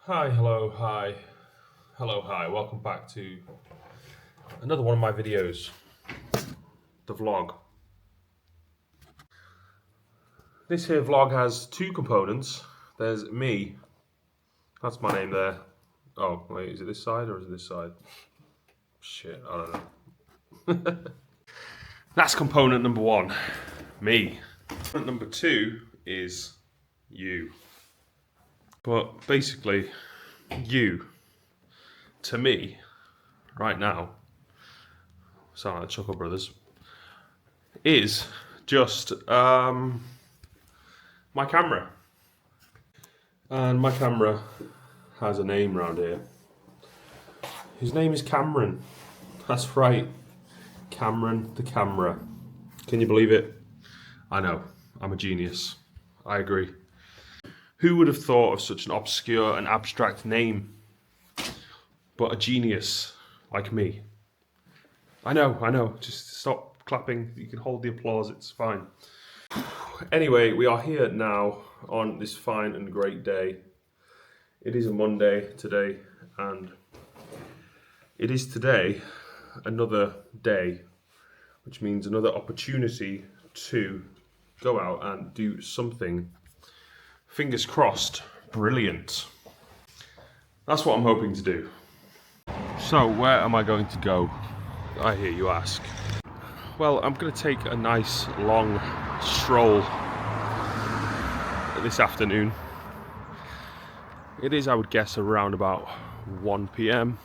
Hi, hello, hi, hello, hi. Welcome back to another one of my videos, the vlog. This here vlog has two components. There's me, that's my name there. Oh, wait, is it this side or is it this side? Shit, I don't know. That's component number one, me. Component number two is you. But basically, you, to me, right now, sound like the Chuckle Brothers, is just my camera. And my camera has a name around here. His name is Cameron. That's right. Cameron the camera. Can you believe it? I know. I'm a genius. I agree. Who would have thought of such an obscure and abstract name? But a genius like me. I know. Just stop clapping. You can hold the applause. It's fine. Anyway, we are here now on this fine and great day. It is a Monday today, and it is today another day, which means another opportunity to go out and do something, fingers crossed, brilliant. That's what I'm hoping to do. So, where am I going to go? I hear you ask. Well, I'm going to take a nice long stroll this afternoon. It is, I would guess, around about 1 p.m.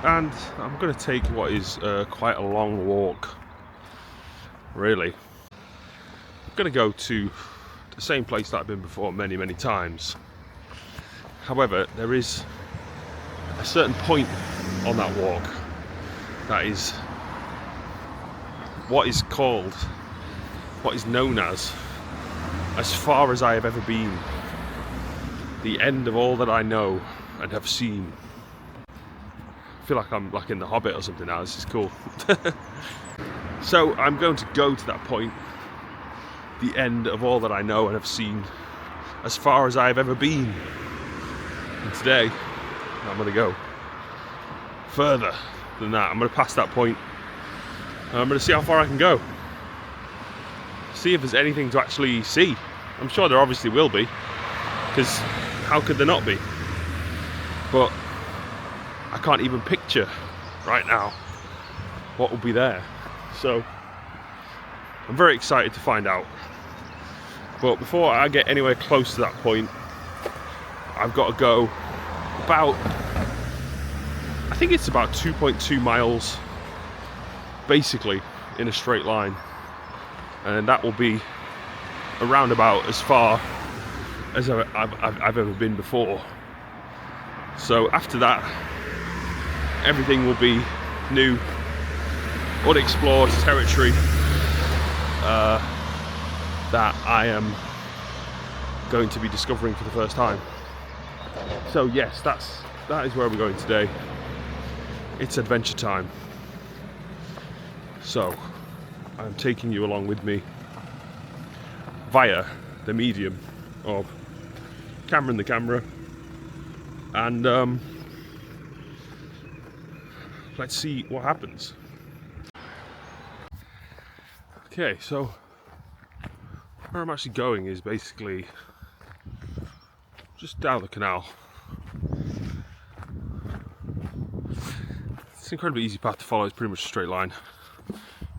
and I'm going to take what is quite a long walk, really. I'm going to go to the same place that I've been before many times. However, there is a certain point on that walk that is what is known as far as I have ever been, the end of all that I know and have seen. I feel like I'm like in The Hobbit or something now. This is cool. So I'm going to go to that point, the end of all that I know and have seen, as far as I've ever been. And today, I'm going to go further than that. I'm going to pass that point, and I'm going to see how far I can go. See if there's anything to actually see. I'm sure there obviously will be, because how could there not be? But I can't even picture right now what will be there. So I'm very excited to find out. But before I get anywhere close to that point, I've got to go about, I think it's about 2.2 miles, basically in a straight line. And that will be around about as far as I've ever been before. So after that, everything will be new, unexplored territory that I am going to be discovering for the first time. So yes, that is where we're going today. It's adventure time. So I'm taking you along with me via the medium of Cameron the camera, and let's see what happens. Okay, so where I'm actually going is basically just down the canal. It's an incredibly easy path to follow. It's pretty much a straight line.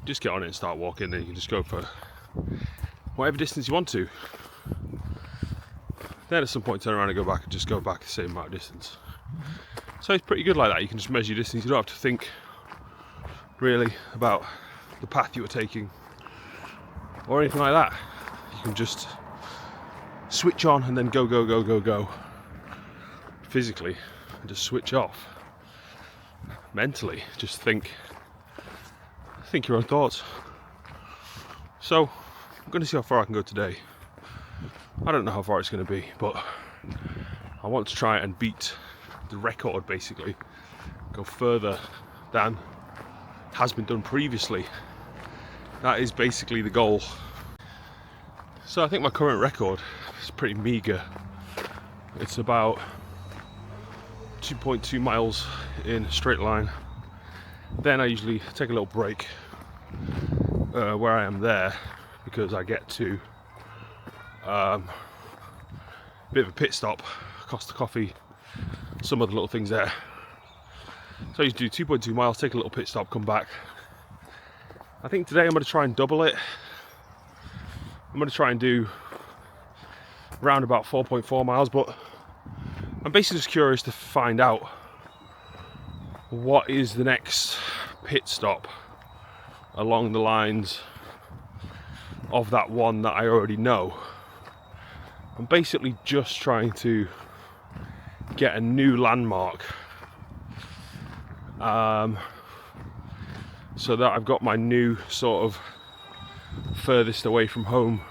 Just get on it and start walking, then you can just go for whatever distance you want to. Then at some point turn around and go back and just go back the same amount of distance. So it's pretty good like that. You can just measure your distance. You don't have to think really about the path you were taking or anything like that. You can just switch on and then go physically, and just switch off mentally. Just think your own thoughts. So I'm going to see how far I can go today. I don't know how far it's going to be, but I want to try and beat the record, basically. Go further than has been done previously. That is basically the goal. So I think my current record is pretty meager. It's about 2.2 miles in a straight line. Then I usually take a little break where I am there, because I get to a bit of a pit stop, Costa Coffee, some other little things there. So I usually do 2.2 miles, take a little pit stop, come back. I think today I'm going to try and double it. I'm going to try and do around about 4.4 miles, but I'm basically just curious to find out what is the next pit stop along the lines of that one that I already know. I'm basically just trying to get a new landmark, so that I've got my new sort of furthest away from home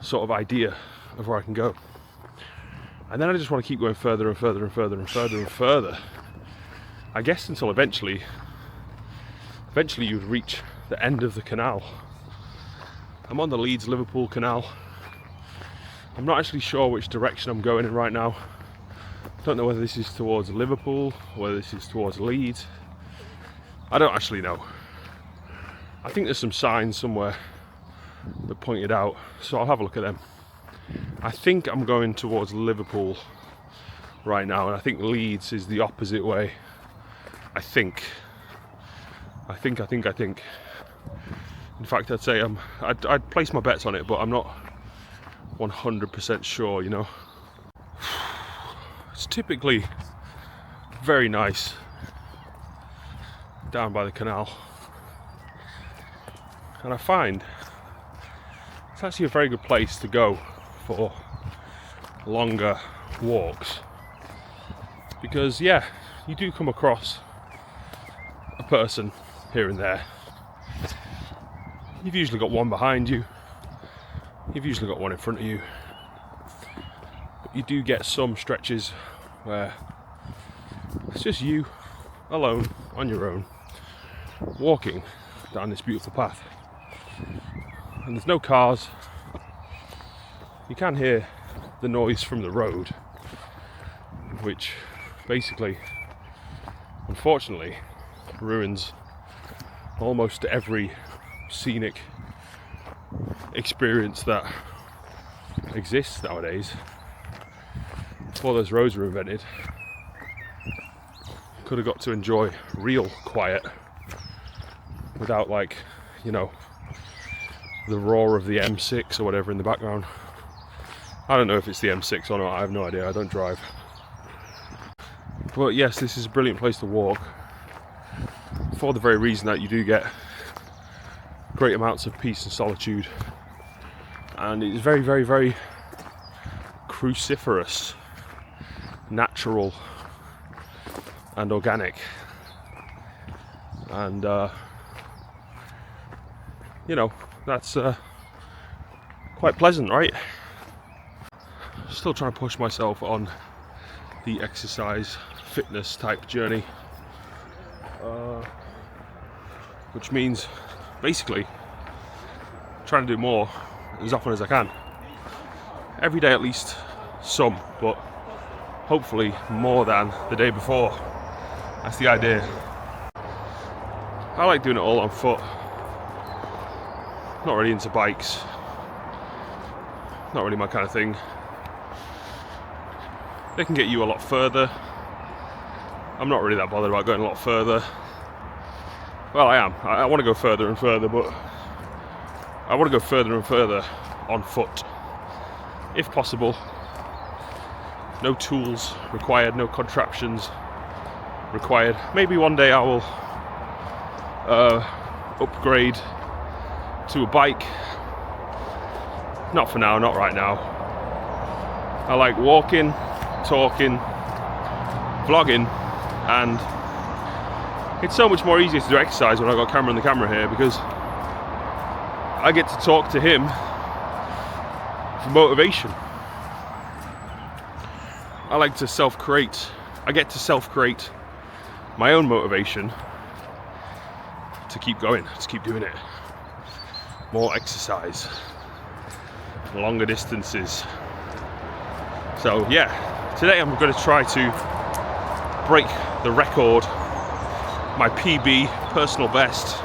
sort of idea of where I can go. And then I just want to keep going further and further and further and further and further, I guess, until eventually you'd reach the end of the canal. I'm on the Leeds-Liverpool canal. I'm not actually sure which direction I'm going in right now. Don't know whether this is towards Liverpool or whether this is towards Leeds. I don't actually know. I think there's some signs somewhere that point it out, so I'll have a look at them. I think I'm going towards Liverpool right now, and I think Leeds is the opposite way. I think. In fact, I'd say I'd place my bets on it, but I'm not 100% sure, you know. It's typically very nice down by the canal, and I find it's actually a very good place to go for longer walks, because yeah, you do come across a person here and there. You've usually got one behind you, you've usually got one in front of you, but you do get some stretches where it's just you alone on your own walking down this beautiful path, and there's no cars. You can hear the noise from the road, which basically, unfortunately, ruins almost every scenic experience that exists nowadays. Before those roads were invented, could have got to enjoy real quiet without, like, you know, the roar of the M6 or whatever in the background. I don't know if it's the M6 or not, I have no idea, I don't drive. But yes, this is a brilliant place to walk, for the very reason that you do get great amounts of peace and solitude, and it's very, very, very cruciferous, natural and organic, and you know, that's quite pleasant, right? Still trying to push myself on the exercise fitness type journey, which means basically trying to do more as often as I can. Every day at least some, but hopefully more than the day before. That's the idea. I like doing it all on foot. Not really into bikes. Not really my kind of thing. They can get you a lot further. I'm not really that bothered about going a lot further. Well, I am. I want to go further and further, but I want to go further and further on foot, if possible. No tools required, no contraptions required. Maybe one day I will upgrade to a bike. Not for now, not right now. I like walking, talking, vlogging, and it's so much more easier to do exercise when I've got camera in the camera here, because I get to talk to him for motivation. I like to self-create. I get to self-create my own motivation to keep going, to keep doing it. More exercise, longer distances. So yeah, today I'm going to try to break the record, my PB, personal best.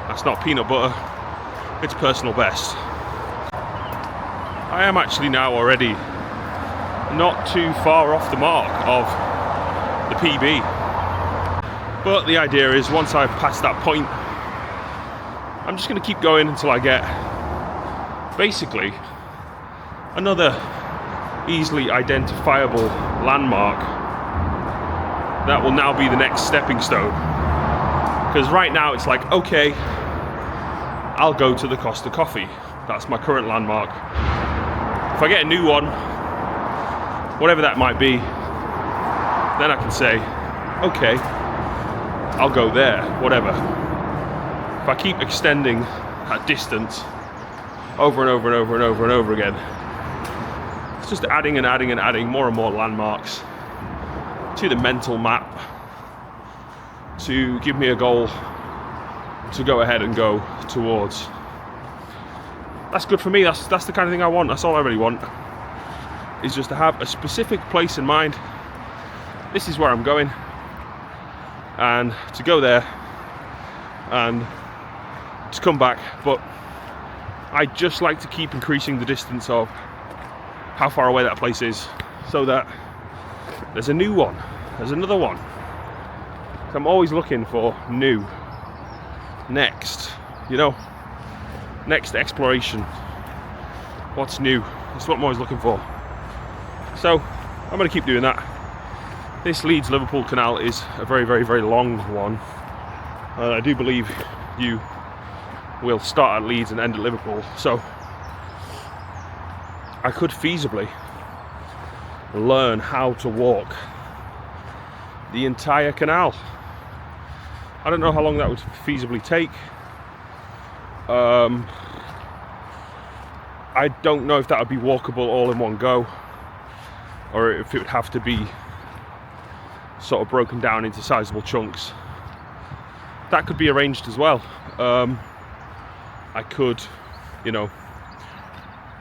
That's not peanut butter, it's personal best. I am actually now already not too far off the mark of the PB. But the idea is, once I pass that point, I'm just going to keep going until I get basically another easily identifiable landmark that will now be the next stepping stone. Because right now it's like, okay, I'll go to the Costa Coffee. That's my current landmark. If I get a new one, whatever that might be, then I can say, okay, I'll go there, whatever. If I keep extending that distance over and over and over and over and over again, it's just adding and adding and adding more and more landmarks to the mental map to give me a goal to go ahead and go towards. That's good for me. That's the kind of thing I want. That's all I really want, is just to have a specific place in mind. This is where I'm going, and to go there and to come back. But I just like to keep increasing the distance of how far away that place is, so that there's a new one, there's another one. So I'm always looking for new, next, you know, next exploration. What's new? That's what I'm always looking for. So I'm going to keep doing that. This Leeds-Liverpool canal is a very, very, very long one. I do believe you will start at Leeds and end at Liverpool. So I could feasibly learn how to walk the entire canal. I don't know how long that would feasibly take. I don't know if that would be walkable all in one go, or if it would have to be sort of broken down into sizable chunks. That could be arranged as well. I could, you know,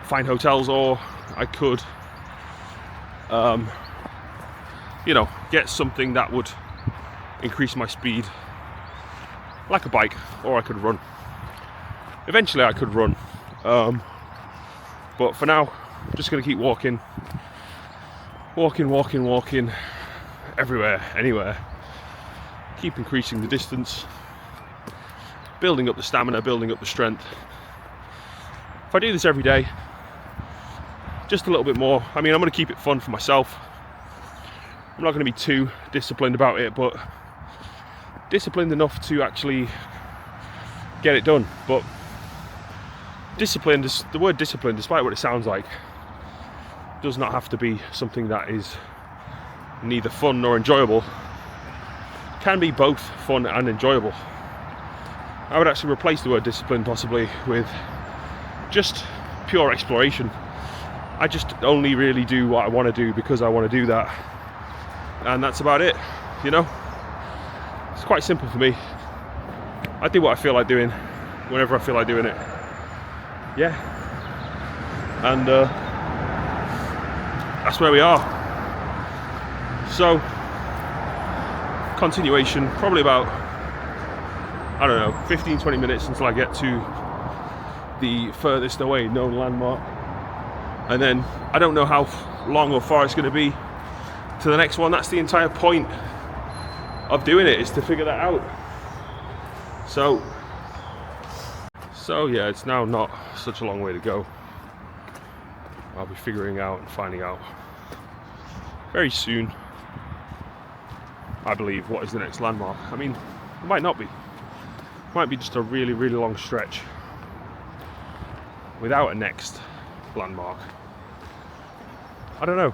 find hotels, or I could, you know, get something that would increase my speed, like a bike, or I could run. Eventually I could run, but for now I'm just going to keep walking everywhere, anywhere. Keep increasing the distance, building up the stamina, building up the strength. If I do this every day, just a little bit more, I mean, I'm going to keep it fun for myself. I'm not going to be too disciplined about it, but disciplined enough to actually get it done. But disciplined, the word discipline, despite what it sounds like, does not have to be something that is neither fun nor enjoyable. It can be both fun and enjoyable. I would actually replace the word discipline possibly with just pure exploration. I just only really do what I want to do because I want to do that, and that's about it, you know. It's quite simple for me. I do what I feel like doing whenever I feel like doing it. Yeah, and that's where we are. So continuation, probably about, I don't know, 15-20 minutes until I get to the furthest away known landmark, and then I don't know how long or far it's going to be to the next one. That's the entire point of doing it, is to figure that out. So yeah, it's now not such a long way to go. I'll be figuring out and finding out very soon, I believe, what is the next landmark. I mean, it might not be. It might be just a really, really long stretch without a next landmark. I don't know.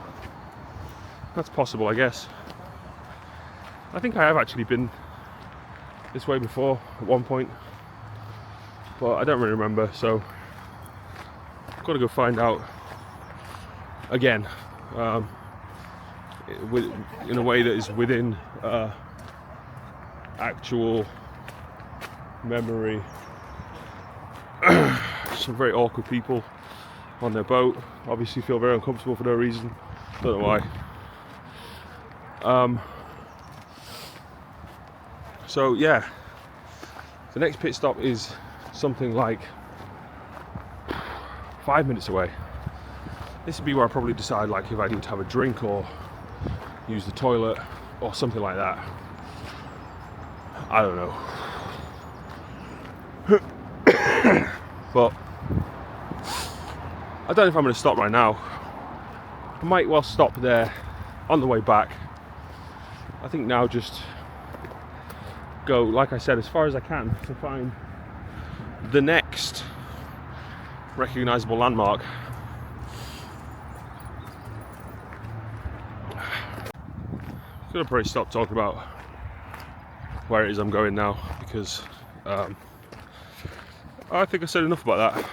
That's possible, I guess. I think I have actually been this way before at one point, but I don't really remember, so I've got to go find out again, in a way that is within actual memory. Some very awkward people on their boat, obviously feel very uncomfortable for no reason, don't know why. So yeah, the next pit stop is something like 5 minutes away. This would be where I probably decide like if I need to have a drink or use the toilet or something like that. I don't know. But I don't know if I'm going to stop right now. I might well stop there on the way back. I think now just go, like I said, as far as I can to find the next recognisable landmark. I'm going to probably stop talking about where it is I'm going now, because I think I said enough about that.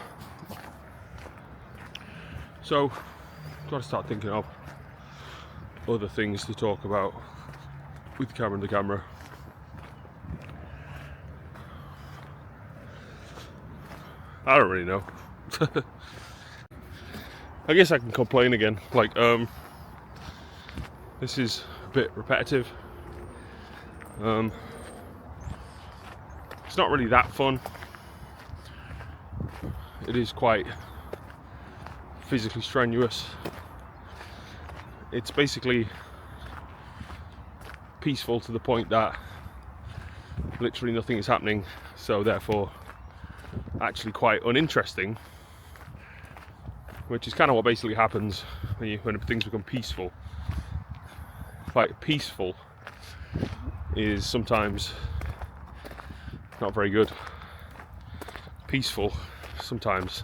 So I've got to start thinking of other things to talk about with the camera. I don't really know. I guess I can complain again. Like, this is a bit repetitive. It's not really that fun. It is quite physically strenuous. It's basically peaceful to the point that literally nothing is happening, so therefore actually quite uninteresting, which is kind of what basically happens when things become peaceful. Like, peaceful is sometimes not very good. Peaceful sometimes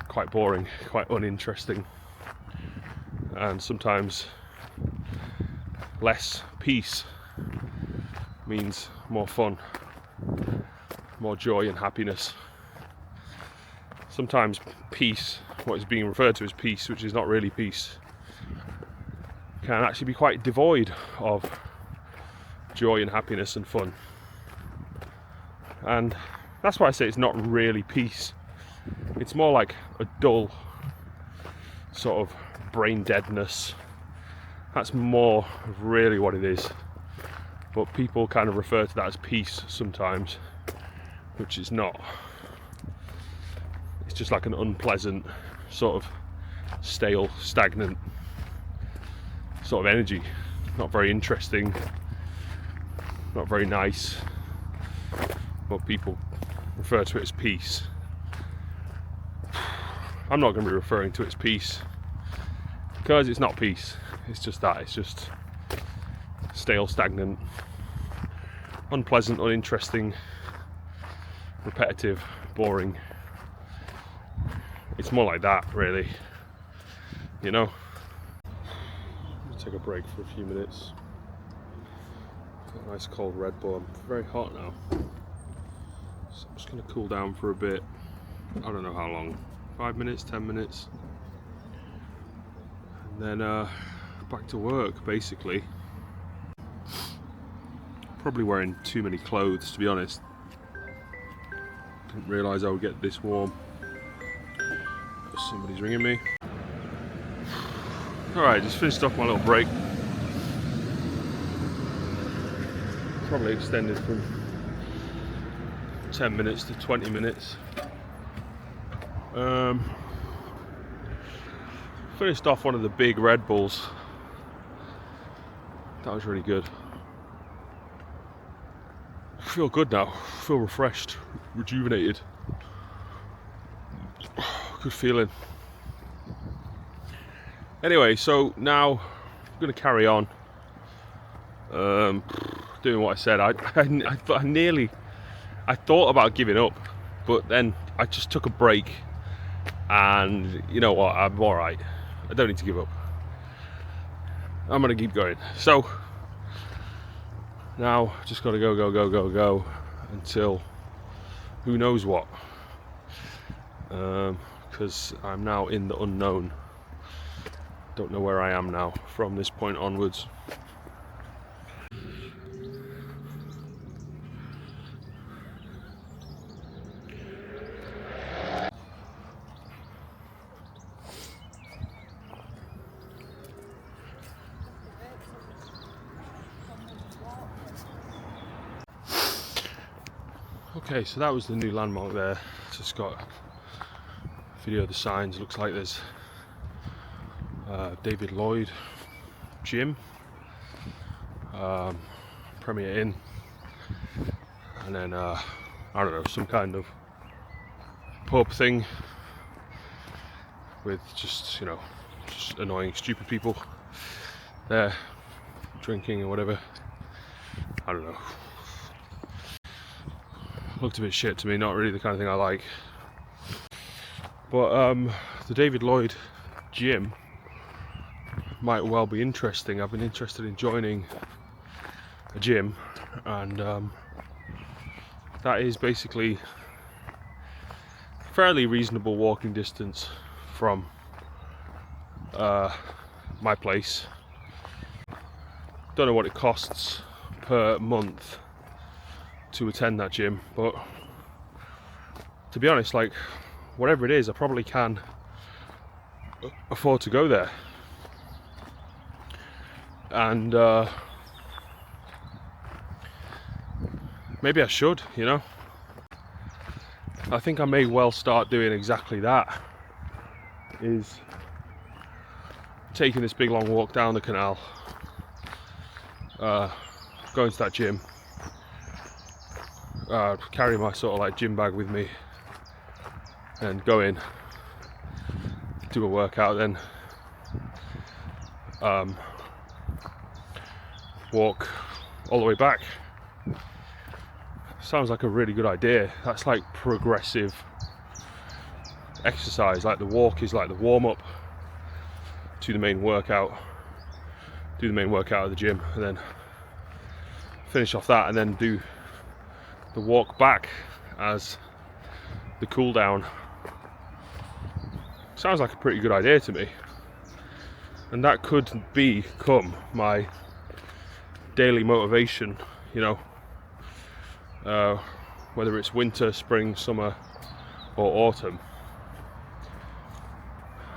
quite boring, quite uninteresting, and sometimes less peace means more fun, more joy and happiness. Sometimes peace, what is being referred to as peace, which is not really peace, can actually be quite devoid of joy and happiness and fun. And that's why I say it's not really peace. It's more like a dull sort of brain deadness. That's more really what it is. But people kind of refer to that as peace sometimes, which is not. It's just like an unpleasant, sort of stale, stagnant sort of energy. Not very interesting, not very nice, but people refer to it as peace. I'm not going to be referring to it as peace, because it's not peace. It's just that. It's just stale, stagnant, unpleasant, uninteresting, repetitive, boring. It's more like that, really. You know? Take a break for a few minutes. Got a nice cold Red Bull. I'm very hot now, so I'm just going to cool down for a bit. I don't know how long. 5 minutes, 10 minutes, and then back to work, basically. Probably wearing too many clothes, to be honest. Didn't realise I would get this warm. Somebody's ringing me. Alright, just finished off my little break. Probably extended from 10 minutes to 20 minutes. Finished off one of the big Red Bulls. That was really good. I feel good now. I feel refreshed, rejuvenated. Good feeling. Anyway, so now I'm going to carry on doing what I said. I thought about giving up, but then I just took a break, and you know what, I'm alright. I don't need to give up. I'm going to keep going. So now just got to go until who knows what, because I'm now in the unknown. Don't know where I am now from this point onwards. Okay, so that was the new landmark there. Just got a video of the signs. Looks like there's David Lloyd Gym, Premier Inn, and then I don't know, some kind of pub thing with just, you know, just annoying stupid people there drinking or whatever. I don't know. Looked a bit shit to me, not really the kind of thing I like. But the David Lloyd Gym might well be interesting. I've been interested in joining a gym, and that is basically fairly reasonable walking distance from my place. Don't know what it costs per month to attend that gym, but to be honest, like, whatever it is, I probably can afford to go there. And maybe I should, you know. I think I may well start doing exactly that, is taking this big long walk down the canal, going to that gym, carry my sort of like gym bag with me and go in, do a workout, then walk all the way back. Sounds like a really good idea. That's like progressive exercise. Like the walk is like the warm-up to the main workout. Do the main workout at the gym and then finish off that, and then do the walk back as the cool down. Sounds like a pretty good idea to me, and that could become my daily motivation, you know, whether it's winter, spring, summer or autumn,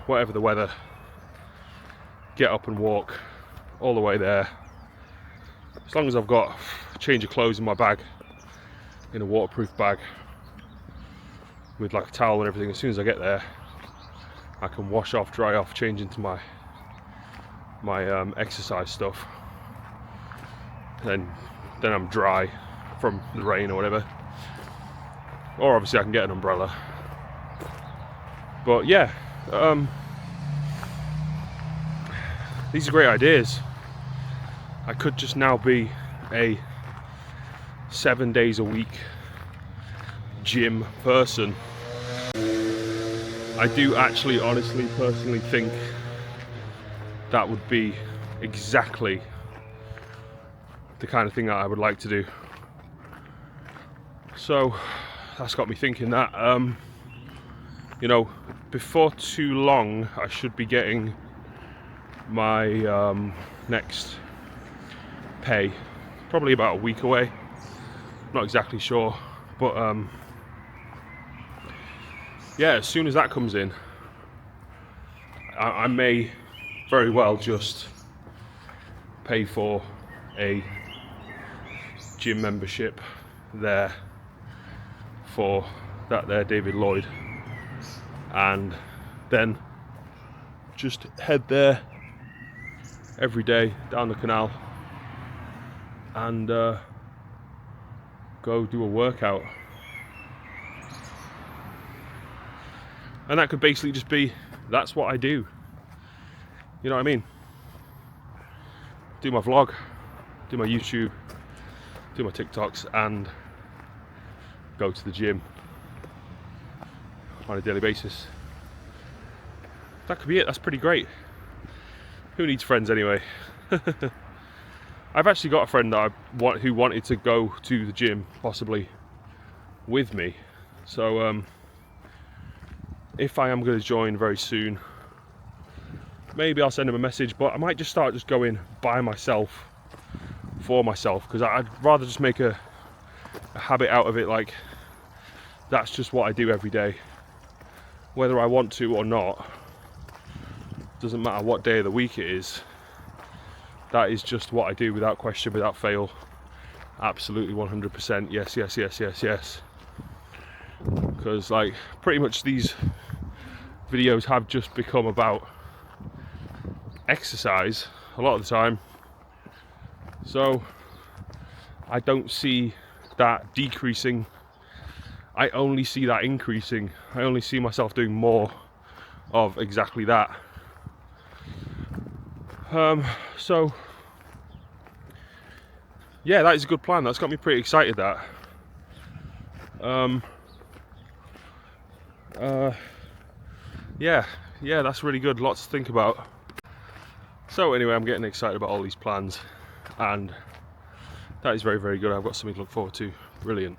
whatever the weather, get up and walk all the way there. As long as I've got a change of clothes in my bag, in a waterproof bag with like a towel and everything, as soon as I get there I can wash off, dry off, change into my exercise stuff, then I'm dry from the rain or whatever. Or obviously I can get an umbrella. But yeah, these are great ideas. I could just now be a 7 days a week gym person. I do actually, honestly, personally think that would be exactly the kind of thing that I would like to do. So that's got me thinking that, you know, before too long I should be getting my next pay, probably about a week away, not exactly sure, but yeah, as soon as that comes in, I may very well just pay for a gym membership there for that there David Lloyd, and then just head there every day down the canal and go do a workout. And that could basically just be, that's what I do. You know what I mean? Do my vlog, do my YouTube, do my TikToks, and go to the gym on a daily basis. That could be it. That's pretty great. Who needs friends anyway? I've actually got a friend that who wanted to go to the gym, possibly with me. So if I am going to join very soon, maybe I'll send him a message, but I might just start just going by myself, for myself, because I'd rather just make a habit out of it. Like, that's just what I do every day, whether I want to or not. Doesn't matter what day of the week it is. That is just what I do, without question, without fail, Absolutely 100% yes, yes, yes, yes, yes. Because like pretty much these videos have just become about exercise a lot of the time. So I don't see that decreasing. I only see that increasing. I only see myself doing more of exactly that. So yeah, that is a good plan. That's got me pretty excited, that. Yeah, that's really good. Lots to think about. So anyway, I'm getting excited about all these plans, and that is very, very good. I've got something to look forward to. Brilliant.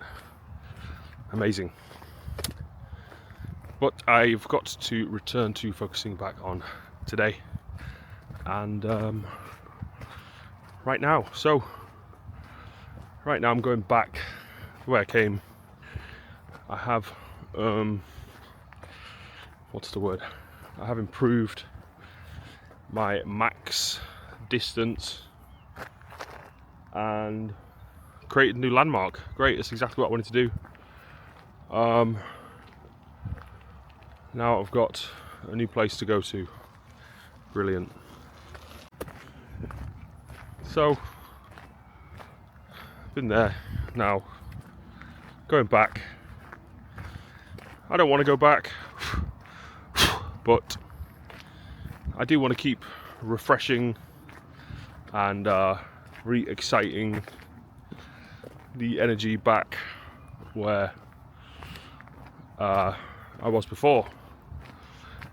Amazing. But I've got to return to focusing back on today and right now. So right now I'm going back where I came. I have what's the word? I have improved my max distance and created a new landmark. Great, that's exactly what I wanted to do. Now I've got a new place to go to. Brilliant. So, been there, now going back. I don't want to go back, but I do want to keep refreshing and re-exciting the energy back where I was before,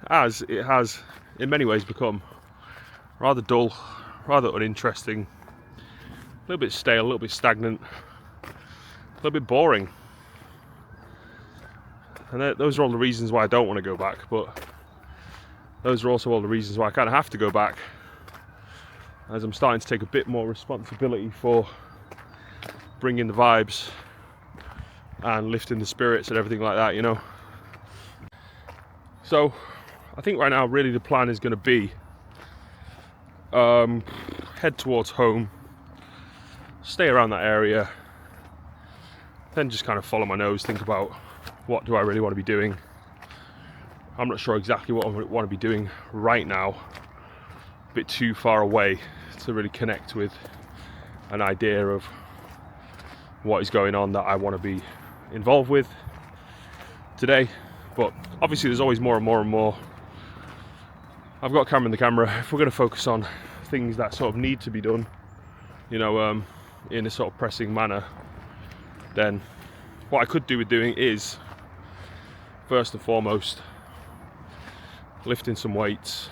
as it has in many ways become rather dull, rather uninteresting, a little bit stale, a little bit stagnant, a little bit boring. And those are all the reasons why I don't want to go back, but those are also all the reasons why I kind of have to go back, as I'm starting to take a bit more responsibility for bringing the vibes and lifting the spirits and everything like that, you know. So I think right now really the plan is going to be head towards home, stay around that area, then just kind of follow my nose, think about what do I really want to be doing. I'm not sure exactly what I want to be doing right now, a bit too far away to really connect with an idea of what is going on that I want to be involved with today. But obviously there's always more and more and more. I've got a camera in the camera. If we're going to focus on things that sort of need to be done, you know, in a sort of pressing manner, then what I could do with doing is, first and foremost, lifting some weights,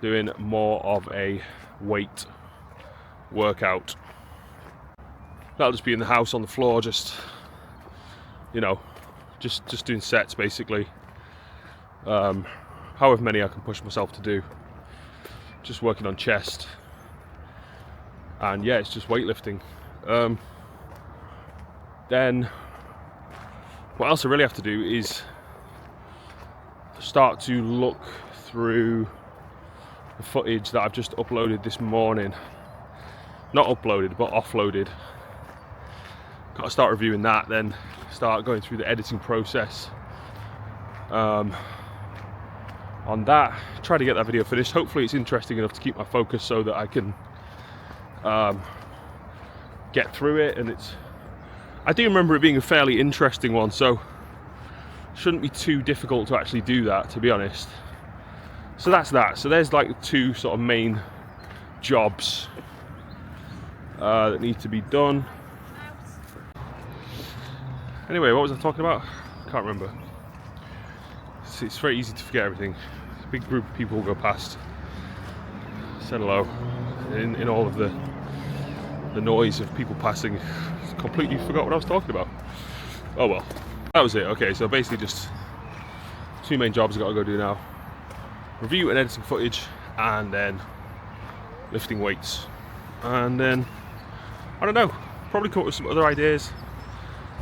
doing more of a weight workout. That'll just be in the house on the floor, just, you know, just doing sets basically. However many I can push myself to do. Just working on chest. And yeah, it's just weightlifting. Then what else I really have to do is start to look through the footage that I've just uploaded this morning. Not uploaded, but offloaded. Got to start reviewing that, then start going through the editing process on that. Try to get that video finished. Hopefully it's interesting enough to keep my focus so that I can get through it. And I do remember it being a fairly interesting one, so shouldn't be too difficult to actually do that, to be honest. So that's that. So there's like two sort of main jobs that need to be done. Anyway, what was I talking about? Can't remember. It's very easy to forget everything. A big group of people will go past, said hello, in all of the noise of people passing. Completely forgot what I was talking about. Oh well, that was it. Okay, so basically just two main jobs I've got to go do now. Review and editing footage, and then lifting weights. And then, I don't know, probably come up with some other ideas.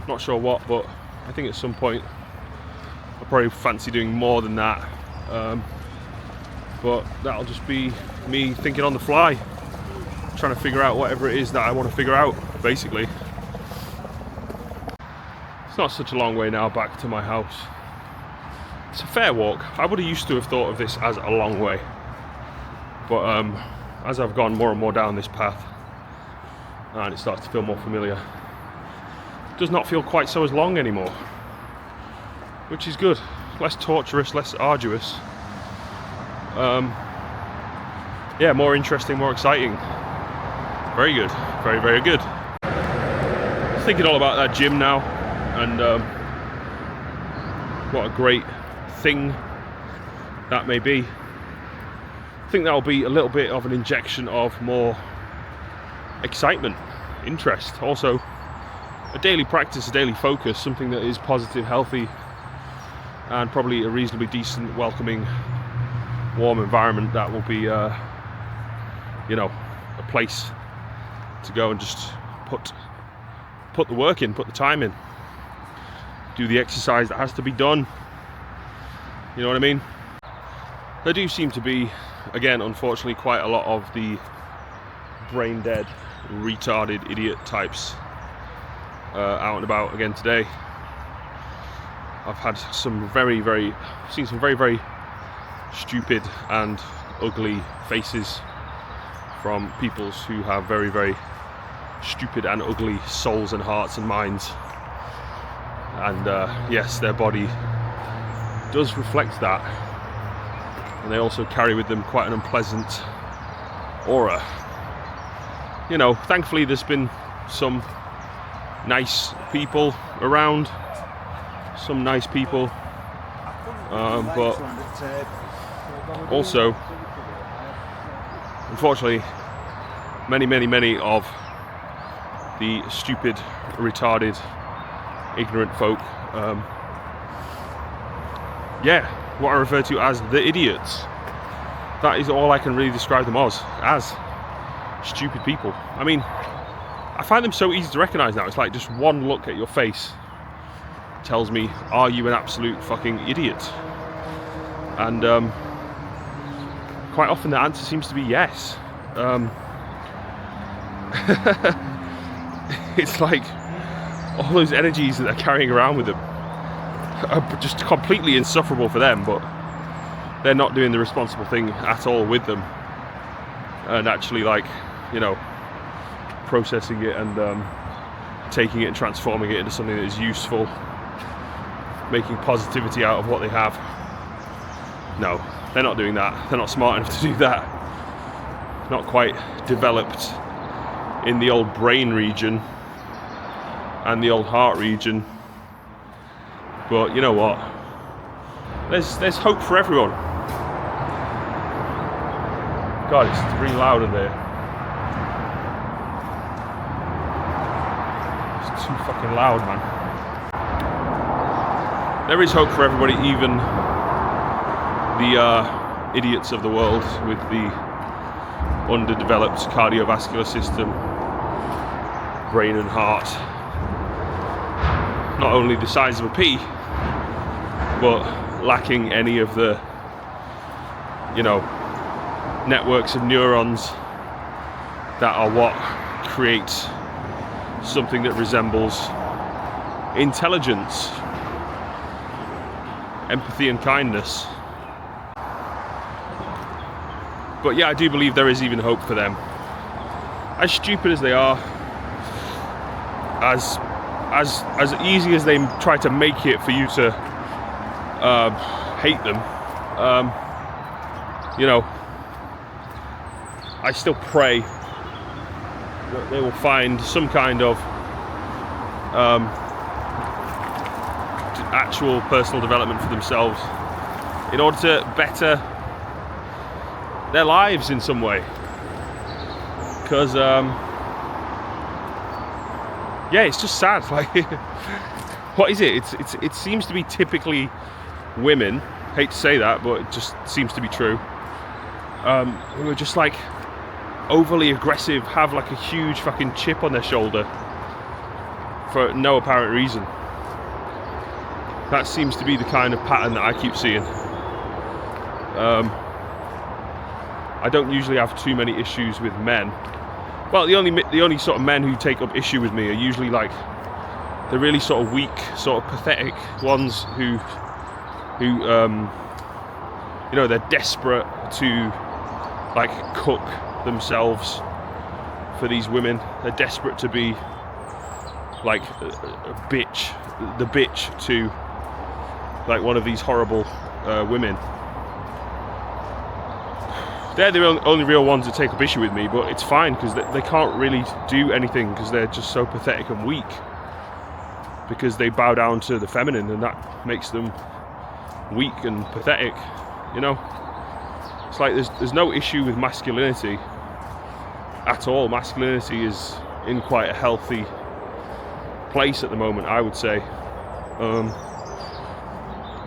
Not sure what, but I think at some point I'll probably fancy doing more than that. But that'll just be me thinking on the fly. trying to figure out whatever it is that I want to figure out, basically. It's not such a long way now back to my house. It's a fair walk. I would have used to have thought of this as a long way, but as I've gone more and more down this path and it starts to feel more familiar, it does not feel quite so as long anymore, which is good. Less torturous, less arduous. Yeah, more interesting, more exciting. Very good, very, very good. Thinking all about that gym now, and what a great thing that may be. I think that'll be a little bit of an injection of more excitement, interest. Also, a daily practice, a daily focus, something that is positive, healthy, and probably a reasonably decent, welcoming, warm environment that will be, you know, a place to go and just put the work in, put the time in, do the exercise that has to be done. You know what I mean? There do seem to be, again, unfortunately, quite a lot of the brain dead, retarded idiot types out and about again today. I've had some seen some very, very stupid and ugly faces from peoples who have very, very stupid and ugly souls and hearts and minds. And yes, their body does reflect that. And they also carry with them quite an unpleasant aura. You know, thankfully there's been some nice people around, some nice people, but also, unfortunately, many of the stupid, retarded, ignorant folk, yeah, what I refer to as the idiots. That is all I can really describe them as stupid people. I mean, I find them so easy to recognize now. It's like just one look at your face tells me, are you an absolute fucking idiot? And quite often the answer seems to be yes. It's like all those energies that they're carrying around with them are just completely insufferable for them, but they're not doing the responsible thing at all with them, and actually, like, you know, processing it and taking it and transforming it into something that is useful, making positivity out of what they have. No, they're not doing that. They're not smart enough to do that. Not quite developed in the old brain region and the old heart region. But you know what? There's hope for everyone. God, it's really loud in there. It's too fucking loud, man. There is hope for everybody, even the idiots of the world with the underdeveloped cardiovascular system, brain and heart. Not only the size of a pea, but lacking any of the, you know, networks of neurons that are what creates something that resembles intelligence, empathy and kindness. But yeah, I do believe there is even hope for them. As stupid as they are, as easy as they try to make it for you to hate them, you know, I still pray that they will find some kind of actual personal development for themselves in order to better their lives in some way. Because yeah, it's just sad. Like, what is it? It seems to be typically women. Hate to say that, but it just seems to be true. Who are just like overly aggressive, have like a huge fucking chip on their shoulder for no apparent reason. That seems to be the kind of pattern that I keep seeing. I don't usually have too many issues with men, Well, the only sort of men who take up issue with me are usually like the really sort of weak, sort of pathetic ones who you know, they're desperate to like cook themselves for these women. They're desperate to be like a bitch, the bitch to like one of these horrible women. They're the only real ones that take up issue with me, but it's fine because they can't really do anything because they're just so pathetic and weak, because they bow down to the feminine, and that makes them weak and pathetic, you know. It's like there's no issue with masculinity at all. Masculinity is in quite a healthy place at the moment, I would say.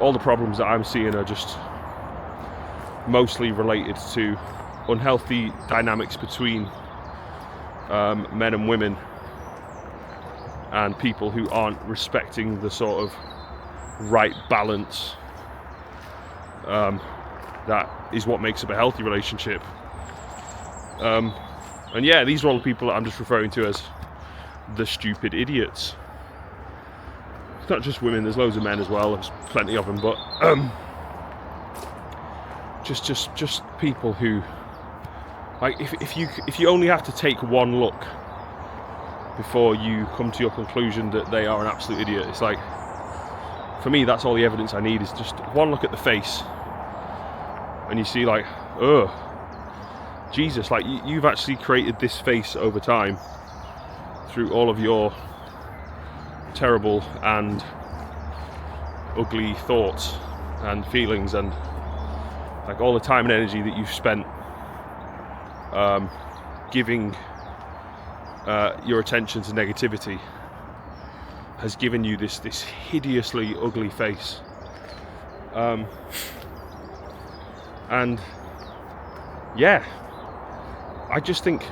All the problems that I'm seeing are just mostly related to unhealthy dynamics between men and women, and people who aren't respecting the sort of right balance that is what makes up a healthy relationship. And yeah, these are all the people that I'm just referring to as the stupid idiots. It's not just women, there's loads of men as well, there's plenty of them, but just people who, like, if you only have to take one look before you come to your conclusion that they are an absolute idiot. It's like, for me, that's all the evidence I need, is just one look at the face and you see like, oh Jesus, like you've actually created this face over time through all of your terrible and ugly thoughts and feelings, and like all the time and energy that you've spent giving your attention to negativity has given you this hideously ugly face. And yeah, I just think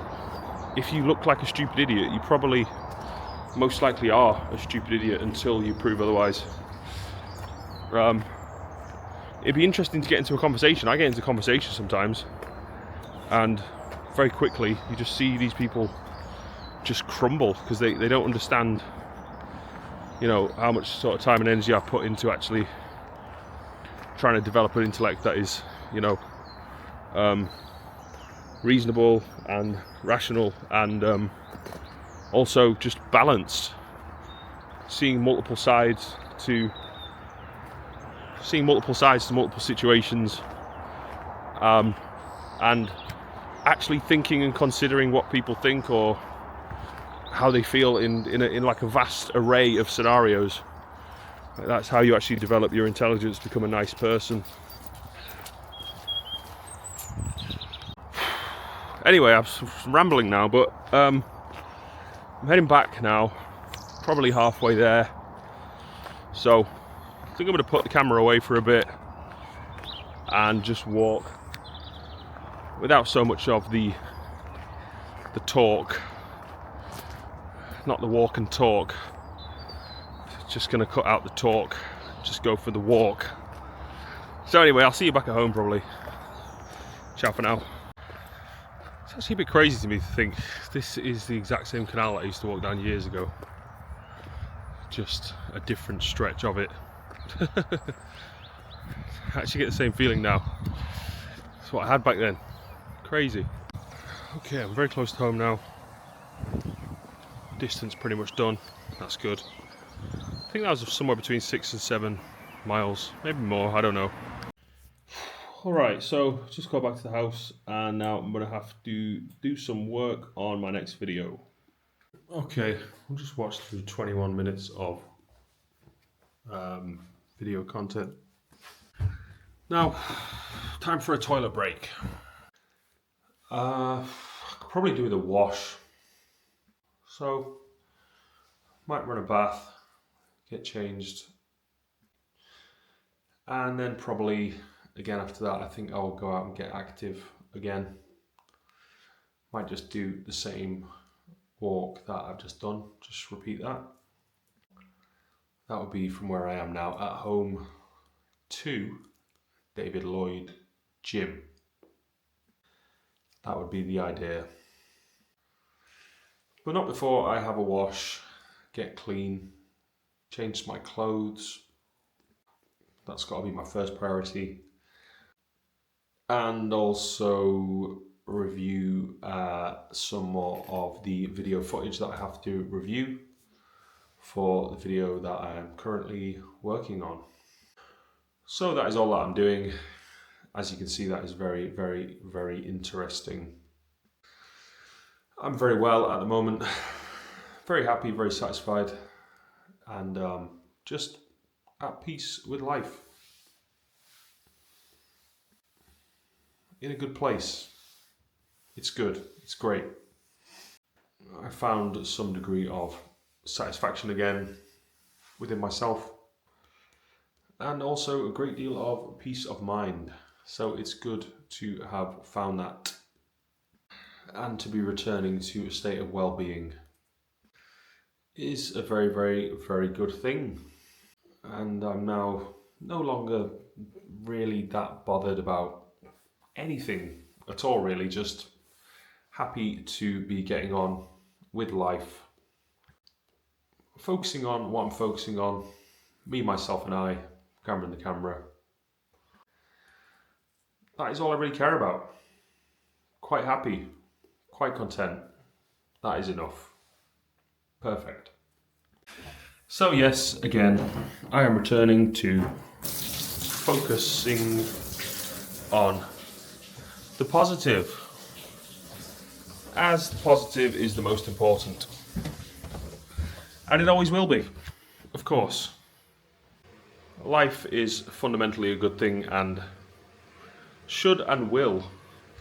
if you look like a stupid idiot, you probably most likely are a stupid idiot until you prove otherwise. It'd be interesting to get into a conversation. I get into conversations sometimes, and very quickly you just see these people just crumble because they don't understand, you know, how much sort of time and energy I've put into actually trying to develop an intellect that is, you know, reasonable and rational, and also just balanced, seeing multiple sides to multiple situations, and actually thinking and considering what people think or how they feel in like a vast array of scenarios. That's how you actually develop your intelligence, become a nice person. Anyway, I'm rambling now, but I'm heading back now, probably halfway there. So I think I'm going to put the camera away for a bit and just walk without so much of the talk. Not the walk and talk. Just going to cut out the talk, just go for the walk. So anyway, I'll see you back at home probably. Ciao for now. It's actually a bit crazy to me to think this is the exact same canal that I used to walk down years ago. Just a different stretch of it. I actually get the same feeling now. That's what I had back then. Crazy. Okay, I'm very close to home now. Distance pretty much done. That's good. I think that was somewhere between 6 and 7 miles, maybe more, I don't know. Alright, so just got back to the house and now I'm going to have to do some work on my next video. Okay, we'll just watch through 21 minutes of video content. Now, time for a toilet break. I could probably do with a wash. So, might run a bath, get changed, and then probably again after that I think I'll go out and get active again. Might just do the same walk that I've just done, just repeat that. That would be from where I am now at home to David Lloyd Gym. That would be the idea. But not before I have a wash, get clean, change my clothes. That's got to be my first priority. And also review some more of the video footage that I have to review for the video that I am currently working on. So that is all that I'm doing. As you can see, that is very, very, very interesting. I'm very well at the moment, very happy, very satisfied, and just at peace with life. In a good place. It's good, it's great. I found some degree of satisfaction again within myself, and also a great deal of peace of mind. So it's good to have found that and to be returning to a state of well-being is a very, very, very good thing. And I'm now no longer really that bothered about anything at all, really, just happy to be getting on with life, focusing on what I'm focusing on, me, myself and I, camera in the camera. That is all I really care about. Quite happy, quite content. That is enough. Perfect. So yes, again, I am returning to focusing on the positive, as the positive is the most important. And it always will be, of course. Life is fundamentally a good thing and should and will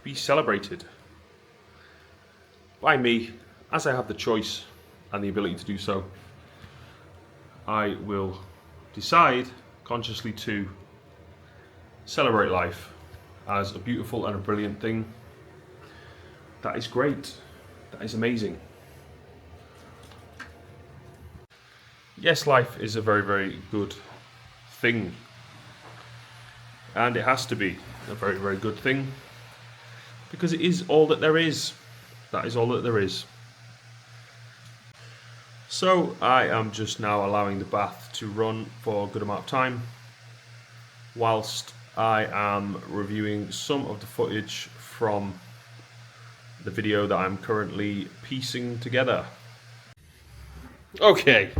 be celebrated by me, as I have the choice and the ability to do so. I will decide consciously to celebrate life as a beautiful and a brilliant thing. That is great. That is amazing. Yes, life is a very, very good thing. And it has to be a very, very good thing. Because it is all that there is. That is all that there is. So I am just now allowing the bath to run for a good amount of time, whilst I am reviewing some of the footage from the video that I'm currently piecing together. Okay,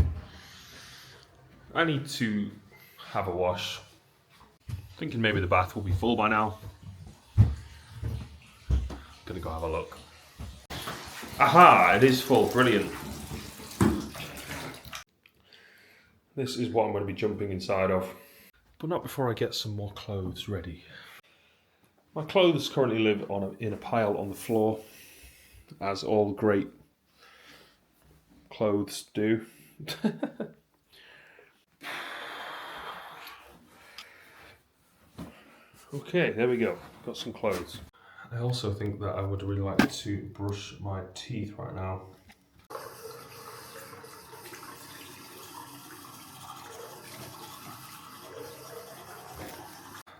I need to have a wash. Thinking maybe the bath will be full by now. Gonna go have a look. Aha, it is full, brilliant. This is what I'm going to be jumping inside of. But not before I get some more clothes ready. My clothes currently live in a pile on the floor, as all great clothes do. Okay, there we go. Got some clothes. I also think that I would really like to brush my teeth right now.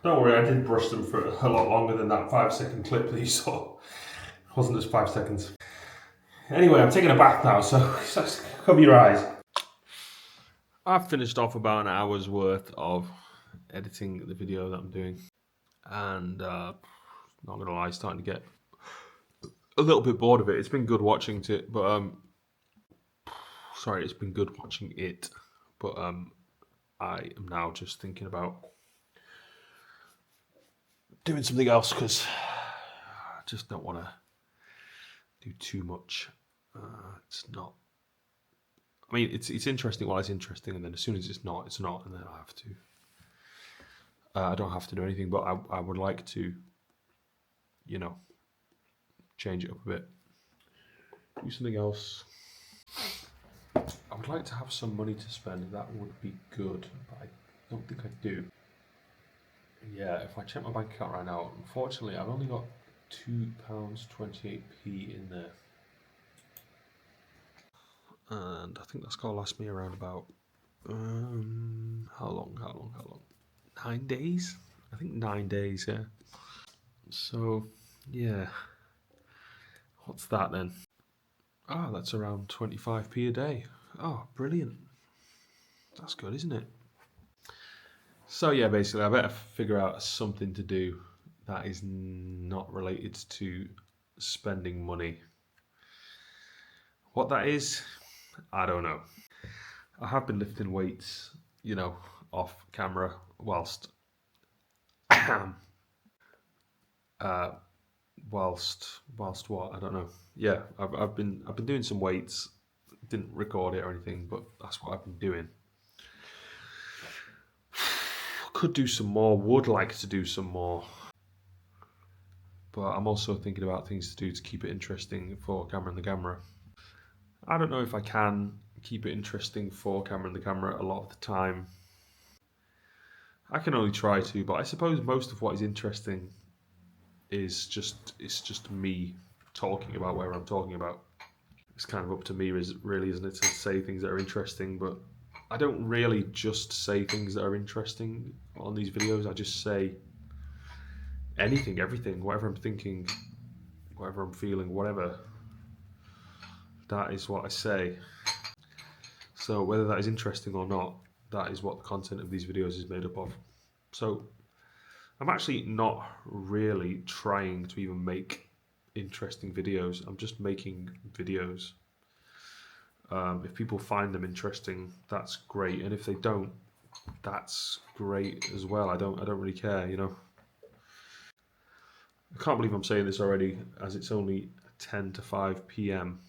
Don't worry, I did brush them for a lot longer than that 5-second clip that you saw. It wasn't just 5 seconds. Anyway, I'm taking a bath now, so just cover your eyes. I've finished off about an hour's worth of editing the video that I'm doing. And not gonna lie, starting to get a little bit bored of it. It's been good watching it, but sorry, it's been good watching it, but I am now just thinking about doing something else because I just don't want to do too much. It's not. I mean, it's interesting while it's interesting, and then as soon as it's not, and then I have to. I don't have to do anything, but I would like to, you know, change it up a bit, do something else. I would like to have some money to spend. That would be good, but I don't think I do. Yeah, if I check my bank account right now, unfortunately, I've only got £2.28p in there. And I think that's going to last me around about, how long? 9 days? I think 9 days, yeah. So, yeah. What's that then? Ah, that's around 25p a day. Oh, brilliant. That's good, isn't it? So yeah, basically I better figure out something to do that is not related to spending money. What that is, I don't know. I have been lifting weights, off camera whilst uh, whilst what? I don't know. Yeah, I've been doing some weights. Didn't record it or anything, but that's what I've been doing. Could do some more. Would like to do some more. But I'm also thinking about things to do to keep it interesting for Camera and the Camera. I don't know if I can keep it interesting for Camera and the Camera a lot of the time. I can only try to, but I suppose most of what is interesting is just me talking about whatever I'm talking about. It's kind of up to me, really, isn't it, to say things that are interesting, but I don't really just say things that are interesting on these videos. I just say anything, everything, whatever I'm thinking, whatever I'm feeling, whatever. That is what I say. So whether that is interesting or not, that is what the content of these videos is made up of. So I'm actually not really trying to even make interesting videos. I'm just making videos. If people find them interesting, that's great, and if they don't, that's great as well. I don't really care, I can't believe I'm saying this already, as it's only 10 to 5 p.m.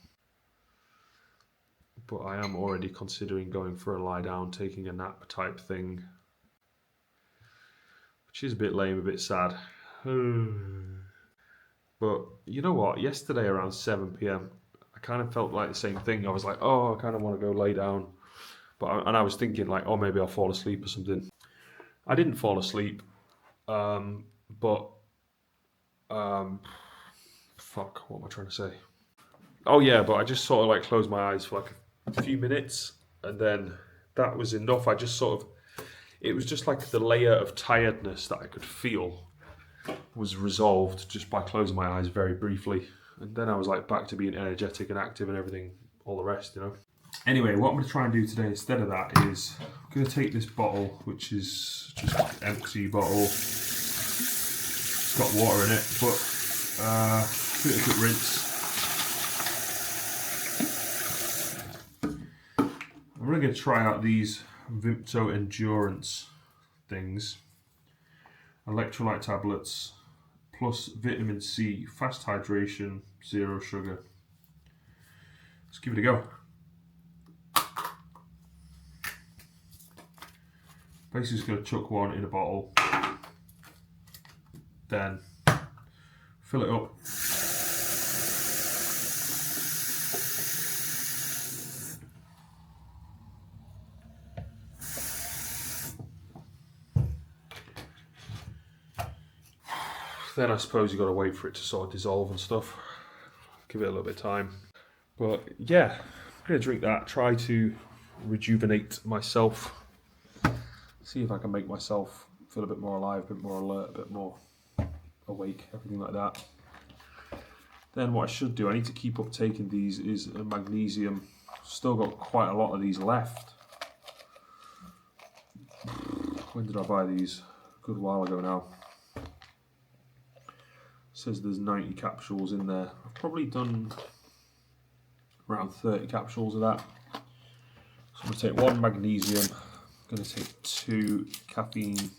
But I am already considering going for a lie down, taking a nap type thing, which is a bit lame, a bit sad. But you know what? Yesterday around 7 p.m, I kind of felt like the same thing. I was like, oh, I kind of want to go lay down. And I was thinking like, oh, maybe I'll fall asleep or something. I didn't fall asleep, but fuck, what am I trying to say? Oh yeah, but I just sort of like closed my eyes for like a few minutes, and then that was enough. I just sort of, it was just like the layer of tiredness that I could feel was resolved just by closing my eyes very briefly, and then I was like back to being energetic and active and everything, all the rest, Anyway, what I'm going to try and do today instead of that is I'm going to take this bottle, which is just an empty bottle. It's got water in it, but give it a quick rinse. I'm really going to try out these Vimto Endurance things. Electrolyte tablets, plus vitamin C, fast hydration, zero sugar. Let's give it a go. Basically just going to chuck one in a bottle, then fill it up. Then I suppose you've got to wait for it to sort of dissolve and stuff. Give it a little bit of time. But yeah, I'm going to drink that, try to rejuvenate myself. See if I can make myself feel a bit more alive, a bit more alert, a bit more awake, everything like that. Then what I should do, I need to keep up taking these, is a magnesium. Still got quite a lot of these left. When did I buy these? A good while ago now. Says there's 90 capsules in there. I've probably done around 30 capsules of that. So I'm going to take one magnesium. I'm going to take 2 caffeine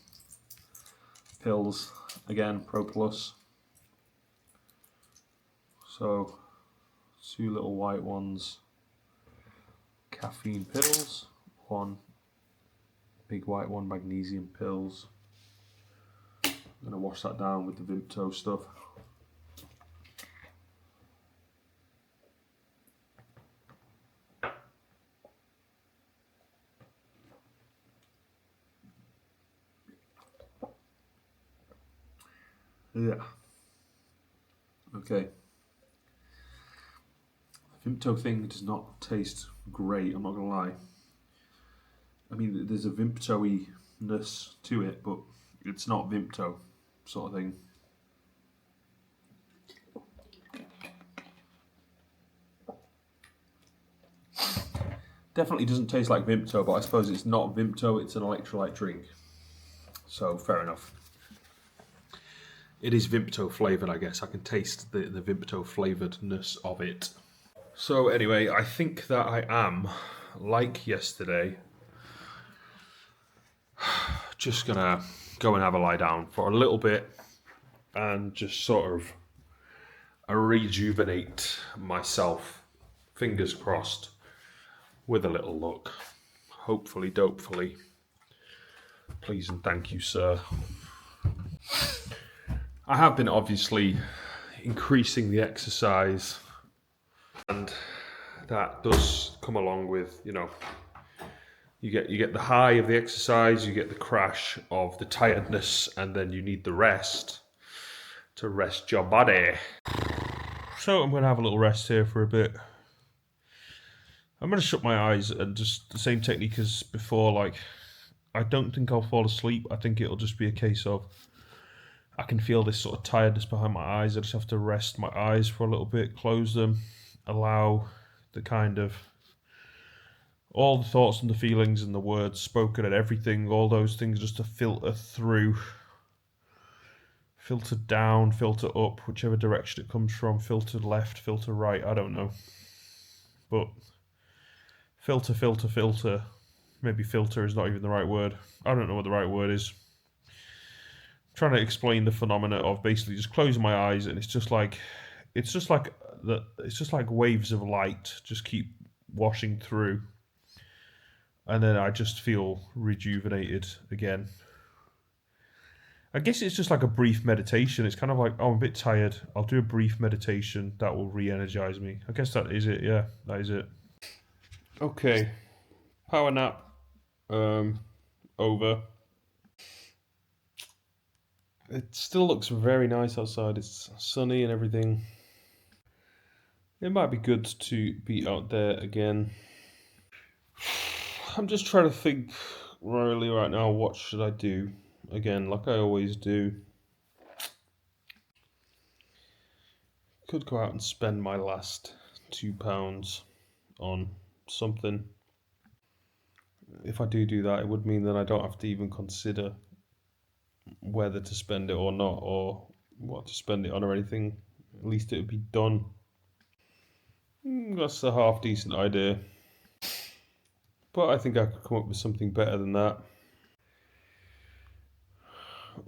pills. Again, Pro Plus. So 2 little white ones. Caffeine pills. 1 big white one, magnesium pills. I'm going to wash that down with the Vimto stuff. Yeah. Okay. The Vimto thing does not taste great, I'm not going to lie. I mean, there's a Vimto-y-ness to it, but it's not Vimto sort of thing. Definitely doesn't taste like Vimto, but I suppose it's not Vimto, it's an electrolyte drink. So, fair enough. It is Vimto flavoured, I guess. I can taste the Vimto flavouredness of it. So anyway, I think that I am, like yesterday, just gonna go and have a lie down for a little bit and just sort of rejuvenate myself, fingers crossed, with a little luck. Hopefully, dopefully. Please and thank you, sir. I have been obviously increasing the exercise, and that does come along with, you know, you get the high of the exercise, you get the crash of the tiredness, and then you need the rest to rest your body. So I'm going to have a little rest here for a bit. I'm going to shut my eyes and just the same technique as before, like, I don't think I'll fall asleep. I think it'll just be a case of I can feel this sort of tiredness behind my eyes. I just have to rest my eyes for a little bit, close them, allow the kind of all the thoughts and the feelings and the words spoken and everything, all those things just to filter through, filter down, filter up, whichever direction it comes from, filter left, filter right, I don't know. But filter. Maybe filter is not even the right word. I don't know what the right word is. I'm trying to explain the phenomena of basically just closing my eyes, and it's just like waves of light just keep washing through. And then I just feel rejuvenated again. I guess it's just like a brief meditation. It's kind of like, oh, I'm a bit tired. I'll do a brief meditation. That will re-energize me. I guess that is it. Yeah, that is it. Okay. Power nap. Over. It still looks very nice outside. It's sunny and everything. It might be good to be out there again. I'm just trying to think really right now, what should I do? Again, like I always do. Could go out and spend my last £2 on something. If I do that, it would mean that I don't have to even consider whether to spend it or not, or what to spend it on or anything. At least it would be done. That's a half decent idea. But I think I could come up with something better than that.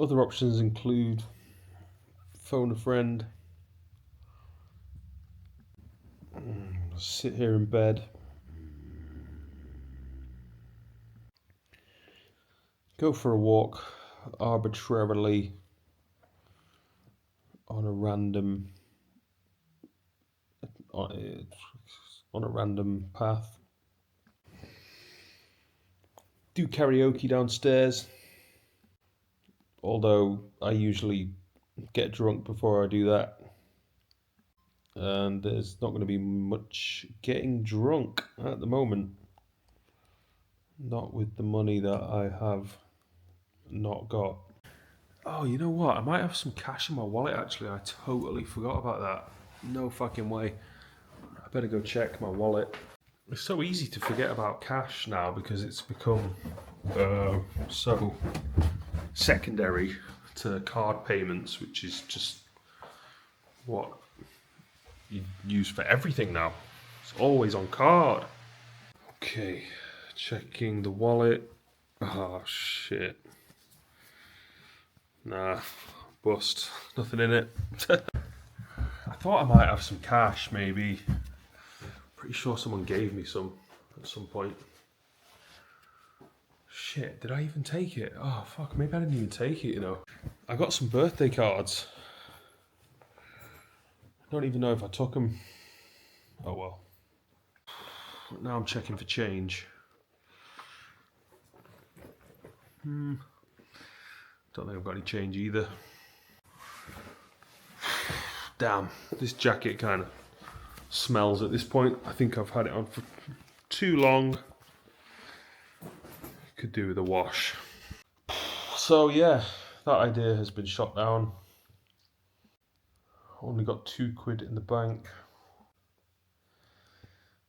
Other options include phone a friend, sit here in bed, go for a walk arbitrarily on a random path. Do karaoke downstairs, although I usually get drunk before I do that, and there's not going to be much getting drunk at the moment, not with the money that I have not got. Oh, you know what, I might have some cash in my wallet actually. I totally forgot about that. No fucking way. I better go check my wallet. It's so easy to forget about cash now because it's become so secondary to card payments, which is just what you use for everything now. It's always on card. Okay, checking the wallet. Oh shit. Nah, bust. Nothing in it. I thought I might have some cash, maybe. Pretty sure someone gave me some at some point. Shit, did I even take it? Oh fuck, maybe I didn't even take it, you know. I got some birthday cards. I don't even know if I took them. Oh well. Now I'm checking for change. Don't think I've got any change either. Damn, this jacket kind of smells at this point. I think I've had it on for too long. Could do with a wash. So yeah, that idea has been shot down. Only got £2 in the bank.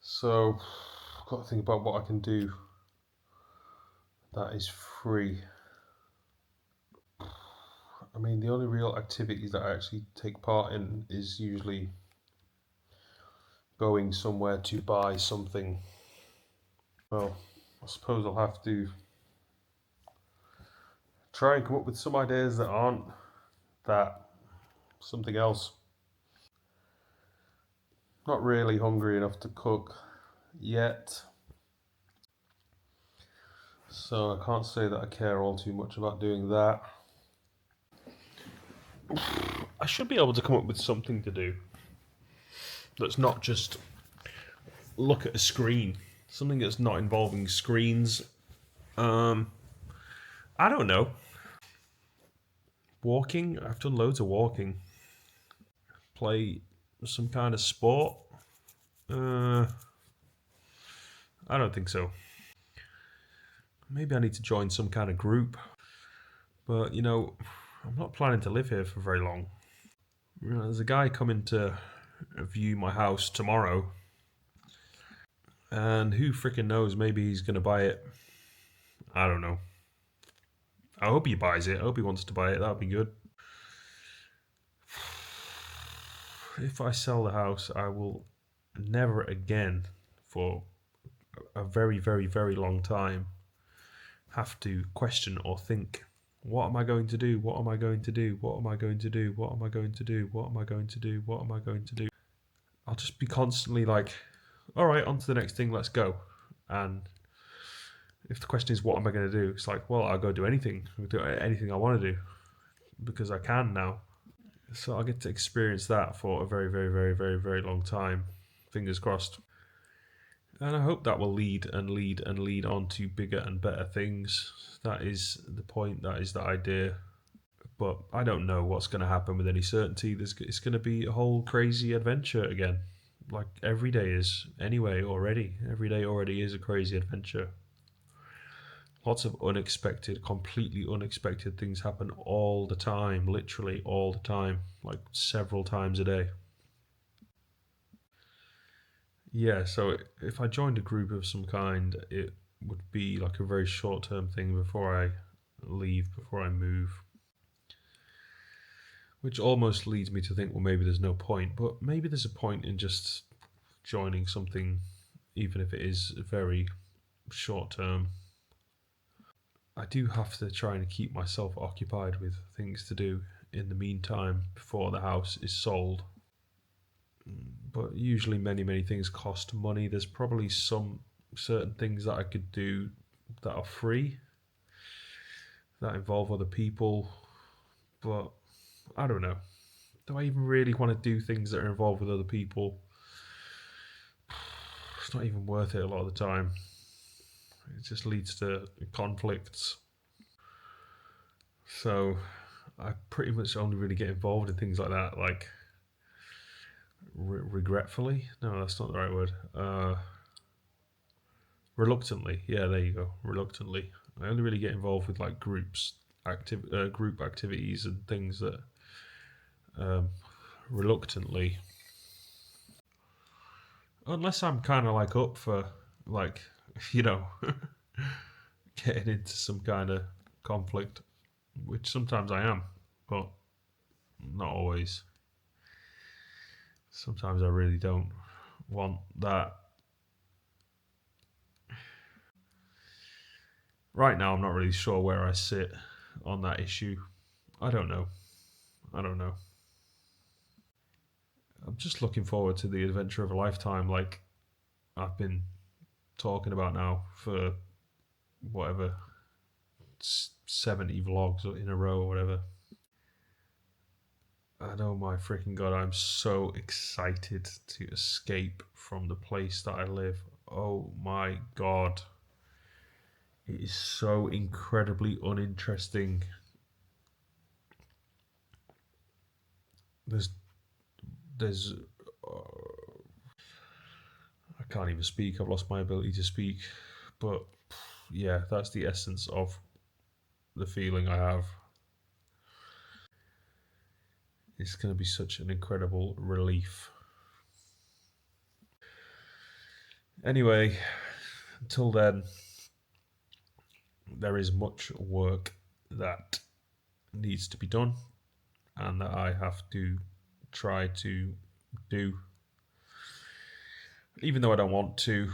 So I've got to think about what I can do that is free. I mean, the only real activities that I actually take part in is usually going somewhere to buy something. Well, I suppose I'll have to try and come up with some ideas that aren't that. Something else. Not really hungry enough to cook yet. So I can't say that I care all too much about doing that. I should be able to come up with something to do that's not just look at a screen. Something that's not involving screens. I don't know. Walking? I've done loads of walking. Play some kind of sport? I don't think so. Maybe I need to join some kind of group. But, I'm not planning to live here for very long. There's a guy coming to view my house tomorrow. And who freaking knows, maybe he's going to buy it. I don't know. I hope he buys it. I hope he wants to buy it. That would be good. If I sell the house, I will never again, for a very, very, very long time, have to question or think, what am I going to do? What am I going to do? What am I going to do? What am I going to do? What am I going to do? What am I going to do? I'll just be constantly like, all right, on to the next thing, let's go. And if the question is, what am I going to do? It's like, well, I'll go do anything. I'll do anything I want to do because I can now. So I'll get to experience that for a very, very, very, very, very long time. Fingers crossed. And I hope that will lead and lead and lead on to bigger and better things. That is the point. That is the idea. But I don't know what's going to happen with any certainty. It's going to be a whole crazy adventure again. Like every day is anyway already. Every day already is a crazy adventure. Lots of unexpected, completely unexpected things happen all the time. Literally all the time. Like several times a day. Yeah, so if I joined a group of some kind, it would be like a very short term thing before I leave, before I move. Which almost leads me to think, well, maybe there's no point, but maybe there's a point in just joining something, even if it is very short term. I do have to try and keep myself occupied with things to do in the meantime before the house is sold. But usually many, many things cost money. There's probably some certain things that I could do that are free, that involve other people, but I don't know. Do I even really want to do things that are involved with other people? It's not even worth it a lot of the time. It just leads to conflicts. So I pretty much only really get involved in things like that, like regretfully. No, that's not the right word. Reluctantly. Yeah, there you go. Reluctantly. I only really get involved with like group activities and things that reluctantly. Unless I'm kind of like up for like, getting into some kind of conflict, which sometimes I am, but not always. Sometimes I really don't want that. Right now, I'm not really sure where I sit on that issue. I don't know. I'm just looking forward to the adventure of a lifetime, like I've been talking about now for whatever 70 vlogs in a row or whatever. And oh my freaking god, I'm so excited to escape from the place that I live. Oh my god. It is so incredibly uninteresting. There's I can't even speak. I've lost my ability to speak. But yeah, that's the essence of the feeling I have. It's going to be such an incredible relief. Anyway, Until then, there is much work that needs to be done and that I have to try to do, even though I don't want to,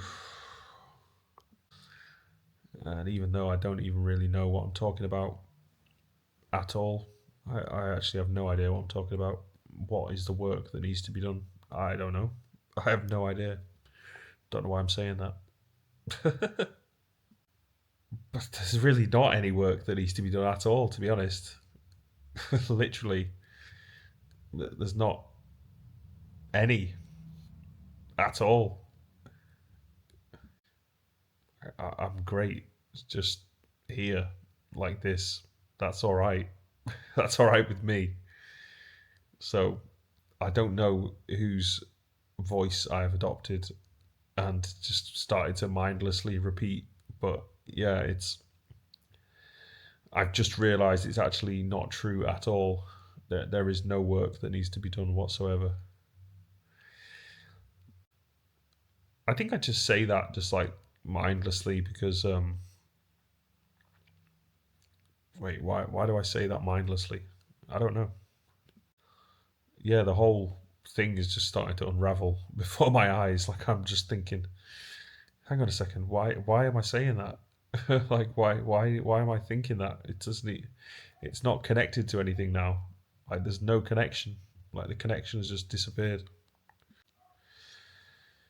and even though I don't even really know what I'm talking about at all. I actually have no idea what I'm talking about. What is the work that needs to be done? I don't know. I have no idea. Don't know why I'm saying that. But there's really not any work that needs to be done at all, to be honest. Literally, there's not any at all. I'm great. It's just here, like this. That's all right. That's all right with me. So I don't know whose voice I have adopted and just started to mindlessly repeat. But yeah, I've just realised it's actually not true at all. There is no work that needs to be done whatsoever. I think I just say that just like mindlessly because wait, why do I say that mindlessly? I don't know. Yeah, the whole thing is just starting to unravel before my eyes. Like I'm just thinking, hang on a second, why am I saying that? Like why am I thinking that? It doesn't. It's not connected to anything now. Like there's no connection. Like the connection has just disappeared.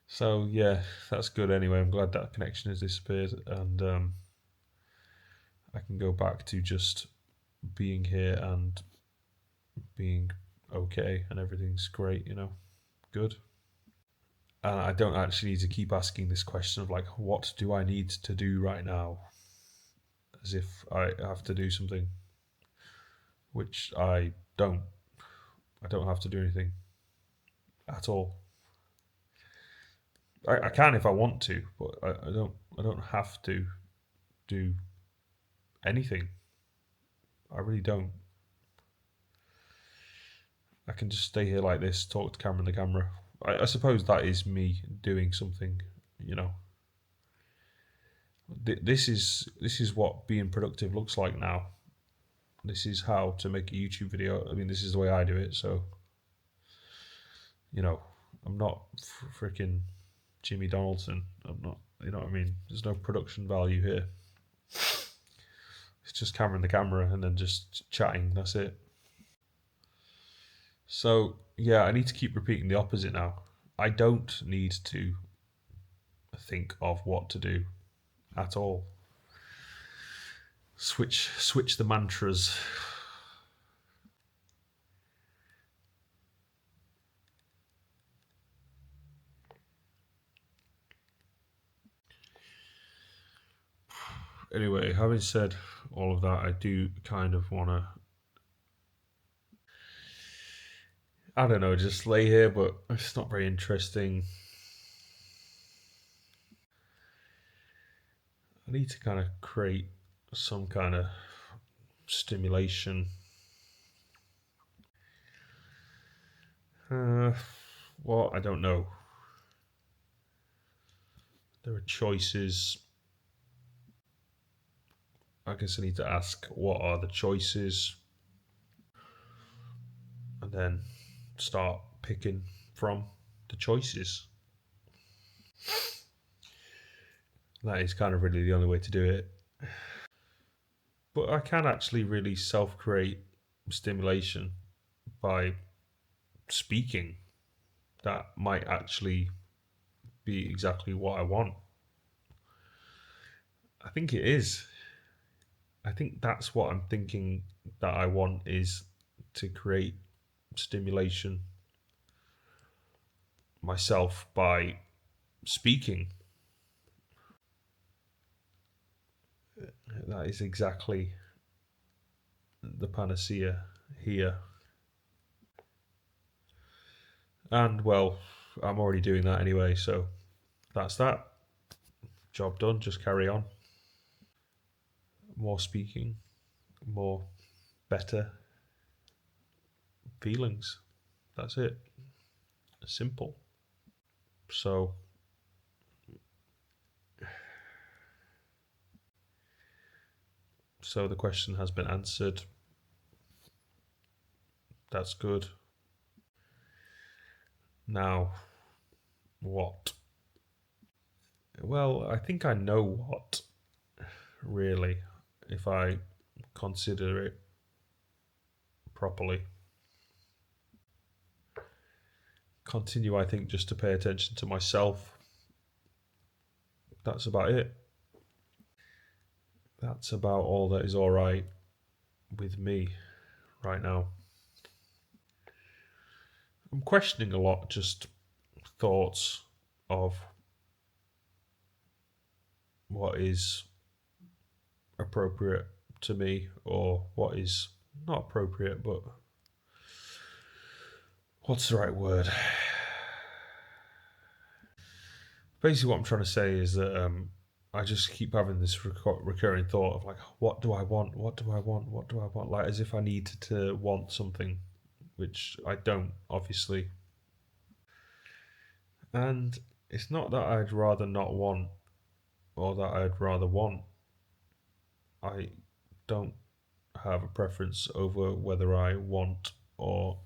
So yeah, that's good. Anyway, I'm glad that connection has disappeared, and I can go back to just being here and being okay, and everything's great. Good. And I don't actually need to keep asking this question of like, what do I need to do right now? As if I have to do something, which I don't. I don't have to do anything at all. I can if I want to, but I don't. I don't have to do anything. I really don't. I can just stay here like this, talk to camera in the camera. I suppose that is me doing something. You know, this is what being productive looks like now. This is how to make a YouTube video. I mean, this is the way I do it. So, you know, I'm not freaking Jimmy Donaldson. I'm not. You know what I mean? There's no production value here. It's just camera in the camera and then just chatting. That's it. So yeah, I need to keep repeating the opposite now. I don't need to think of what to do at all. Switch the mantras. Anyway, having said all of that, I do kind of want to, I don't know, just lay here, but it's not very interesting. I need to kind of create some kind of stimulation. Uh, well, I don't know. There are choices. I guess I need to ask what are the choices and then start picking from the choices. That is kind of really the only way to do it. But I can actually really self create stimulation by speaking. That might actually be exactly what I want. I think it is. I think that's what I'm thinking that I want is to create stimulation myself by speaking. That is exactly the panacea here. And well, I'm already doing that anyway, so that's that. Job done, just carry on. More speaking, more better feelings. That's it. Simple. So So the question has been answered. That's good. Now, what? Well, I think I know what, really, if I consider it properly. Continue, I think, just to pay attention to myself. That's about it. That's about all that is alright with me right now. I'm questioning a lot, just thoughts of what is appropriate to me or what is not appropriate, but what's the right word? Basically, what I'm trying to say is that I just keep having this recurring thought of like, what do I want? What do I want? What do I want? Like, as if I need to want something, which I don't, obviously. And it's not that I'd rather not want or that I'd rather want. I don't have a preference over whether I want or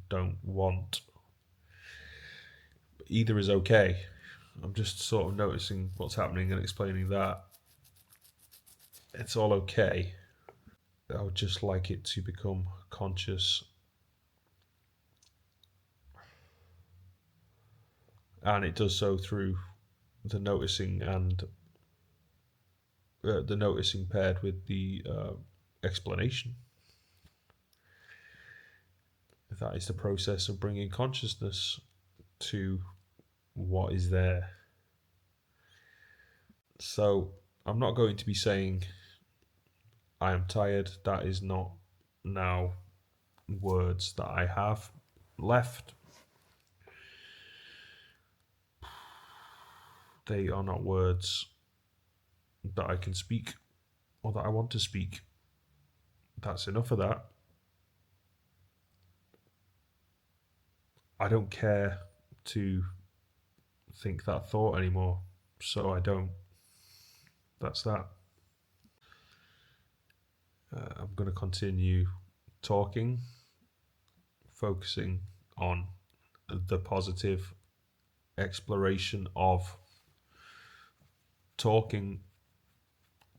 don't want. Either is okay. I'm just sort of noticing what's happening and explaining that it's all okay. I would just like it to become conscious. And it does so through the noticing and the noticing paired with the explanation. That is the process of bringing consciousness to what is there. So I'm not going to be saying I am tired. That is not now words that I have left. They are not words that I can speak or that I want to speak. That's enough of that. I don't care to think that thought anymore, so I don't. That's that. I'm going to continue talking, focusing on the positive exploration of talking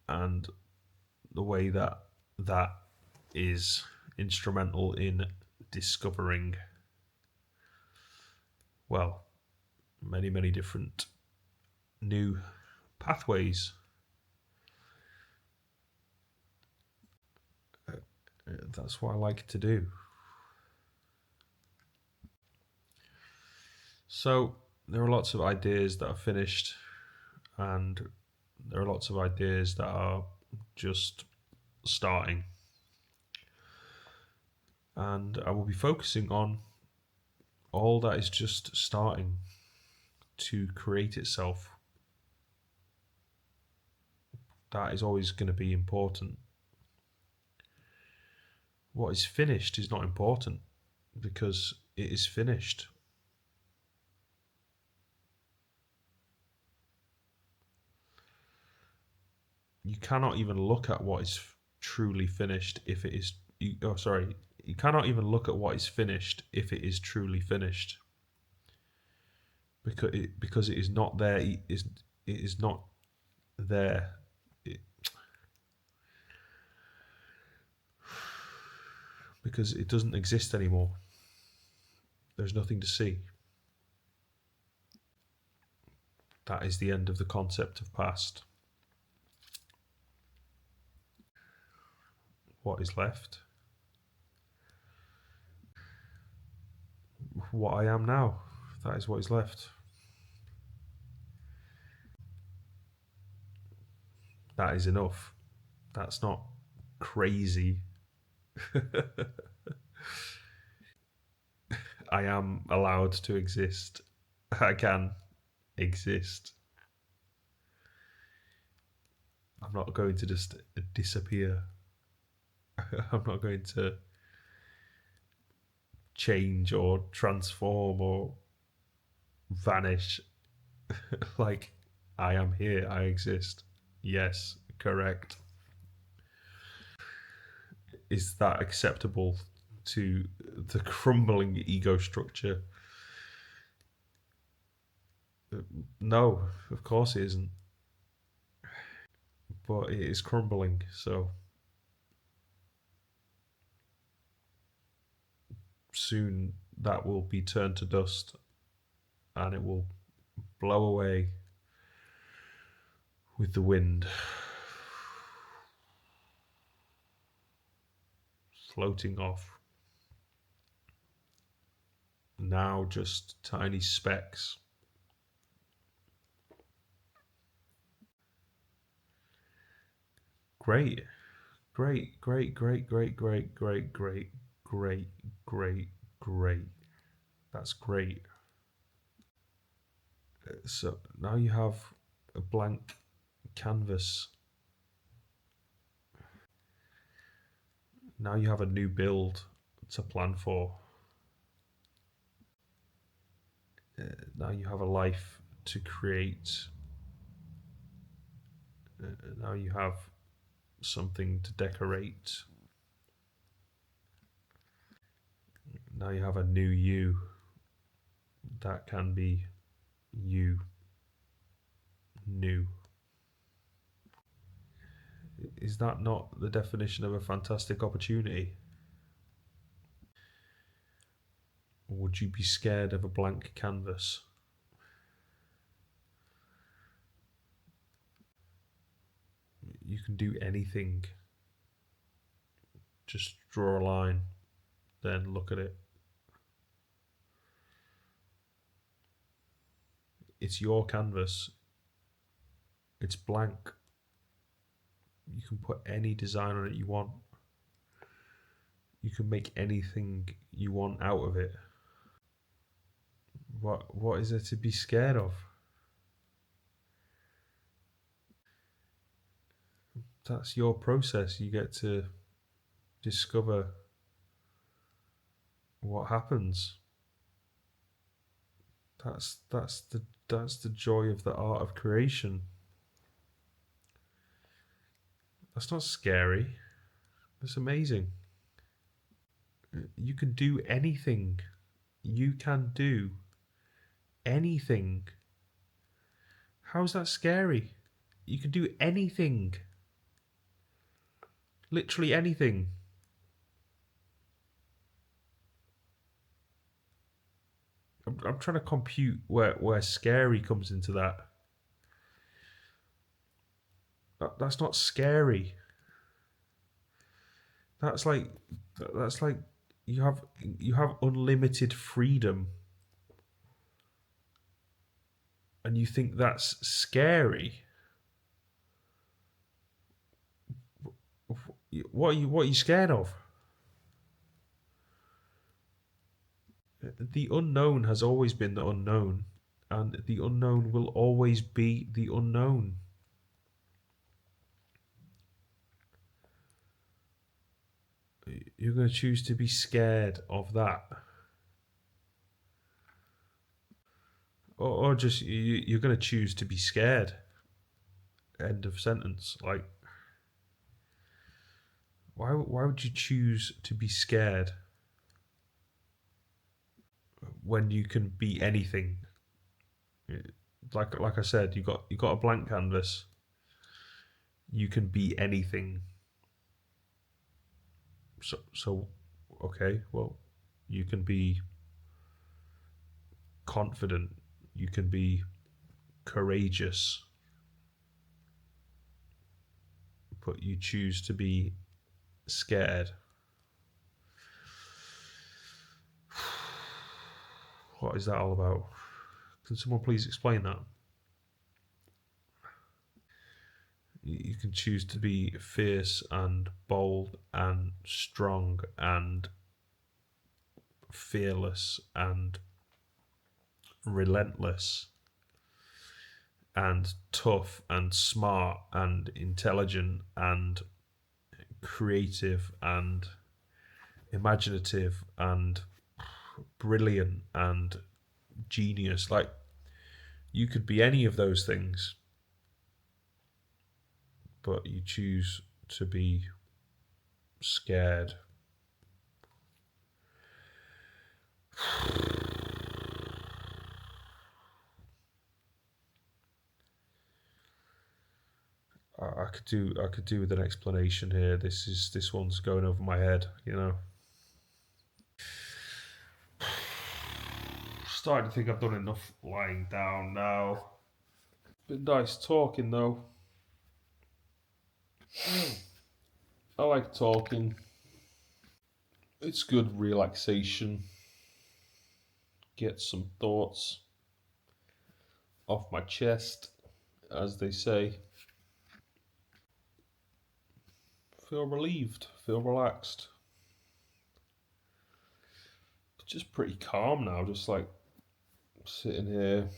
and the way that that is instrumental in discovering, well, many, many different new pathways. That's what I like to do. So there are lots of ideas that are finished, and there are lots of ideas that are just starting. And I will be focusing on all that is just starting to create itself. That is always going to be important. What is finished is not important because it is finished. You cannot even look at what is truly finished if it is. You cannot even look at what is finished if it is truly finished. Because it is not there. It is not there. Because it doesn't exist anymore. There's nothing to see. That is the end of the concept of past. What is left? What I am now. That is what is left. That is enough. That's not crazy. I am allowed to exist. I can exist. I'm not going to just disappear. I'm not going to change or transform or vanish. Like, I am here, I exist. Yes, correct. is that acceptable to the crumbling ego structure? No, of course it isn't. But it is crumbling, so soon that will be turned to dust and it will blow away with the wind, floating off. Now just tiny specks. Great, great, great, great, great, great, great, great, great, great, great. That's great. So now you have a blank canvas. Now you have a new build to plan for. Now you have a life to create. Now you have something to decorate. Now you have a new you that can be you. New. Is that not the definition of a fantastic opportunity? Or would you be scared of a blank canvas? You can do anything. Just draw a line, then look at it. It's your canvas. It's blank. You can put any design on it you want. You can make anything you want out of it. What is there to be scared of? That's your process. You get to discover what happens. That's the joy of the art of creation. That's not scary. That's amazing. You can do anything. You can do anything. How's that scary? You can do anything. Literally anything. I'm trying to compute where scary comes into that. That's not scary. That's like you have unlimited freedom, and you think that's scary. What are you scared of? The unknown has always been the unknown, and the unknown will always be the unknown. You're going to choose to be scared of that, or just you're going to choose to be scared. End of sentence. Like, why would you choose to be scared when you can be anything? Like I said, you got a blank canvas. You can be anything. So okay, well, you can be confident. You can be courageous, but you choose to be scared. What is that all about? Can someone please explain that? You can choose to be fierce and bold and strong and fearless and relentless and tough and smart and intelligent and creative and imaginative and brilliant and genius. Like, you could be any of those things, but you choose to be scared. I could do with an explanation here. This one's going over my head, you know. Starting to think I've done enough lying down now. Been nice talking though. I like talking. It's good relaxation. Get some thoughts off my chest, as they say. Feel relieved, feel relaxed. Just pretty calm now, just like sitting here,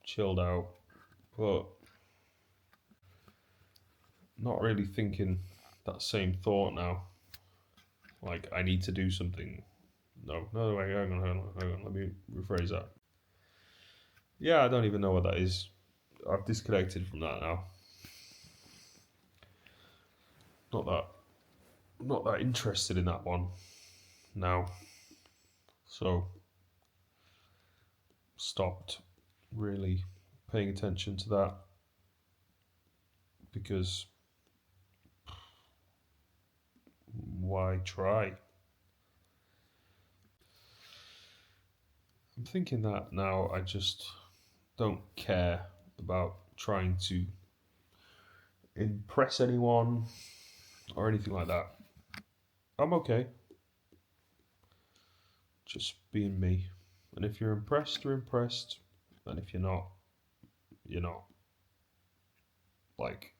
chilled out, but not really thinking that same thought now. Like, I need to do something. No, wait, hang on, let me rephrase that. Yeah, I don't even know what that is. I've disconnected from that now. Not that interested in that one now. So, stopped really paying attention to that because why try? I'm thinking that now I just don't care about trying to impress anyone or anything like that. I'm okay. Just being me. And if you're impressed, you're impressed. And if you're not, you're not. Like,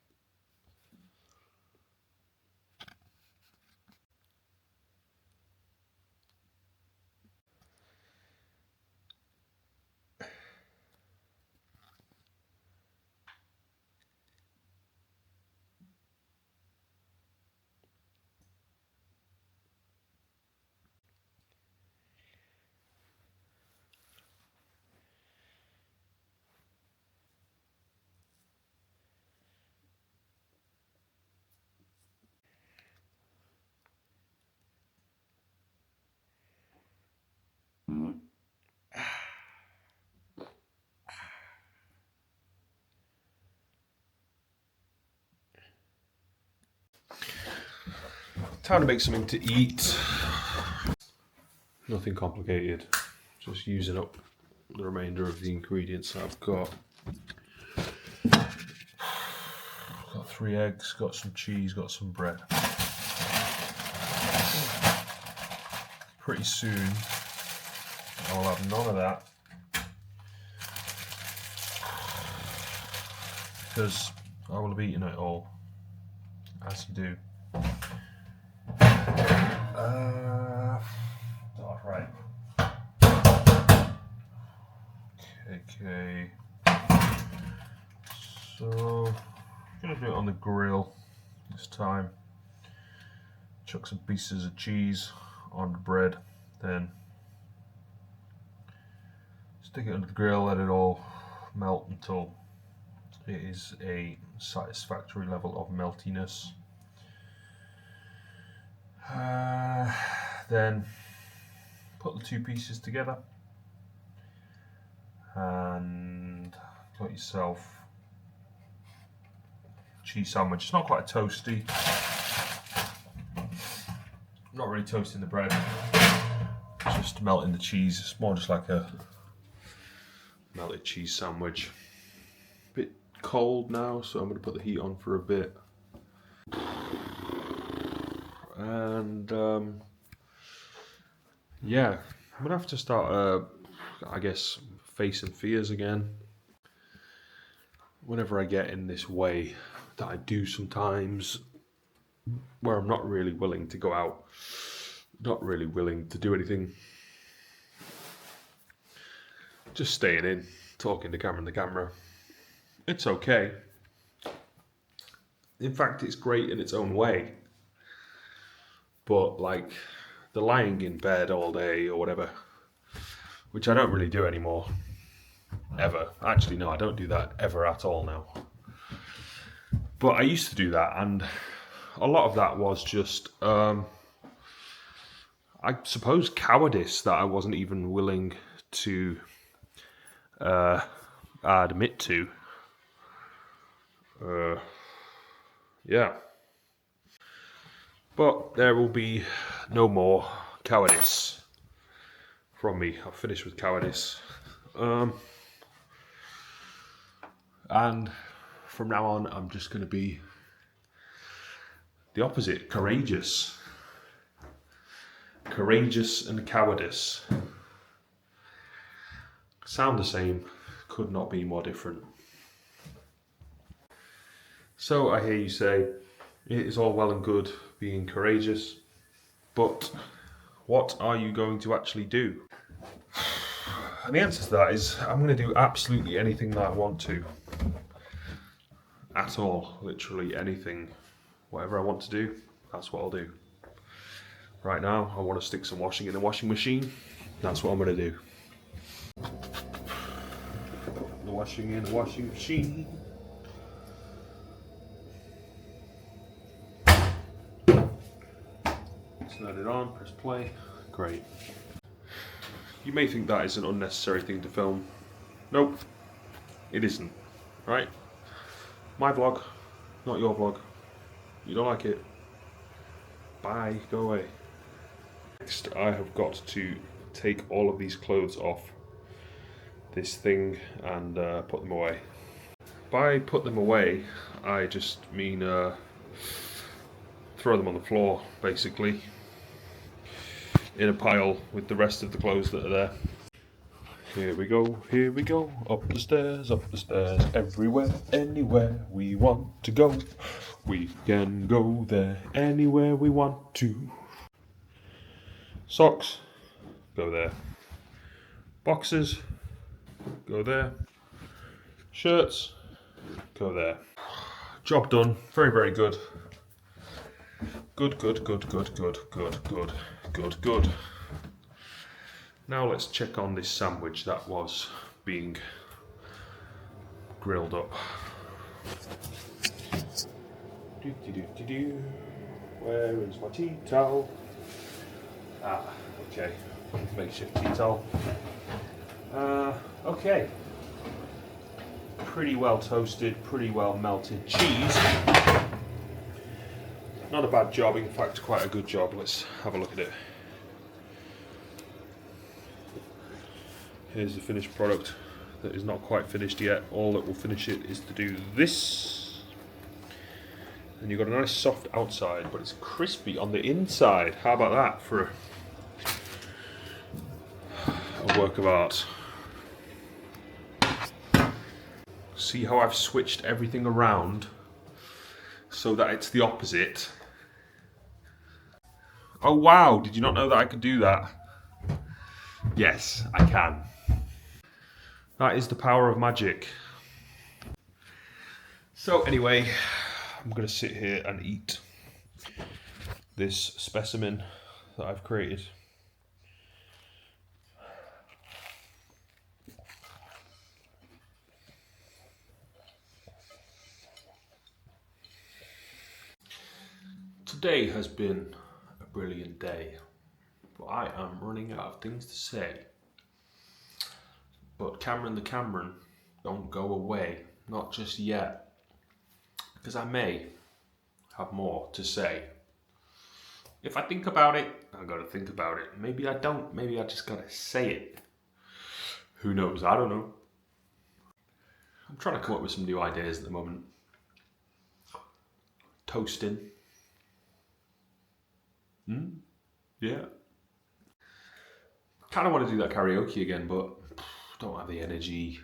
time to make something to eat. Nothing complicated. Just using up the remainder of the ingredients that I've got. Got 3 eggs, got some cheese, got some bread. Pretty soon I'll have none of that because I will have eaten it all, as you do. Right. Okay. So, I'm gonna do it on the grill this time. Chuck some pieces of cheese on the bread, then stick it under the grill, let it all melt until it is a satisfactory level of meltiness. Then put the 2 pieces together and got yourself a cheese sandwich. It's not quite toasty. Not really toasting the bread, just melting the cheese. It's more just like a melted cheese sandwich. Bit cold now, so I'm going to put the heat on for a bit. And yeah, I'm gonna have to start, I guess, facing fears again. Whenever I get in this way that I do sometimes, where I'm not really willing to go out, not really willing to do anything, just staying in, talking to camera in the camera. It's okay. In fact, it's great in its own way. But like the lying in bed all day or whatever, which I don't really do anymore, ever. Actually, no, I don't do that ever at all now. But I used to do that, and a lot of that was just, I suppose, cowardice that I wasn't even willing to admit to. Yeah. But there will be no more cowardice from me. I've finished with cowardice. And from now on, I'm just going to be the opposite, courageous. Courageous and cowardice. Sound the same, could not be more different. So I hear you say, it is all well and good being courageous, but what are you going to actually do? And the answer to that is, I'm going to do absolutely anything that I want to. At all, literally anything. Whatever I want to do, that's what I'll do. Right now, I want to stick some washing in the washing machine. That's what I'm going to do. The washing in the washing machine. Turn it on, press play. Great. You may think that is an unnecessary thing to film. Nope, it isn't. Right? My vlog, not your vlog. You don't like it? Bye, go away. Next, I have got to take all of these clothes off this thing and put them away. By put them away, I just mean throw them on the floor, basically, in a pile with the rest of the clothes that are there. Here we go, up the stairs, everywhere, anywhere we want to go. We can go there anywhere we want to. Socks, go there. Boxes, go there. Shirts, go there. Job done, very, very good. Good. Now let's check on this sandwich that was being grilled up. Where is my tea towel? Ah, okay. Makeshift tea towel. Okay. Pretty well toasted, pretty well melted cheese. Not a bad job, in fact, quite a good job. Let's have a look at it. Here's the finished product that is not quite finished yet. All that will finish it is to do this. And you've got a nice soft outside, but it's crispy on the inside. How about that for a work of art? See how I've switched everything around so that it's the opposite? Oh wow, did you not know that I could do that? Yes, I can. That is the power of magic. So anyway, I'm going to sit here and eat this specimen that I've created. Today has been a brilliant day, but I am running out of things to say. But Cameron the Cameron, don't go away, not just yet, because I may have more to say. If I think about it, I've got to think about it. Maybe I don't, maybe I just got to say it. Who knows, I don't know. I'm trying to come up with some new ideas at the moment. Toasting. Yeah. Kind of want to do that karaoke again, but don't have the energy.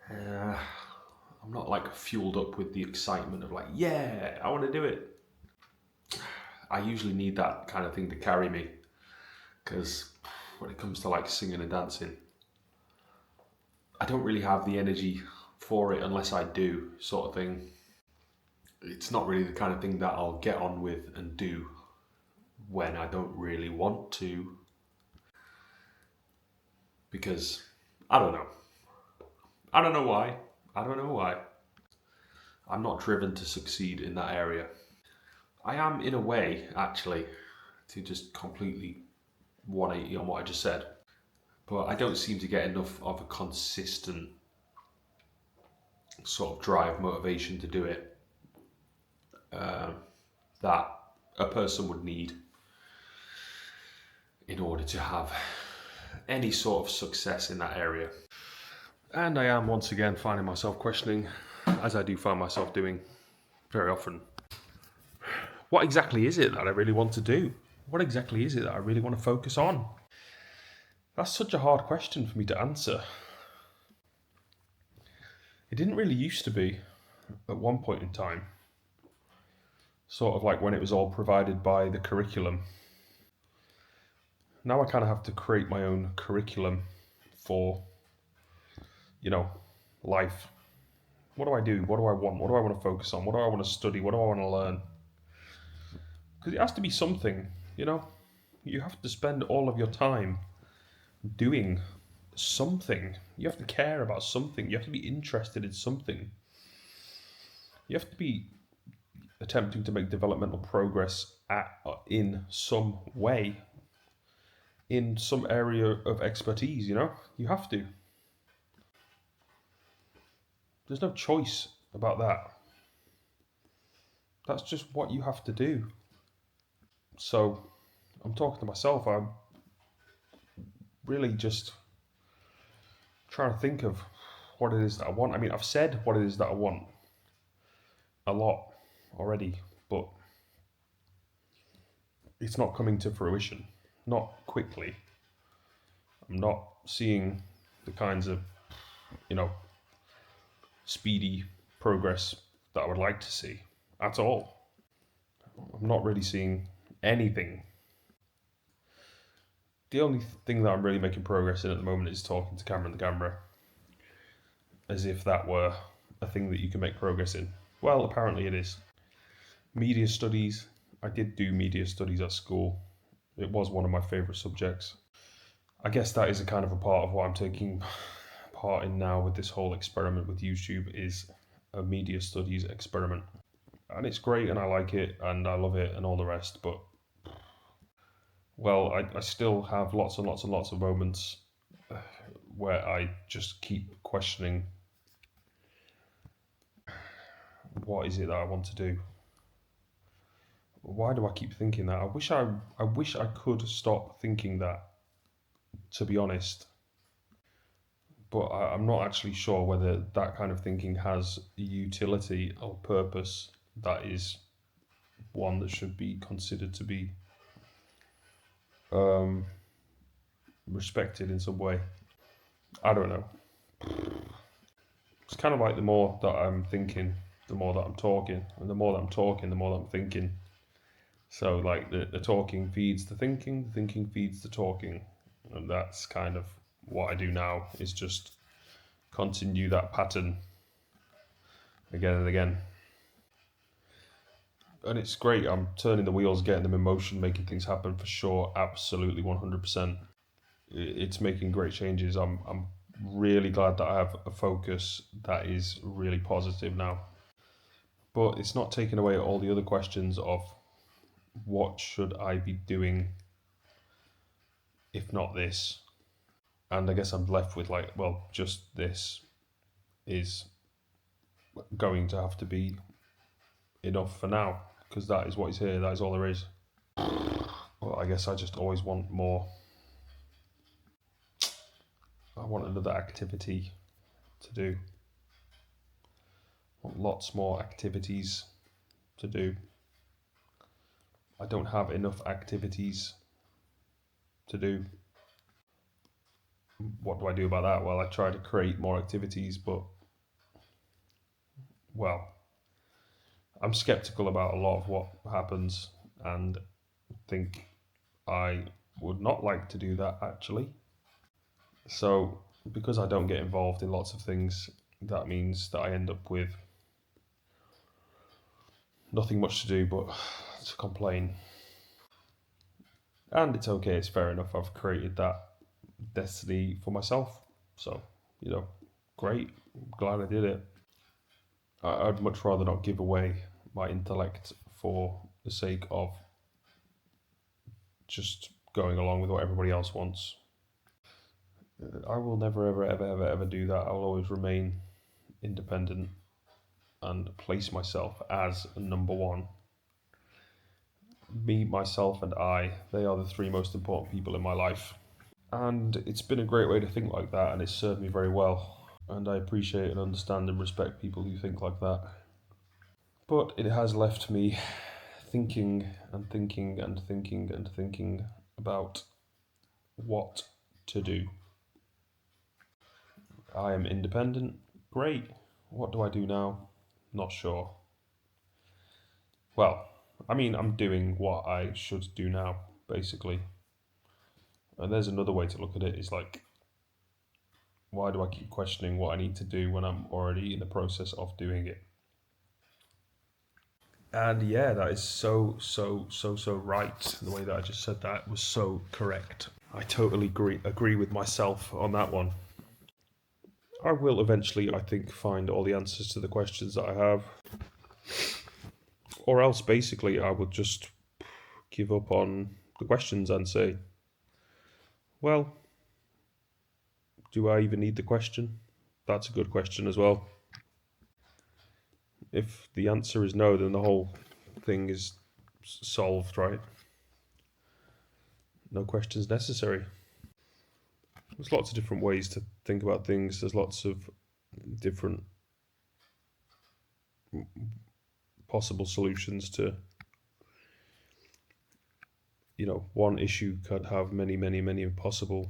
I'm not like fueled up with the excitement of like, yeah, I want to do it. I usually need that kind of thing to carry me, because when it comes to like singing and dancing, I don't really have the energy for it unless I do, sort of thing. It's not really the kind of thing that I'll get on with and do when I don't really want to, because I don't know. I don't know why. I'm not driven to succeed in that area. I am, in a way, actually, to just completely 180 on what I just said. But I don't seem to get enough of a consistent sort of drive, motivation to do it that a person would need in order to have any sort of success in that area. And I am once again finding myself questioning, as I do find myself doing very often, what exactly is it that I really want to do? What exactly is it that I really want to focus on? That's such a hard question for me to answer. It didn't really used to be at one point in time. Sort of like when it was all provided by the curriculum. Now I kind of have to create my own curriculum for, life. What do I do? What do I want? What do I want to focus on? What do I want to study? What do I want to learn? Because it has to be something, you know? You have to spend all of your time doing something. You have to care about something. You have to be interested in something. You have to be attempting to make developmental progress in some way, in some area of expertise, You have to. There's no choice about that. That's just what you have to do. So, I'm talking to myself. I'm really just trying to think of what it is that I want. I mean, I've said what it is that I want a lot already, but it's not coming to fruition. Not quickly. I'm not seeing the kinds of, speedy progress that I would like to see at all. I'm not really seeing anything. The only thing that I'm really making progress in at the moment is talking to camera in the camera, as if that were a thing that you can make progress in. Well, apparently it is. Media studies. I did do media studies at school. It was one of my favourite subjects. I guess that is a kind of a part of what I'm taking part in now with this whole experiment with YouTube, is a media studies experiment. And it's great and I like it and I love it and all the rest, but well, I still have lots and lots and lots of moments where I just keep questioning, what is it that I want to do? Why do I keep thinking that? I wish I could stop thinking that, to be honest. But I'm not actually sure whether that kind of thinking has utility or purpose that is one that should be considered to be respected in some way. I don't know. It's kind of like the more that I'm thinking, the more that I'm talking, and the more that I'm talking, the more that I'm thinking. So like the talking feeds the thinking feeds the talking, and that's kind of what I do now, is just continue that pattern again and again. And it's great. I'm turning the wheels, getting them in motion, making things happen for sure. Absolutely, 100%. It's making great changes. I'm really glad that I have a focus that is really positive now. But it's not taking away all the other questions of what should I be doing if not this. And I guess I'm left with like, well, just this is going to have to be enough for now, because that is what is here, that is all there is. Well, I guess I just always want more. I want another activity to do. I want lots more activities to do. I don't have enough activities to do. What do I do about that? Well, I try to create more activities, but, well, I'm skeptical about a lot of what happens and think I would not like to do that, actually. So, because I don't get involved in lots of things, that means that I end up with nothing much to do but to complain. And it's okay, it's fair enough. I've created that destiny for myself. So, great. I'm glad I did it. I'd much rather not give away my intellect for the sake of just going along with what everybody else wants. I will never, ever, ever, ever, ever do that. I will always remain independent and place myself as number one. Me, myself, and I, they are the three most important people in my life. And it's been a great way to think like that, and it's served me very well. And I appreciate and understand and respect people who think like that. But it has left me thinking and thinking and thinking and thinking about what to do. I am independent. Great. What do I do now? Not sure. Well, I mean, I'm doing what I should do now, basically. And there's another way to look at it. It's like, why do I keep questioning what I need to do when I'm already in the process of doing it? And yeah, that is so right. The way that I just said that was so correct. I totally agree with myself on that one. I will eventually, I think, find all the answers to the questions that I have. Or else, basically, I would just give up on the questions and say, well, do I even need the question? That's a good question as well. If the answer is no, then the whole thing is solved, right? No questions necessary. There's lots of different ways to think about things. There's lots of different possible solutions to, one issue could have many possible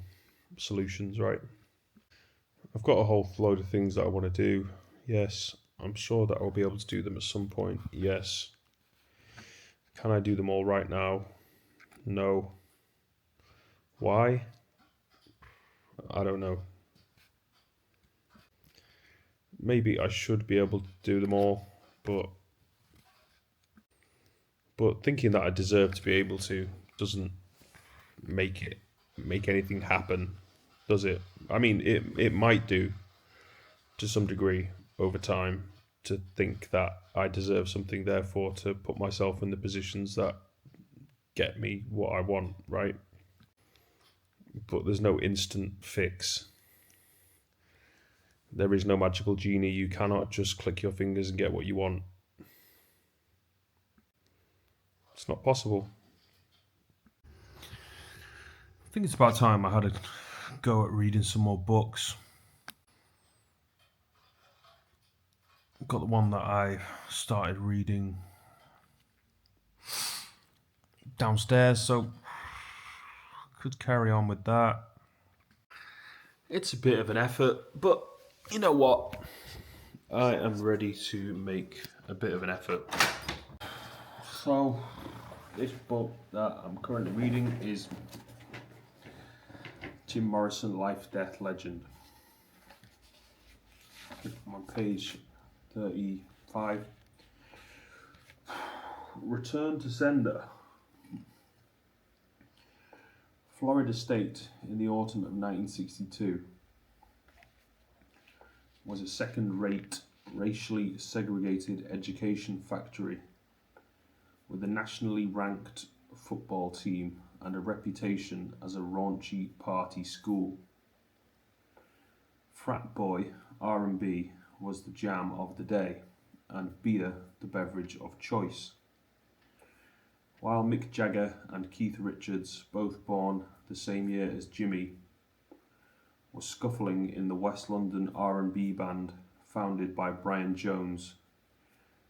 solutions, right? I've got a whole load of things that I want to do. Yes, I'm sure that I'll be able to do them at some point. Yes. Can I do them all right now? No. Why? I don't know. Maybe I should be able to do them all, but thinking that I deserve to be able to doesn't make anything happen, does it? I mean, it might do to some degree over time, to think that I deserve something, therefore to put myself in the positions that get me what I want, right? But there's no instant fix. There is no magical genie. You cannot just click your fingers and get what you want. It's not possible. I think it's about time I had a go at reading some more books. I've got the one that I started reading downstairs, so could carry on with that. It's a bit of an effort, but you know what? I am ready to make a bit of an effort. So, this book that I'm currently reading is Jim Morrison, Life, Death, Legend. I'm on page 35. Return to sender. Florida State, in the autumn of 1962, was a second-rate, racially segregated education factory with a nationally ranked football team and a reputation as a raunchy party school. Frat boy R&B was the jam of the day, and beer the beverage of choice. While Mick Jagger and Keith Richards, both born the same year as Jimmy, were scuffling in the West London R&B band founded by Brian Jones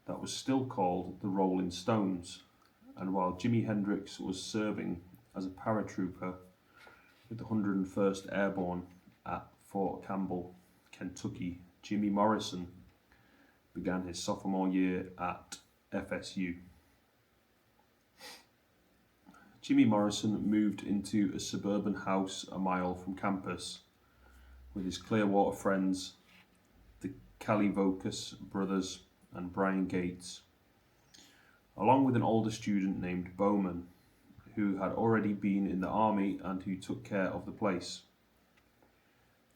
that was still called the Rolling Stones, and while Jimi Hendrix was serving as a paratrooper with the 101st Airborne at Fort Campbell, Kentucky, Jimmy Morrison began his sophomore year at FSU. Jimmy Morrison moved into a suburban house a mile from campus with his Clearwater friends, the Kalivokis brothers and Brian Gates, along with an older student named Bowman, who had already been in the army and who took care of the place.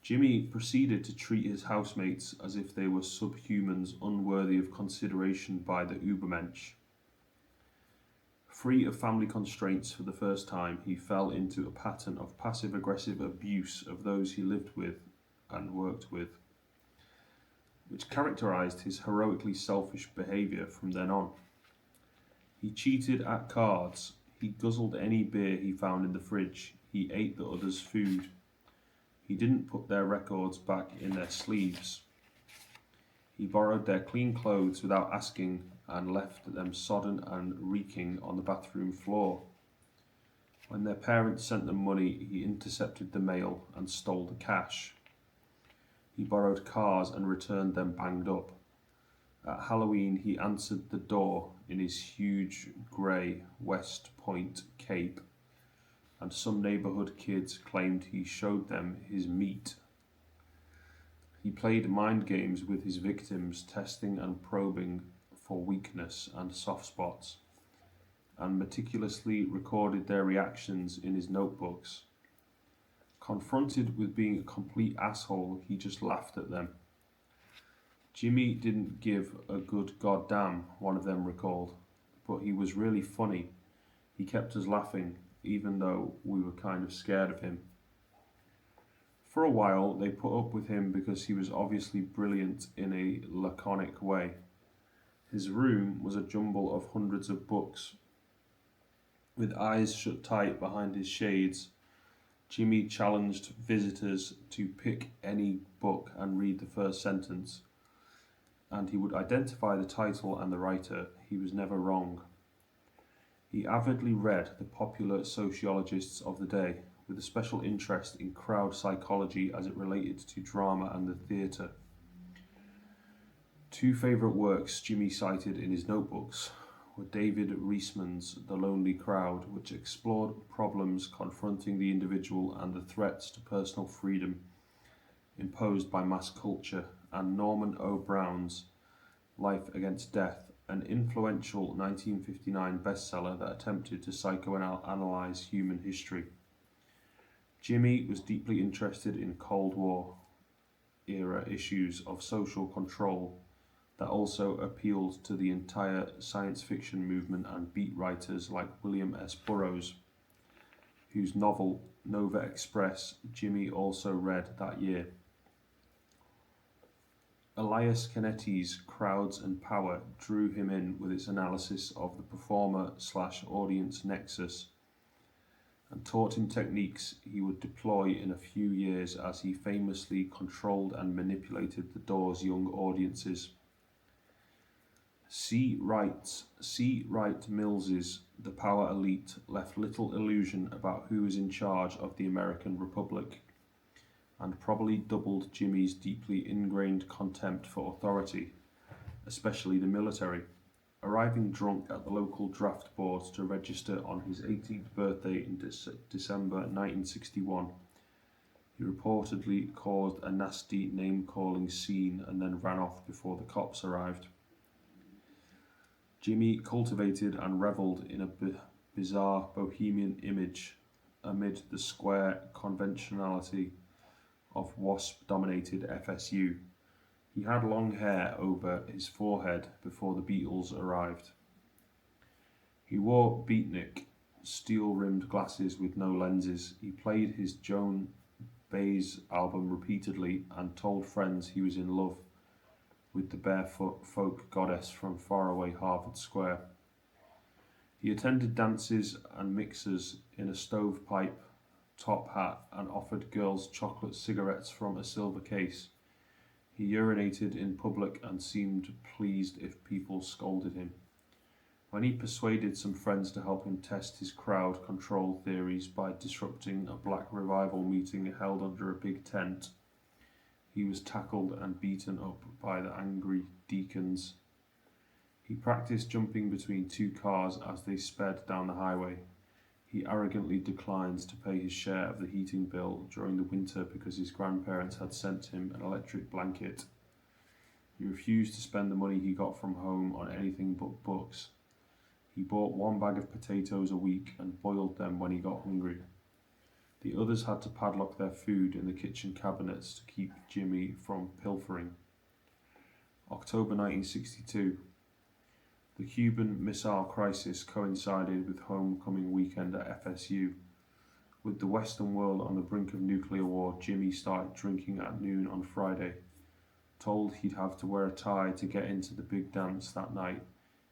Jimmy proceeded to treat his housemates as if they were subhumans unworthy of consideration by the Übermensch. Free of family constraints for the first time, he fell into a pattern of passive-aggressive abuse of those he lived with and worked with, which characterized his heroically selfish behavior from then on. He cheated at cards, he guzzled any beer he found in the fridge, he ate the others' food. He didn't put their records back in their sleeves. He borrowed their clean clothes without asking and left them sodden and reeking on the bathroom floor. When their parents sent them money, he intercepted the mail and stole the cash. He borrowed cars and returned them banged up. At Halloween, he answered the door in his huge grey West Point cape, and some neighbourhood kids claimed he showed them his meat. He played mind games with his victims, testing and probing for weakness and soft spots, and meticulously recorded their reactions in his notebooks. Confronted with being a complete asshole, he just laughed at them. Jimmy didn't give a good goddamn, one of them recalled, but he was really funny. He kept us laughing, even though we were kind of scared of him. For a while, they put up with him because he was obviously brilliant in a laconic way. His room was a jumble of hundreds of books. With eyes shut tight behind his shades, Jimmy challenged visitors to pick any book and read the first sentence, and he would identify the title and the writer. He was never wrong. He avidly read the popular sociologists of the day, with a special interest in crowd psychology as it related to drama and the theatre. Two favourite works Jimmy cited in his notebooks were David Reisman's The Lonely Crowd, which explored problems confronting the individual and the threats to personal freedom imposed by mass culture, and Norman O. Brown's Life Against Death, an influential 1959 bestseller that attempted to psychoanalyze human history. Jimmy was deeply interested in Cold War era issues of social control that also appealed to the entire science fiction movement and beat writers like William S. Burroughs, whose novel Nova Express Jimmy also read that year. Elias Canetti's Crowds and Power drew him in with its analysis of the performer/audience nexus, and taught him techniques he would deploy in a few years as he famously controlled and manipulated the Doors' young audiences. C. Wright Mills's The Power Elite left little illusion about who was in charge of the American Republic, and probably doubled Jimmy's deeply ingrained contempt for authority, especially the military. Arriving drunk at the local draft board to register on his 18th birthday in December 1961, he reportedly caused a nasty name-calling scene and then ran off before the cops arrived. Jimmy cultivated and revelled in a bizarre bohemian image amid the square conventionality of WASP-dominated FSU. He had long hair over his forehead before the Beatles arrived. He wore beatnik, steel-rimmed glasses with no lenses. He played his Joan Baez album repeatedly and told friends he was in love with the barefoot folk goddess from faraway Harvard Square. He attended dances and mixers in a stovepipe top hat and offered girls chocolate cigarettes from a silver case. He urinated in public and seemed pleased if people scolded him. When he persuaded some friends to help him test his crowd control theories by disrupting a Black Revival meeting held under a big tent, he was tackled and beaten up by the angry deacons. He practiced jumping between two cars as they sped down the highway. He arrogantly declined to pay his share of the heating bill during the winter because his grandparents had sent him an electric blanket. He refused to spend the money he got from home on anything but books. He bought one bag of potatoes a week and boiled them when he got hungry. The others had to padlock their food in the kitchen cabinets to keep Jimmy from pilfering. October 1962. The Cuban Missile Crisis coincided with homecoming weekend at FSU. With the Western world on the brink of nuclear war, Jimmy started drinking at noon on Friday. Told he'd have to wear a tie to get into the big dance that night,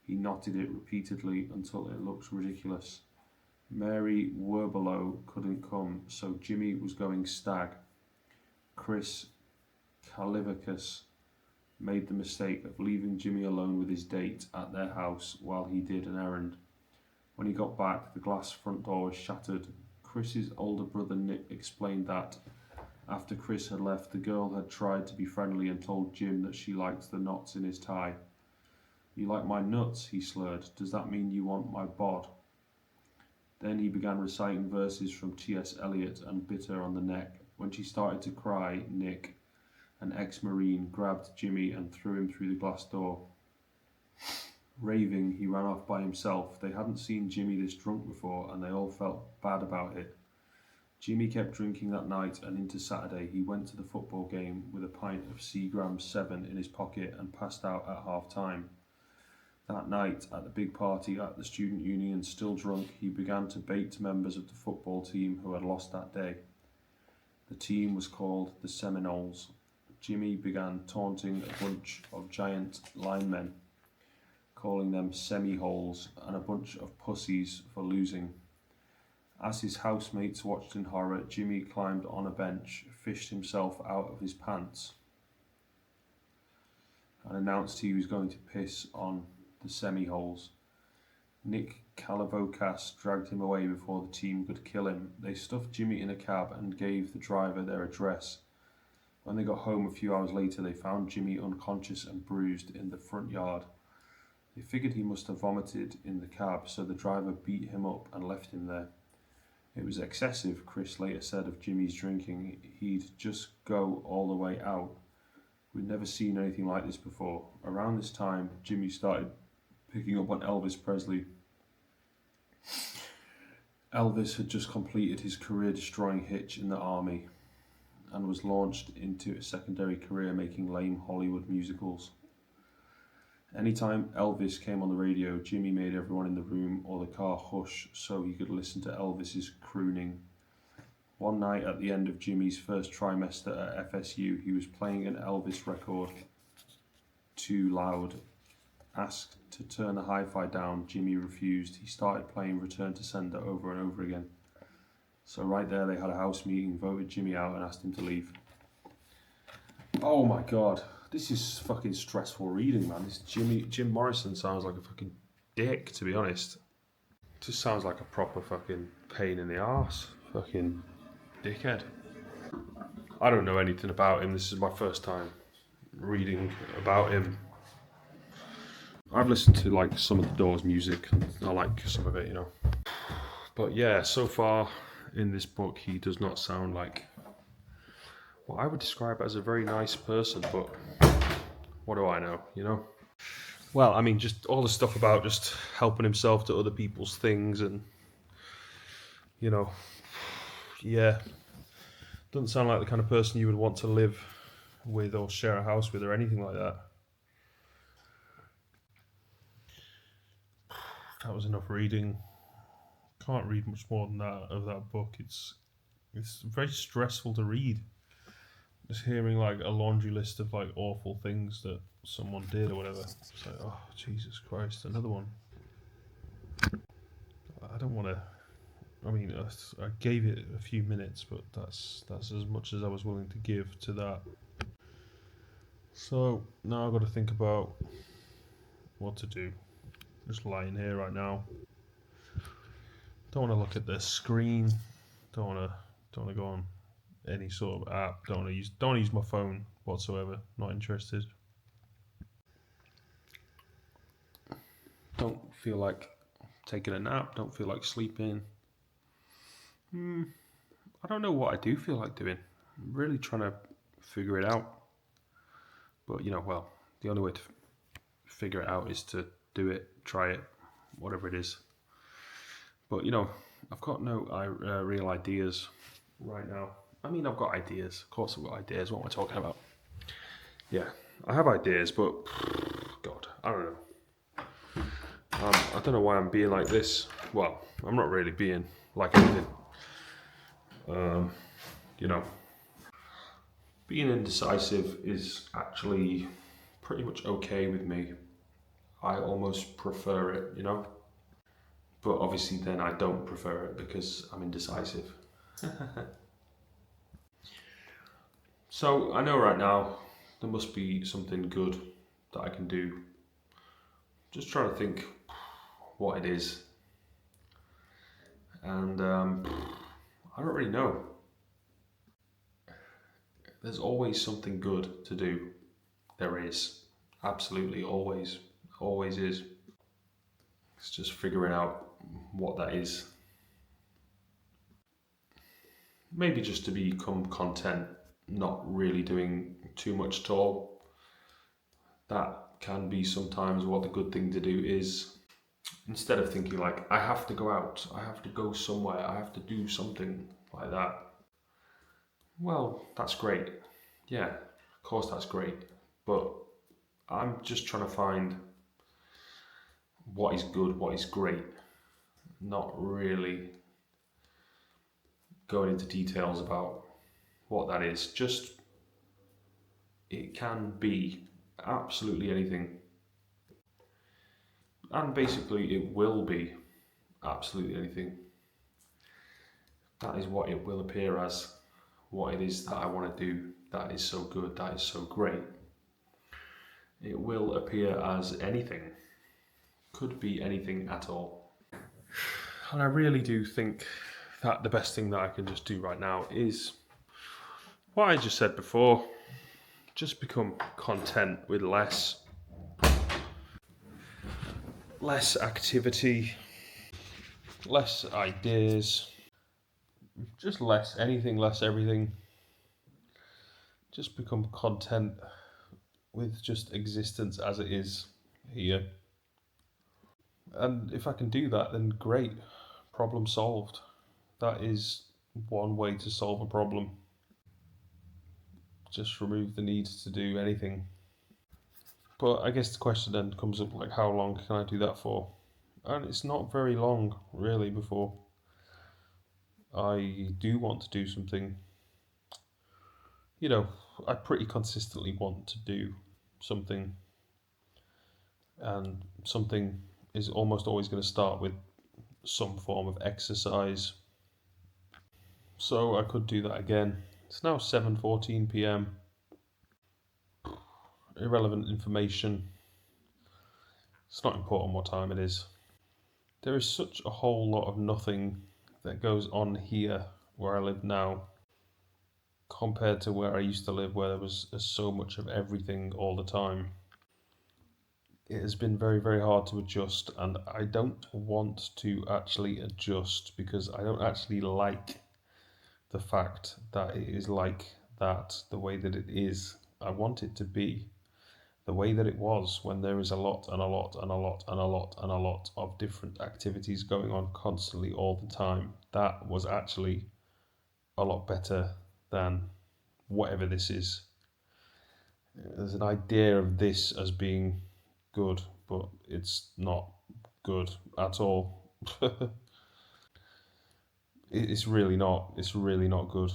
he knotted it repeatedly until it looked ridiculous. Mary Werbelow couldn't come, so Jimmy was going stag. Chris Kalivakis made the mistake of leaving Jimmy alone with his date at their house while he did an errand. When he got back, the glass front door was shattered. Chris's older brother Nick explained that, after Chris had left, the girl had tried to be friendly and told Jim that she liked the knots in his tie. "You like my nuts," he slurred. "Does that mean you want my bod?" Then he began reciting verses from T.S. Eliot and bit her on the neck. When she started to cry, Nick, an ex-Marine, grabbed Jimmy and threw him through the glass door. Raving, he ran off by himself. They hadn't seen Jimmy this drunk before, and they all felt bad about it. Jimmy kept drinking that night, and into Saturday he went to the football game with a pint of Seagram 7 in his pocket and passed out at half-time. That night, at the big party at the student union, still drunk, he began to bait members of the football team who had lost that day. The team was called the Seminoles. Jimmy began taunting a bunch of giant linemen, calling them semi-holes and a bunch of pussies for losing. As his housemates watched in horror, Jimmy climbed on a bench, fished himself out of his pants, and announced he was going to piss on the semi-holes. Nick Kalavokas dragged him away before the team could kill him. They stuffed Jimmy in a cab and gave the driver their address. When they got home a few hours later, they found Jimmy unconscious and bruised in the front yard. They figured he must have vomited in the cab, so the driver beat him up and left him there. It was excessive, Chris later said of Jimmy's drinking. He'd just go all the way out. We'd never seen anything like this before. Around this time, Jimmy started picking up on Elvis Presley. Elvis had just completed his career-destroying hitch in the army and was launched into a secondary career making lame Hollywood musicals. Anytime Elvis came on the radio, Jimmy made everyone in the room or the car hush so he could listen to Elvis's crooning. One night at the end of Jimmy's first trimester at FSU, he was playing an Elvis record too loud. Asked to turn the hi-fi down, Jimmy refused. He started playing Return to Sender over and over again. So right there they had a house meeting, voted Jimmy out and asked him to leave. Oh my god, this is fucking stressful reading, man. This Jim Morrison sounds like a fucking dick, to be honest. Just sounds like a proper fucking pain in the arse. Fucking dickhead. I don't know anything about him. This is my first time reading about him. I've listened to like some of the Doors music and I like some of it, you know. But yeah, so far in this book he does not sound like what I would describe as a very nice person, but what do I know, you know? Well, I mean, just all the stuff about just helping himself to other people's things and, you know, yeah. Doesn't sound like the kind of person you would want to live with or share a house with or anything like that. That was enough reading. Can't read much more than that of that book. It's very stressful to read. Just hearing like a laundry list of like awful things that someone did or whatever. It's like, oh Jesus Christ, another one. I don't want to. I mean, I gave it a few minutes, but that's as much as I was willing to give to that. So now I've got to think about what to do. Just lying here right now. Don't want to look at the screen. Don't want to go on any sort of app. Don't want to use my phone whatsoever. Not interested. Don't feel like taking a nap. Don't feel like sleeping. I don't know what I do feel like doing. I'm really trying to figure it out. But you know, well, the only way to figure it out is to do it, try it, whatever it is. But you know, I've got no real ideas right now. I mean, I've got ideas. Of course I've got ideas. What am I talking about? Yeah, I have ideas, but God, I don't know. don't know why I'm being like this. Well, I'm not really being like anything. You know, being indecisive is actually pretty much okay with me. I almost prefer it, you know? But obviously then I don't prefer it because I'm indecisive. So I know right now there must be something good that I can do. Just trying to think what it is. And I don't really know. There's always something good to do. There is. Absolutely, always. Always is. It's just figuring out what that is. Maybe just to become content, not really doing too much at all. That can be sometimes what the good thing to do is. Instead of thinking like, I have to go out, I have to go somewhere, I have to do something like that. Well, that's great. Yeah, of course that's great. But I'm just trying to find what is good, what is great. Not really going into details about what that is. Just, it can be absolutely anything. And basically it will be absolutely anything. That is what it will appear as, what it is that I want to do, that is so good, that is so great. It will appear as anything. Could be anything at all. And I really do think that the best thing that I can just do right now is what I just said before. Just become content with less activity, less ideas, just less anything, less everything. Just become content with just existence as it is here. And if I can do that, then great, problem solved. That is one way to solve a problem. Just remove the need to do anything. But I guess the question then comes up, like, how long can I do that for? And it's not very long, really, before I do want to do something. You know, I pretty consistently want to do something, and something is almost always going to start with some form of exercise. So I could do that again. It's now 7:14 p.m. Irrelevant information. It's not important what time it is. There is such a whole lot of nothing that goes on here where I live now compared to where I used to live, where there was so much of everything all the time. It has been very, very hard to adjust, and I don't want to actually adjust because I don't actually like the fact that it is like that, the way that it is. I want it to be the way that it was, when there is a lot and a lot and a lot and a lot and a lot of different activities going on constantly all the time. That was actually a lot better than whatever this is. There's an idea of this as being good, but it's not good at all. It's really not. It's really not good.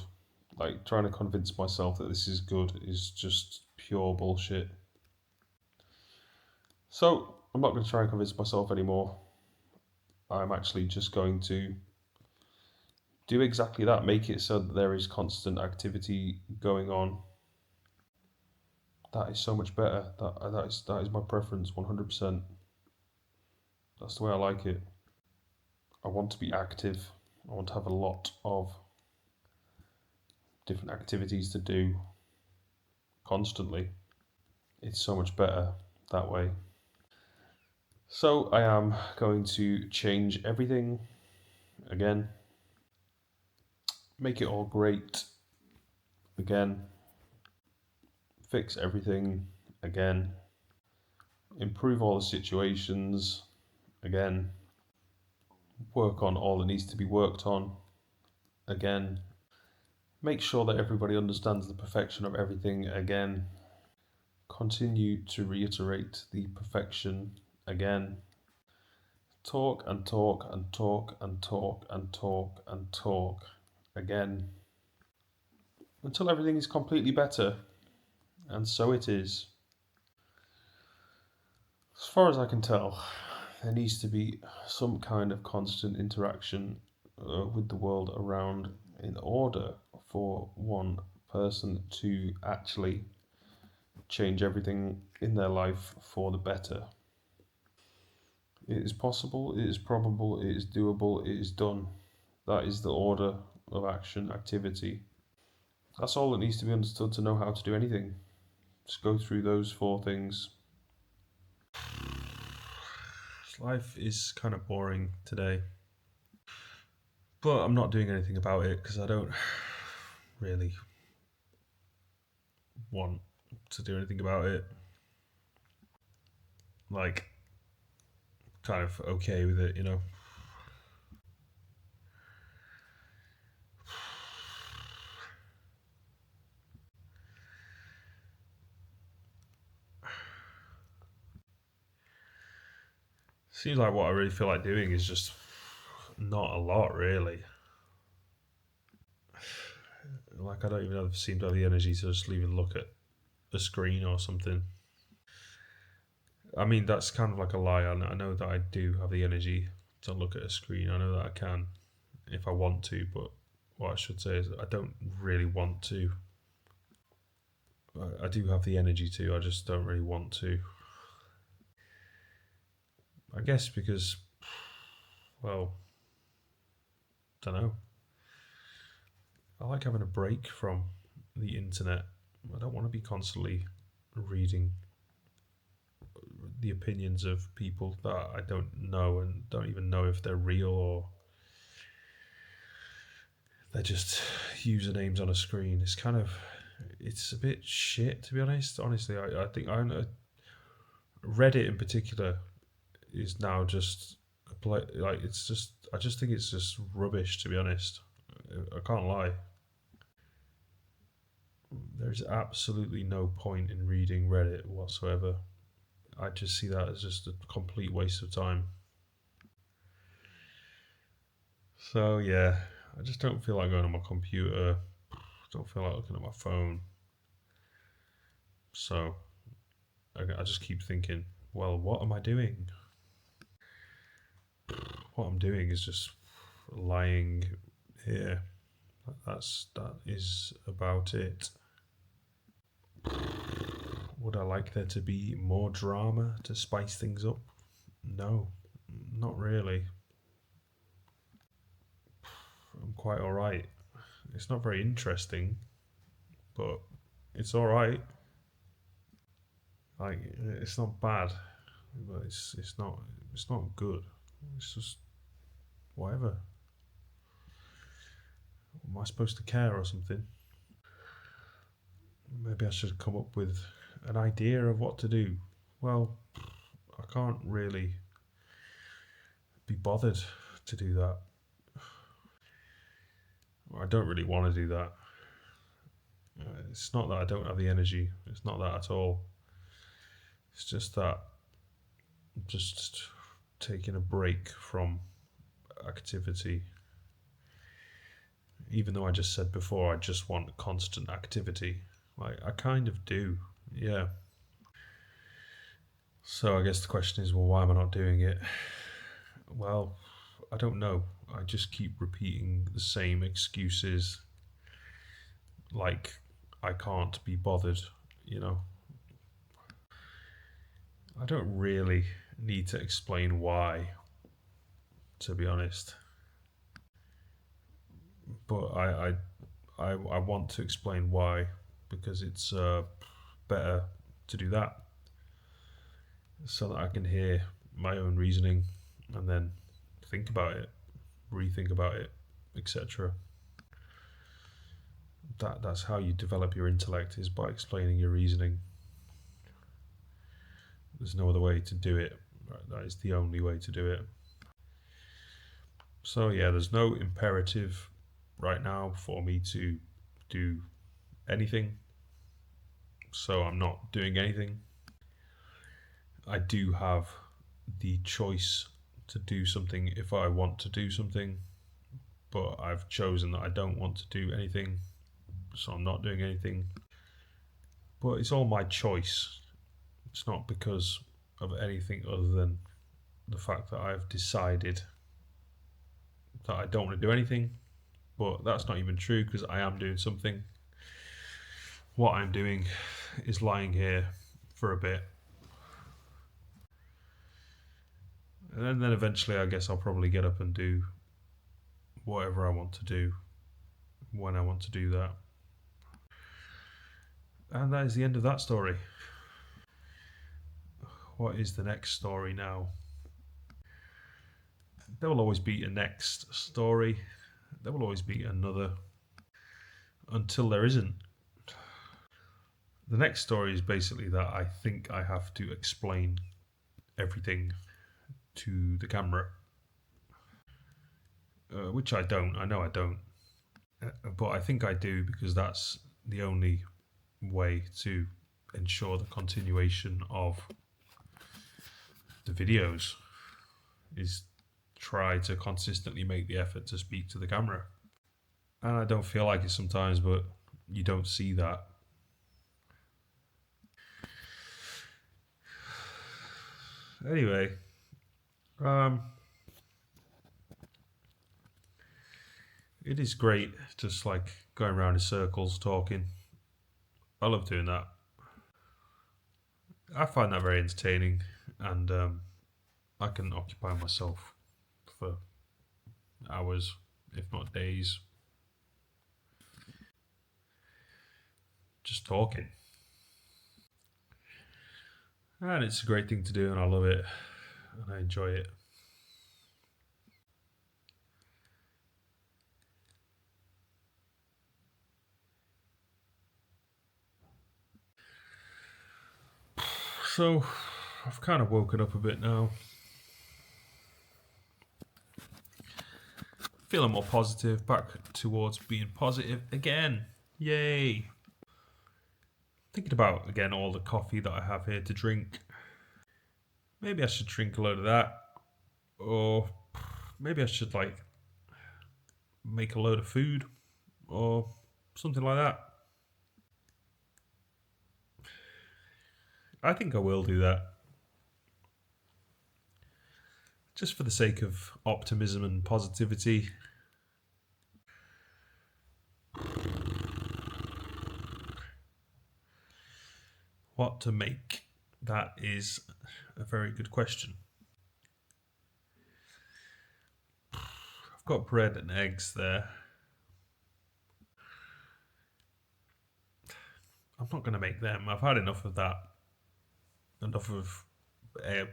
Like, trying to convince myself that this is good is just pure bullshit. So I'm not going to try and convince myself anymore. I'm actually just going to do exactly that. Make it so that there is constant activity going on. That is so much better. That is my preference, 100%. That's the way I like it. I want to be active. I want to have a lot of different activities to do constantly. It's so much better that way. So I am going to change everything again. Make it all great again. Fix everything again. Improve all the situations again. Work on all that needs to be worked on again. Make sure that everybody understands the perfection of everything again. Continue to reiterate the perfection again. talk and talk and talk and talk and talk and talk again until everything is completely better. And so it is. As far as I can tell, there needs to be some kind of constant interaction with the world around in order for one person to actually change everything in their life for the better. It is possible, it is probable, it is doable, it is done. That is the order of action, activity. That's all that needs to be understood to know how to do anything. Just go through those 4 things. Life is kind of boring today. But I'm not doing anything about it because I don't really want to do anything about it. Like, kind of okay with it, you know. Seems like what I really feel like doing is just not a lot, really. Like, I don't even seem to have the energy to just even look at a screen or something. I mean, that's kind of like a lie. I know that I do have the energy to look at a screen. I know that I can if I want to, but what I should say is I don't really want to. I do have the energy to, I just don't really want to. I guess because, well, don't know. I like having a break from the internet. I don't want to be constantly reading the opinions of people that I don't know and don't even know if they're real or they're just usernames on a screen. It's a bit shit, to be honest. Honestly, I think Reddit in particular is now just like it's just. I just think it's just rubbish, to be honest. I can't lie. There's absolutely no point in reading Reddit whatsoever. I just see that as just a complete waste of time. So yeah, I just don't feel like going on my computer. Don't feel like looking at my phone. So I just keep thinking, well, what am I doing? What I'm doing is just lying here. That is about it. Would I like there to be more drama to spice things up? No, not really. I'm quite alright. It's not very interesting, but it's alright. Like, it's not bad, but it's not good. It's just whatever. Am I supposed to care or something? Maybe I should come up with an idea of what to do. Well, I can't really be bothered to do that. I don't really want to do that. It's not that I don't have the energy. It's not that at all. It's just that I'm just taking a break from activity. Even though I just said before I just want constant activity. Like, I kind of do, yeah. So I guess the question is, well, why am I not doing it? Well, I don't know. I just keep repeating the same excuses. Like, I can't be bothered, you know. I don't really need to explain why, to be honest. But I want to explain why, because it's better to do that, so that I can hear my own reasoning and then think about it, rethink about it, etc. That's how you develop your intellect, is by explaining your reasoning. There's no other way to do it. That is the only way to do it. So yeah, there's no imperative right now for me to do anything. So I'm not doing anything. I do have the choice to do something if I want to do something, but I've chosen that I don't want to do anything, so I'm not doing anything. But it's all my choice. It's not because of anything other than the fact that I've decided that I don't want to do anything. But that's not even true, because I am doing something. What I'm doing is lying here for a bit. And then eventually I guess I'll probably get up and do whatever I want to do when I want to do that. And that is the end of that story. What is the next story now? There will always be a next story. There will always be another, until there isn't. The next story is basically that I think I have to explain everything to the camera, which I don't. I know I don't, but I think I do, because that's the only way to ensure the continuation of the videos, is try to consistently make the effort to speak to the camera. And I don't feel like it sometimes, but you don't see that. Anyway, it is great just like going around in circles talking. I love doing that. I find that very entertaining, and I can occupy myself for hours, if not days, just talking. And it's a great thing to do, and I love it, and I enjoy it. So, I've kind of woken up a bit now. Feeling more positive, back towards being positive again. Yay! Thinking about, again, all the coffee that I have here to drink. Maybe I should drink a load of that. Or maybe I should, like, make a load of food. Or something like that. I think I will do that. Just for the sake of optimism and positivity. What to make? That is a very good question. I've got bread and eggs there. I'm not going to make them. I've had enough of that. Enough of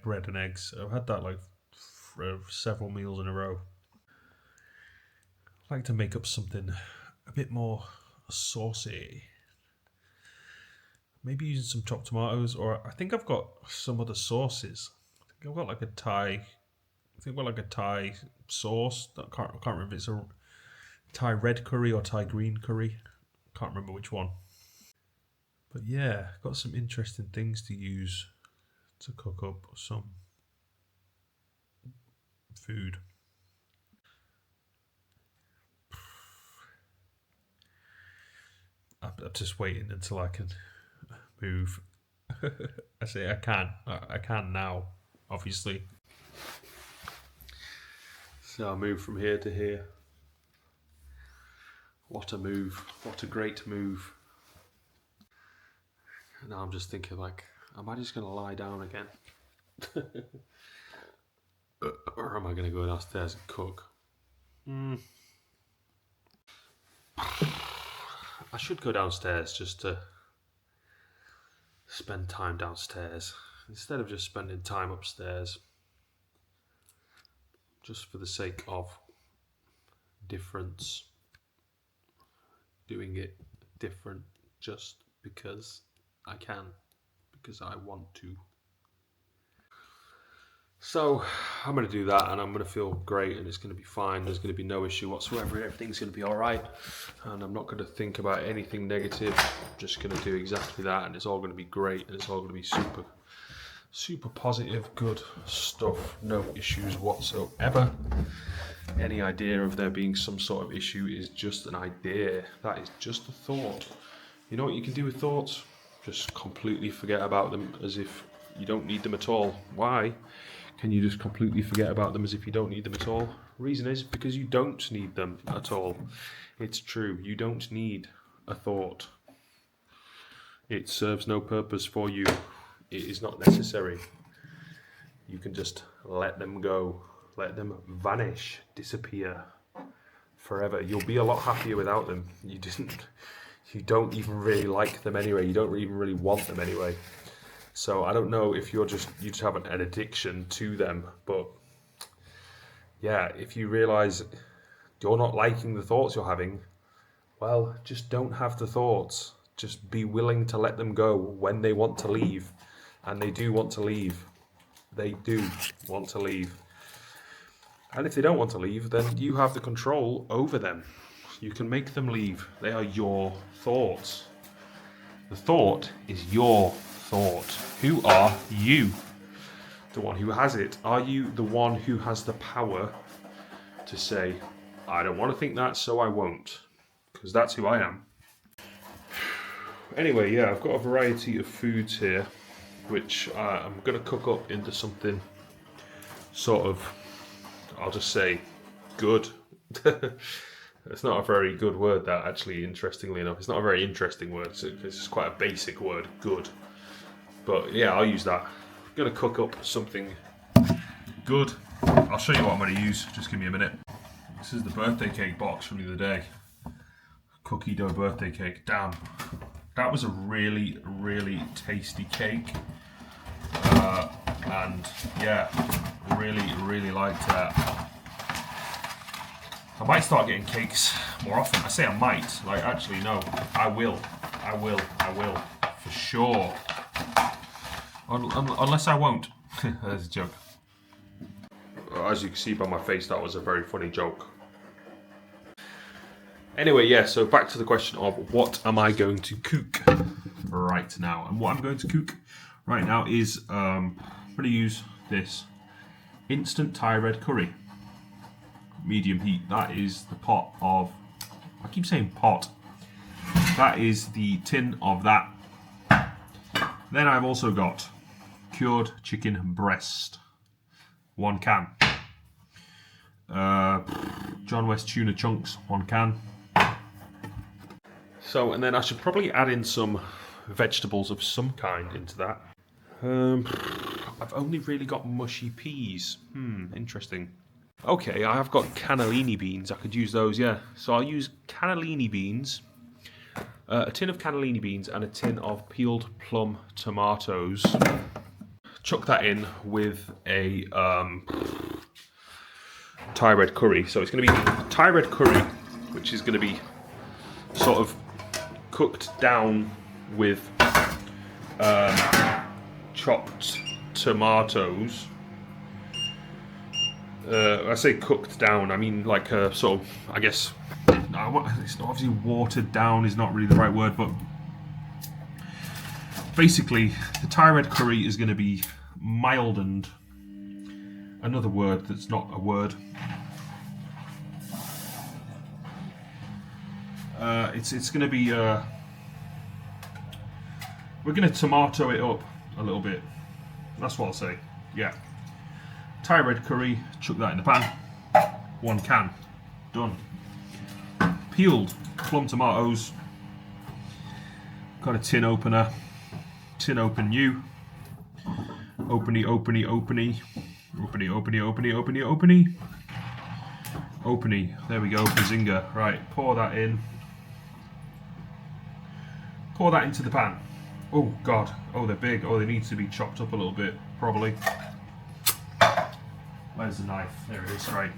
bread and eggs. I've had that like for several meals in a row. I'd like to make up something a bit more saucy. Maybe using some chopped tomatoes, or I think I've got some other sauces. I think I've got like a Thai sauce. I can't remember if it's a Thai red curry or Thai green curry. Can't remember which one. But yeah, got some interesting things to use to cook up some food. I'm just waiting until I can move. I say I can now, obviously. So I move from here to here. What a move. What a great move. Now I'm just thinking, like, am I just going to lie down again? Or am I going to go downstairs and cook? I should go downstairs just to spend time downstairs instead of just spending time upstairs, just for the sake of difference, doing it different just because I can, because I want to. So I'm going to do that, and I'm going to feel great, and it's going to be fine. There's going to be no issue whatsoever. Everything's going to be all right, and I'm not going to think about anything negative. I'm just going to do exactly that, and it's all going to be great, and it's all going to be super, Super positive, good stuff, no issues whatsoever. Any idea of there being some sort of issue is just an idea. That is just a thought. You know what you can do with thoughts? Just completely forget about them as if you don't need them at all. Why can you just completely forget about them as if you don't need them at all? Reason is because you don't need them at all. It's true, you don't need a thought. It serves no purpose for you. It is not necessary. You can just let them go. Let them vanish, disappear forever. You'll be a lot happier without them. You don't even really like them anyway. You don't even really want them anyway. So I don't know if you just have an addiction to them, but yeah, if you realize you're not liking the thoughts you're having, well, just don't have the thoughts. Just be willing to let them go when they want to leave. And they do want to leave. They do want to leave. And if they don't want to leave, then you have the control over them. You can make them leave. They are your thoughts. The thought is your thought. Who are you? The one who has it. Are you the one who has the power to say, I don't want to think that, so I won't? Because that's who I am. Anyway, yeah, I've got a variety of foods here, which I'm going to cook up into something sort of, I'll just say, good. It's not a very good word, that, actually, interestingly enough. It's not a very interesting word. It's quite a basic word, good. But yeah, I'll use that. I'm going to cook up something good. I'll show you what I'm going to use. Just give me a minute. This is the birthday cake box from the other day. Cookie dough birthday cake. Damn. That was a really, really tasty cake. And yeah, really, really liked that. I might start getting cakes more often. I say I might, like actually no, I will, for sure. Unless I won't. There's a joke. As you can see by my face, that was a very funny joke. Anyway, yeah, so back to the question of what am I going to cook right now? And what I'm going to cook right now is, I'm going to use this instant Thai red curry. Medium heat. That is the pot of, I keep saying pot. That is the tin of that. Then I've also got cured chicken breast. 1 can. John West tuna chunks, 1 can. So, and then I should probably add in some vegetables of some kind into that. I've only really got mushy peas. Interesting. Okay, I have got cannellini beans. I could use those, yeah. So I'll use cannellini beans, a tin of cannellini beans and a tin of peeled plum tomatoes. Chuck that in with a Thai red curry. So it's going to be Thai red curry, which is going to be sort of cooked down with chopped tomatoes. I say cooked down, I mean like a sort of, I guess, it's obviously watered down is not really the right word, but basically the Thai red curry is going to be mildened. Another word that's not a word. It's going to be, we're going to tomato it up a little bit. That's what I'll say, yeah. Thai red curry, chuck that in the pan. 1 can, done. Peeled plum tomatoes. Got a tin opener. Tin open new. Openy, openy, openy. Openy, openy, openy, openy, openy. Openy, there we go, bazinga. Right, pour that in. Pour that into the pan. Oh God, oh they're big. Oh, they need to be chopped up a little bit, probably. Where's the knife? There it is, right.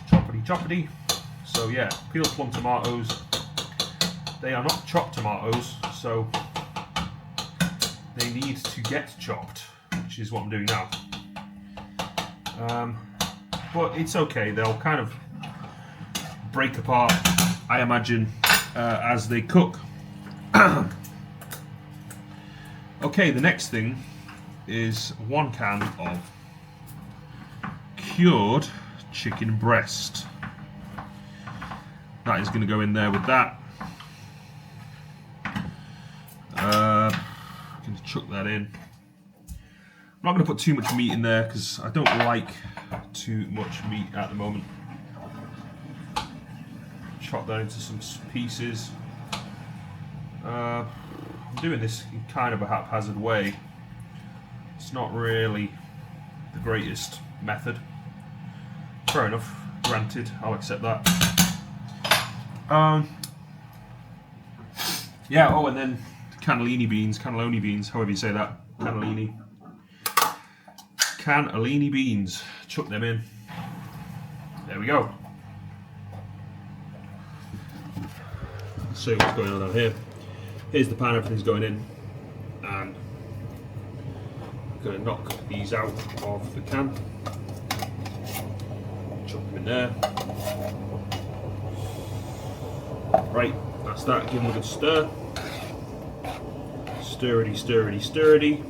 Choppity choppity. So yeah, peeled plum tomatoes. They are not chopped tomatoes, so they need to get chopped, which is what I'm doing now. But it's okay, they'll kind of break apart, I imagine, as they cook. Okay, the next thing is 1 can of cured chicken breast. That is going to go in there with that. I'm going to chuck that in. I'm not going to put too much meat in there because I don't like too much meat at the moment. Chop that into some pieces. I'm doing this in kind of a haphazard way. It's not really the greatest method. Fair enough, granted, I'll accept that. Yeah, oh, and then cannellini beans, however you say that. Cannellini beans. Chuck them in. There we go. Let's see what's going on down here. Here's the pan, everything's going in. And I'm going to knock these out of the can. Chuck them in there. Right, that's that. Give them a good stir. Sturdy, sturdy, sturdy.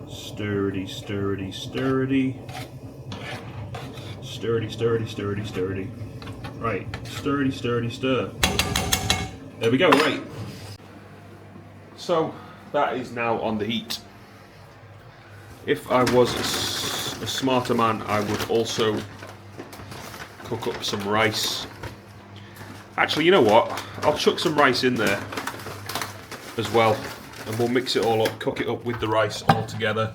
Sturdy, sturdy, sturdy. Sturdy, sturdy, sturdy, sturdy. Right, sturdy, sturdy, stir. There we go, right. So, that is now on the heat. If I was a smarter man, I would also cook up some rice. Actually, you know what? I'll chuck some rice in there as well, and we'll mix it all up, cook it up with the rice all together.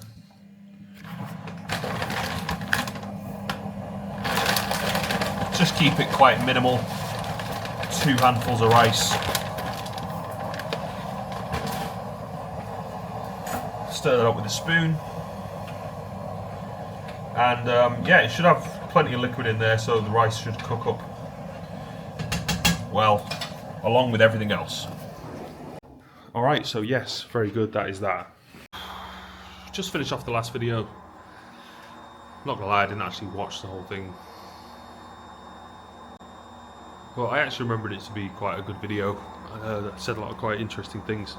Just keep it quite minimal. 2 handfuls of rice. Stir that up with a spoon. And yeah, it should have plenty of liquid in there, so the rice should cook up well, along with everything else. Alright, so yes, very good, that is that. Just finished off the last video. Not gonna lie, I didn't actually watch the whole thing. Well, I actually remembered it to be quite a good video. I said a lot of quite interesting things.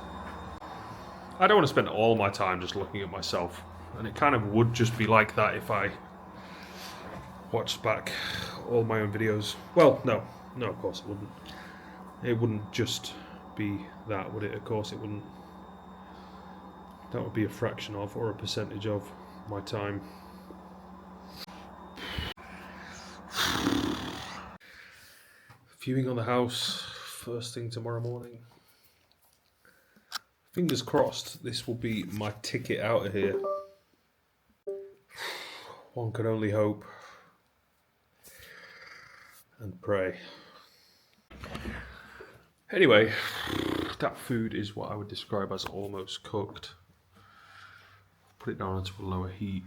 I don't want to spend all my time just looking at myself, and it kind of would just be like that if I watched back all my own videos. Well, no, of course it wouldn't. It wouldn't just be that, would it? Of course it wouldn't. That would be a fraction of, or a percentage of, my time. Viewing on the house first thing tomorrow morning. Fingers crossed this will be my ticket out of here. One can only hope and pray. Anyway, that food is what I would describe as almost cooked. Put it down to a lower heat.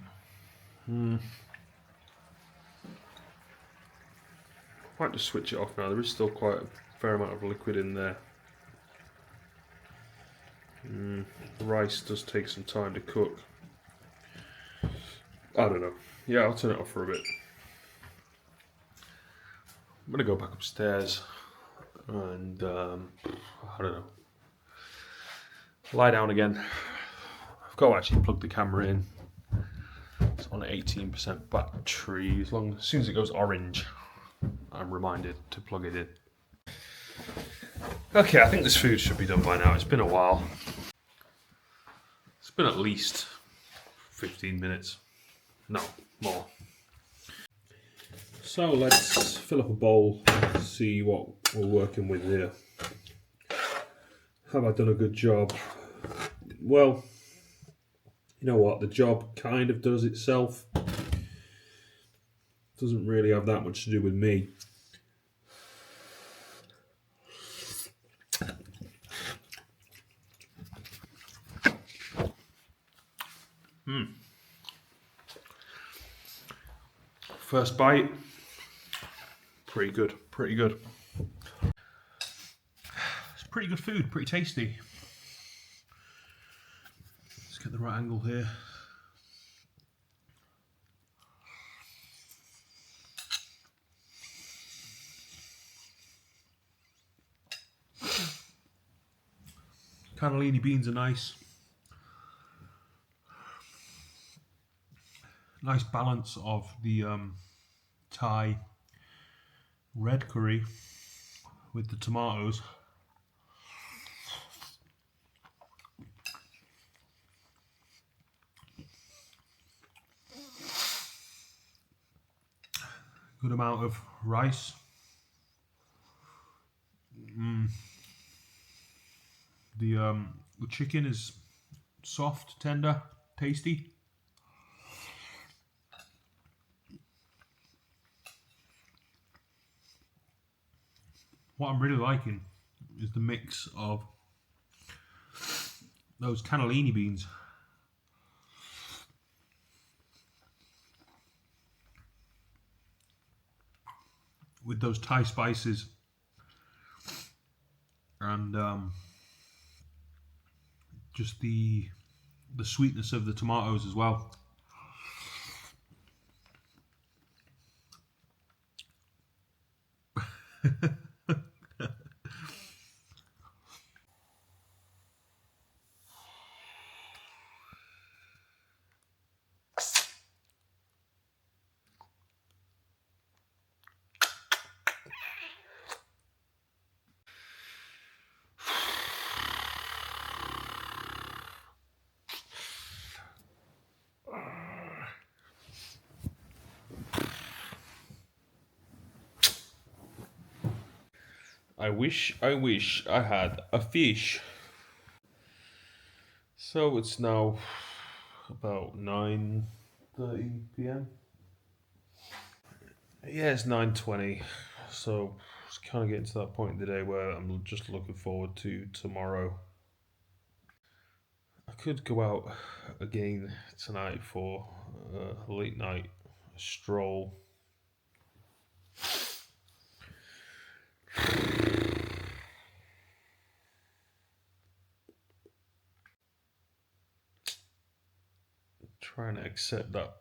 Might just switch it off now. There is still quite a fair amount of liquid in there. The rice does take some time to cook. I don't know. Yeah, I'll turn it off for a bit. I'm gonna go back upstairs and I don't know. Lie down again. I've got to actually plug the camera in. It's on 18% battery. As soon as it goes orange, I'm reminded to plug it in. Okay, I think this food should be done by now. It's been a while. It's been at least 15 minutes. No, more. So let's fill up a bowl and see what we're working with here. Have I done a good job? Well, you know what? The job kind of does itself. Doesn't really have that much to do with me. First bite, pretty good, pretty good. It's pretty good food, pretty tasty. Let's get the right angle here. Cannellini beans are nice. Nice balance of the Thai red curry with the tomatoes. Good amount of rice. The chicken is soft, tender, tasty. What I'm really liking is the mix of those cannellini beans with those Thai spices and just the sweetness of the tomatoes as well. I wish I had a fish. So it's now about 9:30 p.m. Yeah, it's 9:20. So it's kind of getting to that point in the day where I'm just looking forward to tomorrow. I could go out again tonight for a late night stroll. Trying to accept that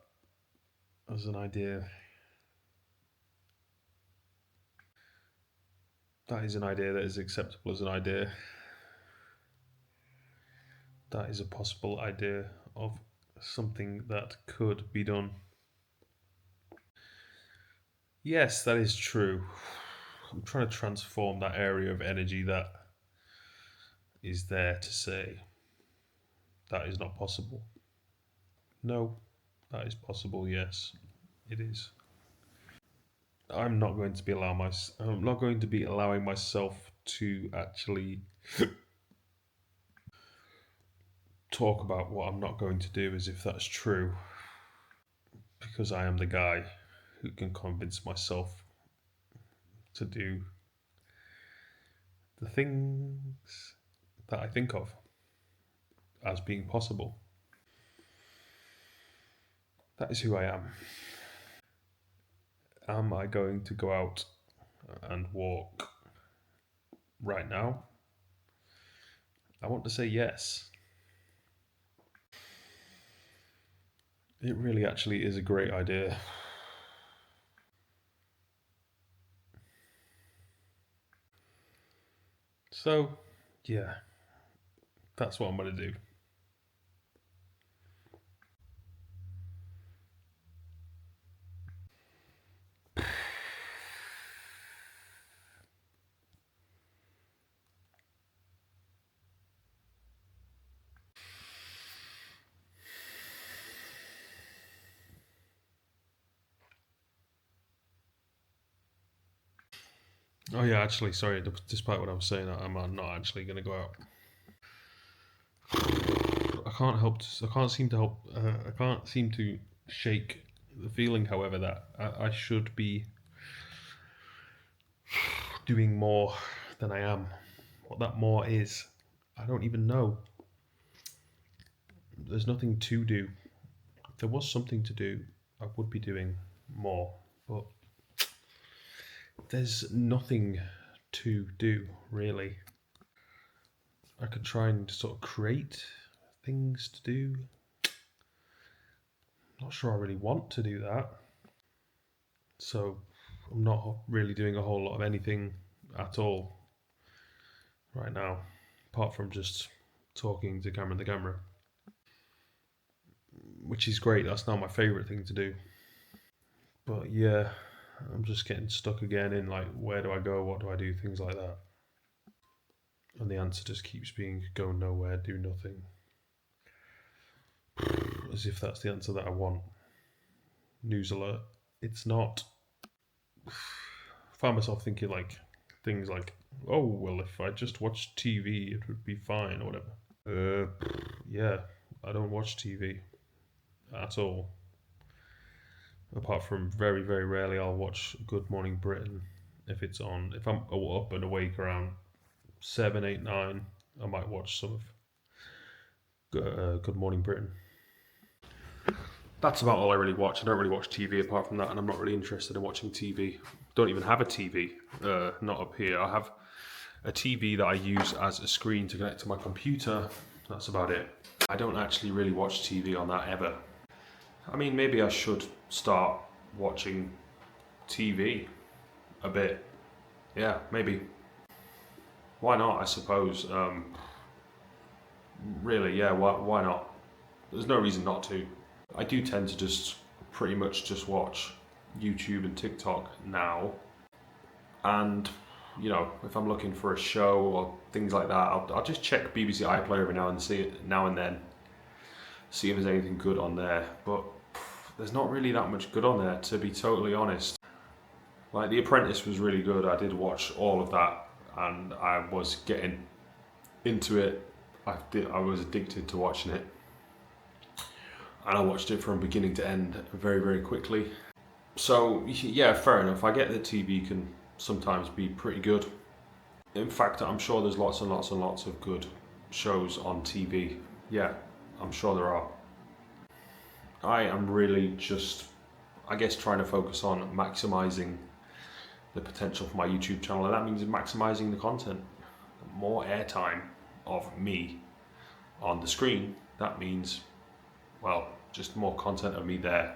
as an idea. That is an idea that is acceptable as an idea. That is a possible idea of something that could be done. Yes, that is true. I'm trying to transform that area of energy that is there to say that is not possible. No, that is possible. Yes, it is. I'm not going to be allowing myself to actually talk about what I'm not going to do as if that's true, because I am the guy who can convince myself to do the things that I think of as being possible. That is who I am. Am I going to go out and walk right now? I want to say yes. It really actually is a great idea. So, yeah, that's what I'm going to do. Oh yeah, actually, sorry. Despite what I'm saying, I'm not actually going to go out. I can't help. I can't seem to help. I can't seem to shake the feeling, however, that I should be doing more than I am. What that more is, I don't even know. There's nothing to do. If there was something to do, I would be doing more. But there's nothing to do, really. I could try and sort of create things to do. Not sure I really want to do that. So I'm not really doing a whole lot of anything at all right now, apart from just talking to the camera. which is great. That's not my favourite thing to do. But yeah, I'm just getting stuck again in like, where do I go? What do I do? Things like that. And the answer just keeps being go nowhere, do nothing. As if that's the answer that I want. News alert. It's not. I found myself thinking like things like, oh, well, if I just watched TV, it would be fine or whatever. Yeah, I don't watch TV at all. Apart from very, very rarely, I'll watch Good Morning Britain if it's on. If I'm up and awake around 7, 8, 9, I might watch some of Good Morning Britain. That's about all I really watch. I don't really watch TV apart from that, and I'm not really interested in watching TV. Don't even have a TV, not up here. I have a TV that I use as a screen to connect to my computer. That's about it. I don't actually really watch TV on that ever. I mean, maybe I should start watching TV a bit. Yeah, maybe. Why not, I suppose. Really, yeah, why not? There's no reason not to. I do tend to just pretty much just watch YouTube and TikTok now. And, you know, if I'm looking for a show or things like that, I'll just check BBC iPlayer every now and then. See if there's anything good on there. But there's not really that much good on there, to be totally honest. Like, The Apprentice was really good. I did watch all of that, and I was getting into it. I was addicted to watching it. And I watched it from beginning to end very, very quickly. So, yeah, fair enough. I get that TV can sometimes be pretty good. In fact, I'm sure there's lots and lots and lots of good shows on TV. Yeah, I'm sure there are. I am really just, I guess, trying to focus on maximising the potential for my YouTube channel, and that means maximising the content. More airtime of me on the screen, that means, well, just more content of me there.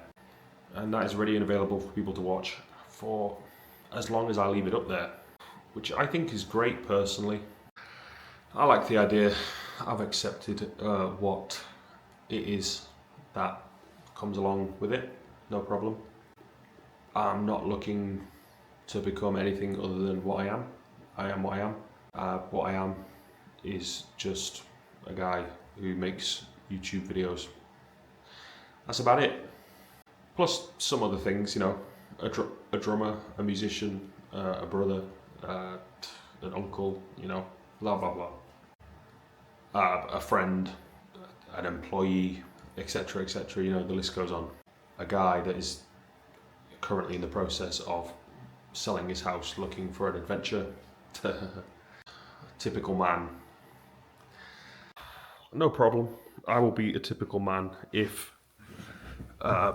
And that is ready and available for people to watch for as long as I leave it up there, which I think is great personally. I like the idea. I've accepted what it is that comes along with it, no problem. I'm not looking to become anything other than what I am. I am what I am. What I am is just a guy who makes YouTube videos. That's about it. Plus some other things, you know, a drummer, a musician, a brother, an uncle, you know, blah blah blah. A friend, an employee, etc., etc. You know, the list goes on. A guy that is currently in the process of selling his house, looking for an adventure. Typical man. No problem. I will be a typical man if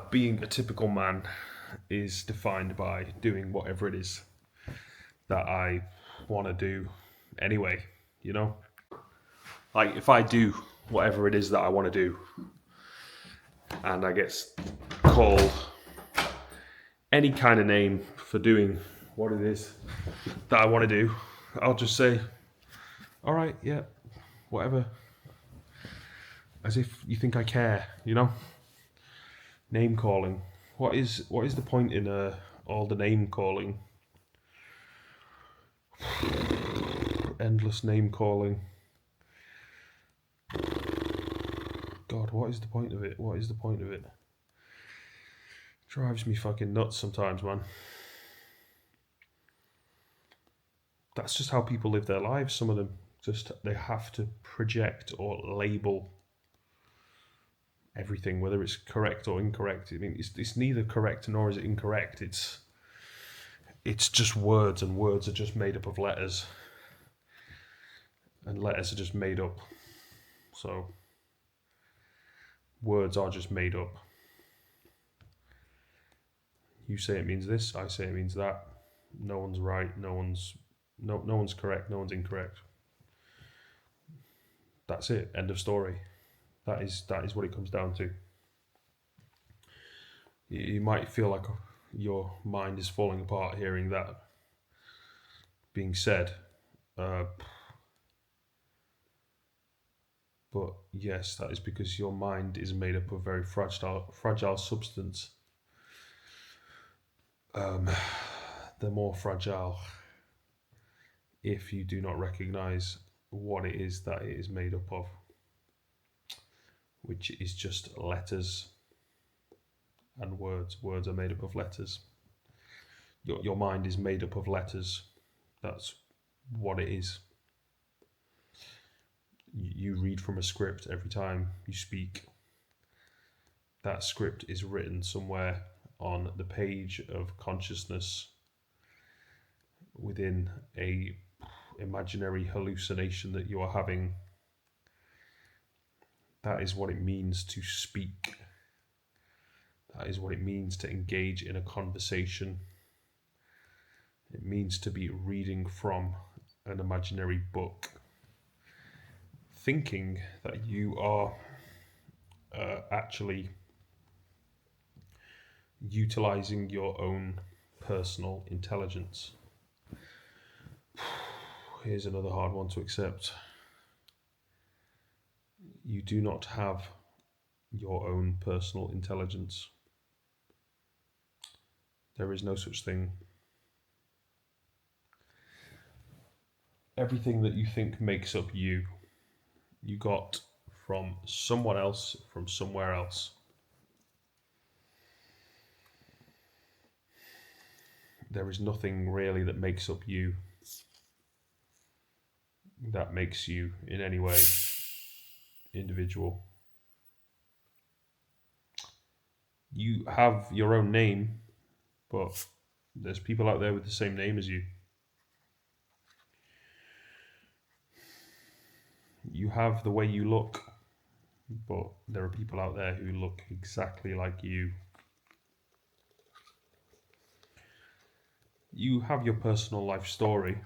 being a typical man is defined by doing whatever it is that I want to do anyway, you know? Like, if I do whatever it is that I want to do and I get called any kind of name for doing what it is that I want to do, I'll just say, all right, yeah, whatever. As if you think I care, you know? Name calling. What is the point in all the name calling? Endless name calling. God, what is the point of it? What is the point of it? Drives me fucking nuts sometimes, man. That's just how people live their lives, some of them. Just, they have to project or label everything, whether it's correct or incorrect. I mean, it's neither correct nor is it incorrect. It's just words, and words are just made up of letters. And letters are just made up. So, words are just made up. You say it means this, I say it means that. No one's right, no one's correct, no one's incorrect. That's it, end of story. That is what it comes down to. You might feel like your mind is falling apart hearing that being said. But but yes, that is because your mind is made up of very fragile substance. The more fragile if you do not recognize what it is that it is made up of, which is just letters and words. Words are made up of letters. Your mind is made up of letters. That's what it is. You read from a script every time you speak. That script is written somewhere on the page of consciousness within a imaginary hallucination that you are having. That is what it means to speak. That is what it means to engage in a conversation. It means to be reading from an imaginary book, thinking that you are actually utilizing your own personal intelligence. Here's another hard one to accept. You do not have your own personal intelligence. There is no such thing. Everything that you think makes up you, you got from someone else, from somewhere else. There is nothing really that makes up you, that makes you in any way individual. You have your own name, but there's people out there with the same name as you. You have the way you look, but there are people out there who look exactly like you. You have your personal life story.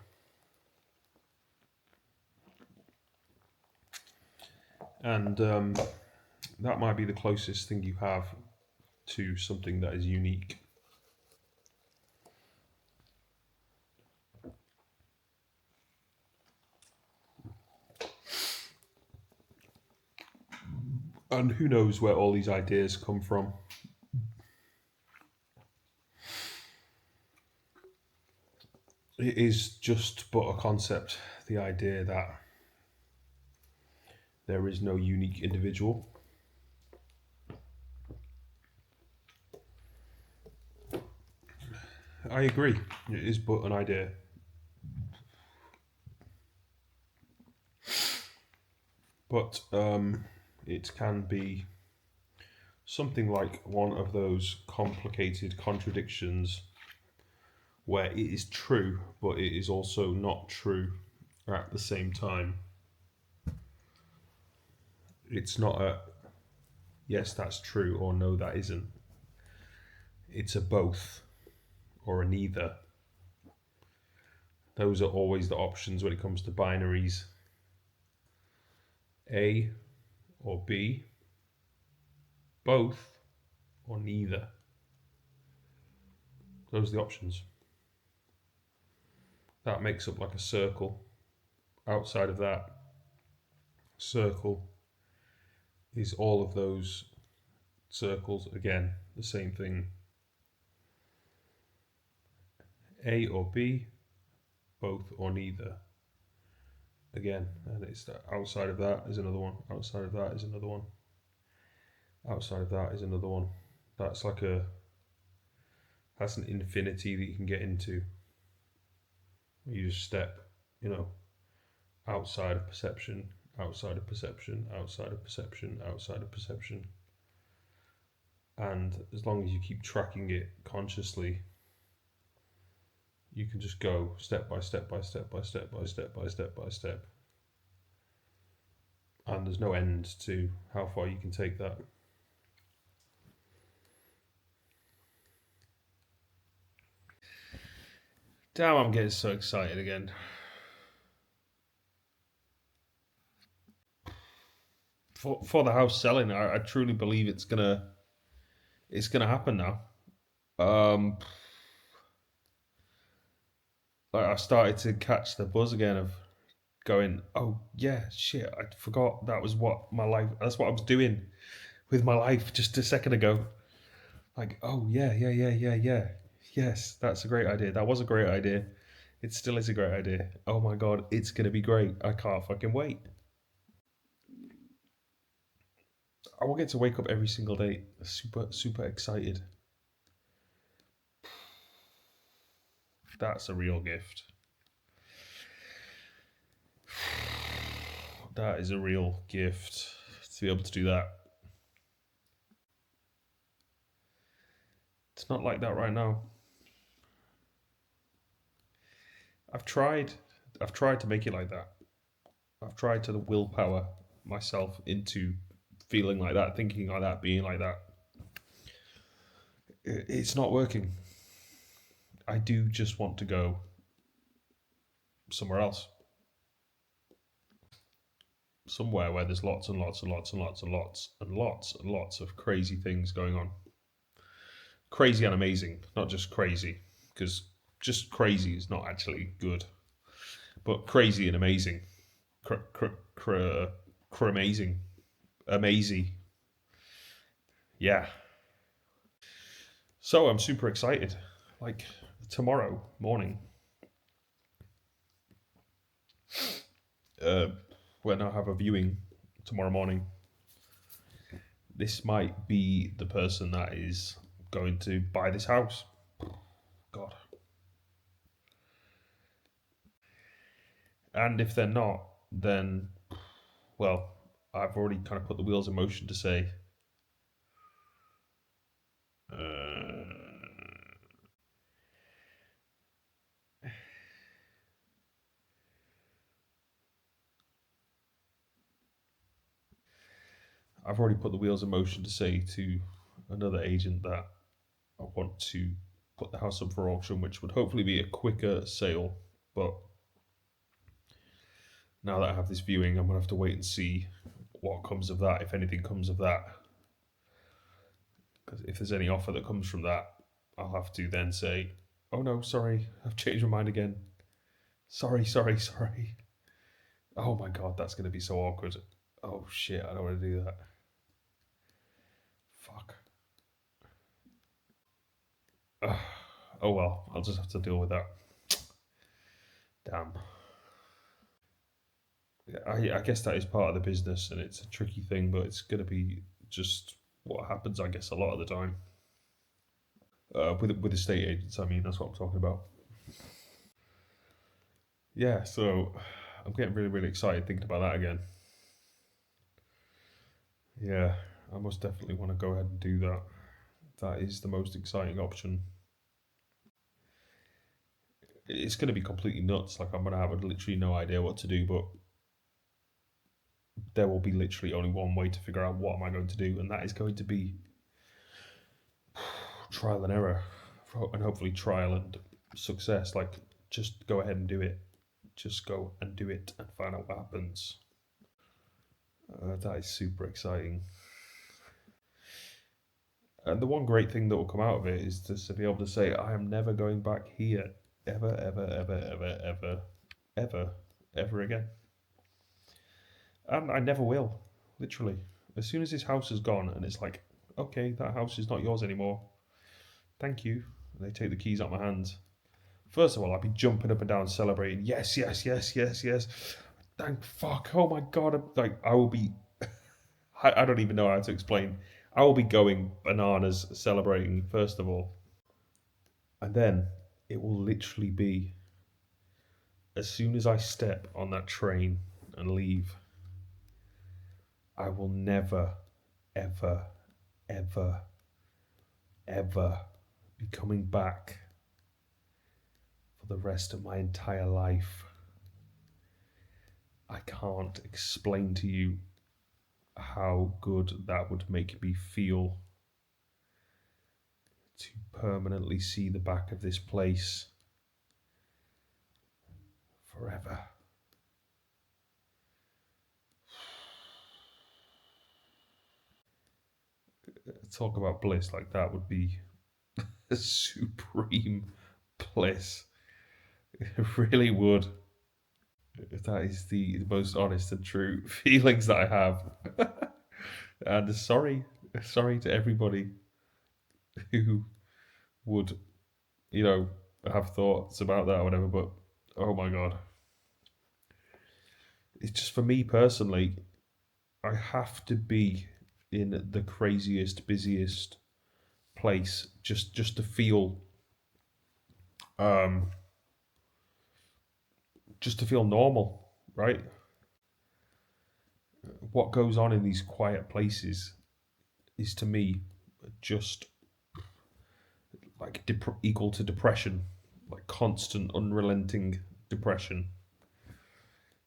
And that might be the closest thing you have to something that is unique. And who knows where all these ideas come from. It is just but a concept, the idea that there is no unique individual. I agree, it is but an idea. But it can be something like one of those complicated contradictions where it is true, but it is also not true at the same time. It's not a yes, that's true, or no, that isn't. It's a both or a neither. Those are always the options when it comes to binaries. A or B, both or neither. Those are the options. That makes up like a circle. Outside of that circle is all of those circles, again, the same thing. A or B, both or neither. Again, and it's that outside of that is another one, outside of that is another one, outside of that is another one. That's an infinity that you can get into. You just step, outside of perception, outside of perception, outside of perception, outside of perception. And as long as you keep tracking it consciously, you can just go step by step by step by step by step by step by step. And there's no end to how far you can take that. Damn, I'm getting so excited again. For the house selling, I truly believe it's gonna happen now. I started to catch the buzz again of going, oh yeah, shit, I forgot that's what I was doing with my life just a second ago. Like, oh yeah. Yes, that's a great idea. That was a great idea. It still is a great idea. Oh my god, it's gonna be great. I can't fucking wait. I will get to wake up every single day super excited. That's a real gift. That is a real gift to be able to do that. It's not like that right now. I've tried to make it like that. I've tried to willpower myself into feeling like that, thinking like that, being like that. It's not working. I do just want to go somewhere else. Somewhere where there's lots and lots and lots and lots and lots and lots and lots of crazy things going on. Crazy and amazing, not just crazy, because just crazy is not actually good. But crazy and amazing. Amazing. Amazing. Yeah. So I'm super excited. Like tomorrow morning, when I have a viewing tomorrow morning, this might be the person that is going to buy this house. God. And if they're not, then, well, I've already kind of put the wheels in motion to say, I've already put the wheels in motion to say to another agent that I want to put the house up for auction, which would hopefully be a quicker sale. But now that I have this viewing, I'm going to have to wait and see what comes of that, if anything comes of that. Because if there's any offer that comes from that, I'll have to then say, oh no, sorry, I've changed my mind again. Sorry. Oh my god, that's going to be so awkward. Oh shit, I don't want to do that. Fuck. Oh well, I'll just have to deal with that. Damn. I guess that is part of the business, and it's a tricky thing, but it's going to be just what happens, I guess, a lot of the time. With estate agents, I mean, that's what I'm talking about. Yeah, so I'm getting really, really excited thinking about that again. Yeah, I most definitely want to go ahead and do that. That is the most exciting option. It's going to be completely nuts. Like, I'm going to have literally no idea what to do, but there will be literally only one way to figure out what am I going to do, and that is going to be trial and error, and hopefully trial and success. Like, just go ahead and do it. Just go and do it and find out what happens. That is super exciting. And the one great thing that will come out of it is to be able to say, I am never going back here ever again. And I never will, literally. As soon as this house is gone and it's like, okay, that house is not yours anymore. Thank you. And they take the keys out of my hands. First of all, I'll be jumping up and down celebrating. Yes. Thank fuck. Oh my god. Like, I will be... I don't even know how to explain. I will be going bananas celebrating, first of all. And then it will literally be, as soon as I step on that train and leave, I will never, ever be coming back for the rest of my entire life. I can't explain to you how good that would make me feel to permanently see the back of this place forever. Talk about bliss, like that would be a supreme bliss. It really would. That is the most honest and true feelings that I have. And sorry to everybody who would, you know, have thoughts about that or whatever, but oh my god. It's just for me personally, I have to be in the craziest, busiest place just to feel um just to feel normal, right? What goes on in these quiet places is to me just like equal to depression, like constant, unrelenting depression.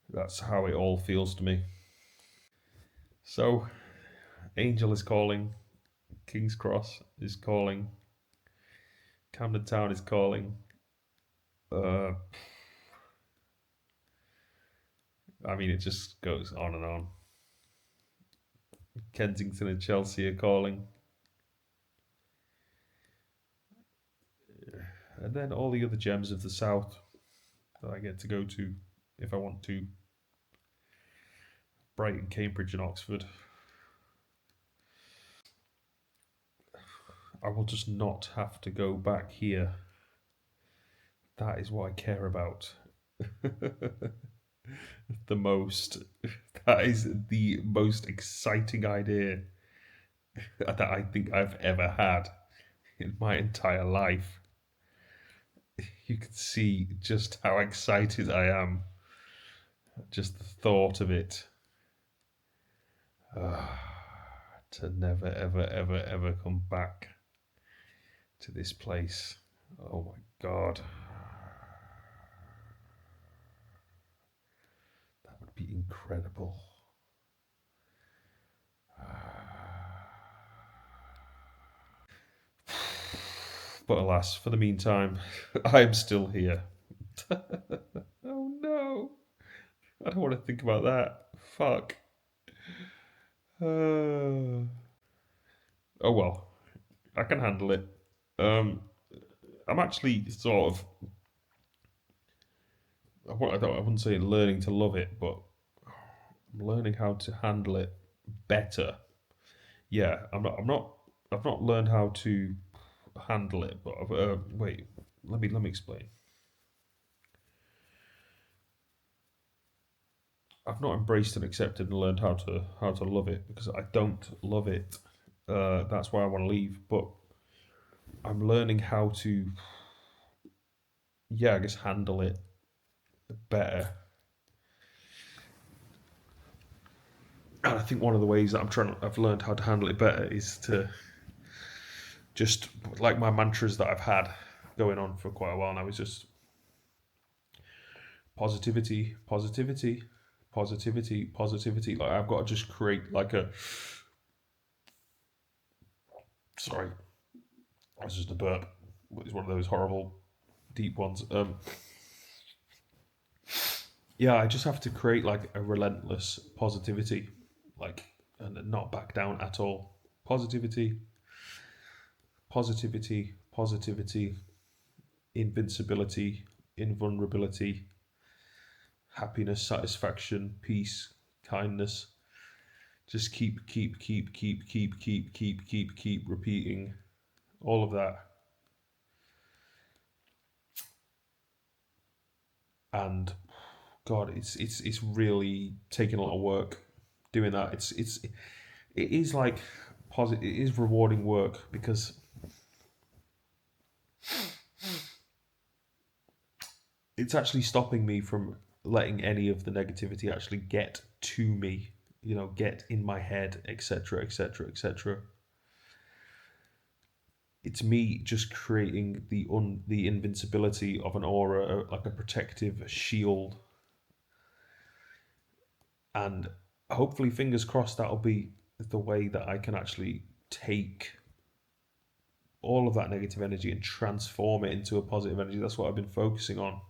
That's how it all feels to me. So, Angel is calling, King's Cross is calling, Camden Town is calling. Uh, I mean, it just goes on and on. Kensington and Chelsea are calling. And then all the other gems of the south that I get to go to if I want to. Brighton, Cambridge, and Oxford. I will just not have to go back here. That is what I care about the most. That is the most exciting idea that I think I've ever had in my entire life. You can see just how excited I am. Just the thought of it. To never, ever, ever, ever come back to this place. Oh my god. That would be incredible. But alas, for the meantime, I am still here. Oh no. I don't want to think about that. Fuck. Oh well, I can handle it. Um, I'm actually sort of. I wouldn't say learning to love it, but I'm learning how to handle it better. Yeah, I'm not. I'm not. I've not learned how to handle it, but wait. Let me explain. I've not embraced and accepted and learned how to love it because I don't love it. That's why I want to leave. But I'm learning how to, yeah, I guess handle it better. And I think one of the ways that I've learned how to handle it better is to just like my mantras that I've had going on for quite a while now is just positivity, positivity, positivity, positivity. Like I've got to just create like a. Sorry, that's just a burp. It's one of those horrible deep ones. Yeah, I just have to create like a relentless positivity, like and not back down at all. Positivity, positivity, positivity, invincibility, invulnerability, happiness, satisfaction, peace, kindness. Just keep repeating all of that. And God, it's really taking a lot of work doing that. It is like positive. It is rewarding work because it's actually stopping me from letting any of the negativity actually get to me. You know, get in my head, etc., etc., etc. It's me just creating the invincibility of an aura, like a protective shield, and hopefully, fingers crossed, that'll be the way that I can actually take all of that negative energy and transform it into a positive energy. That's what I've been focusing on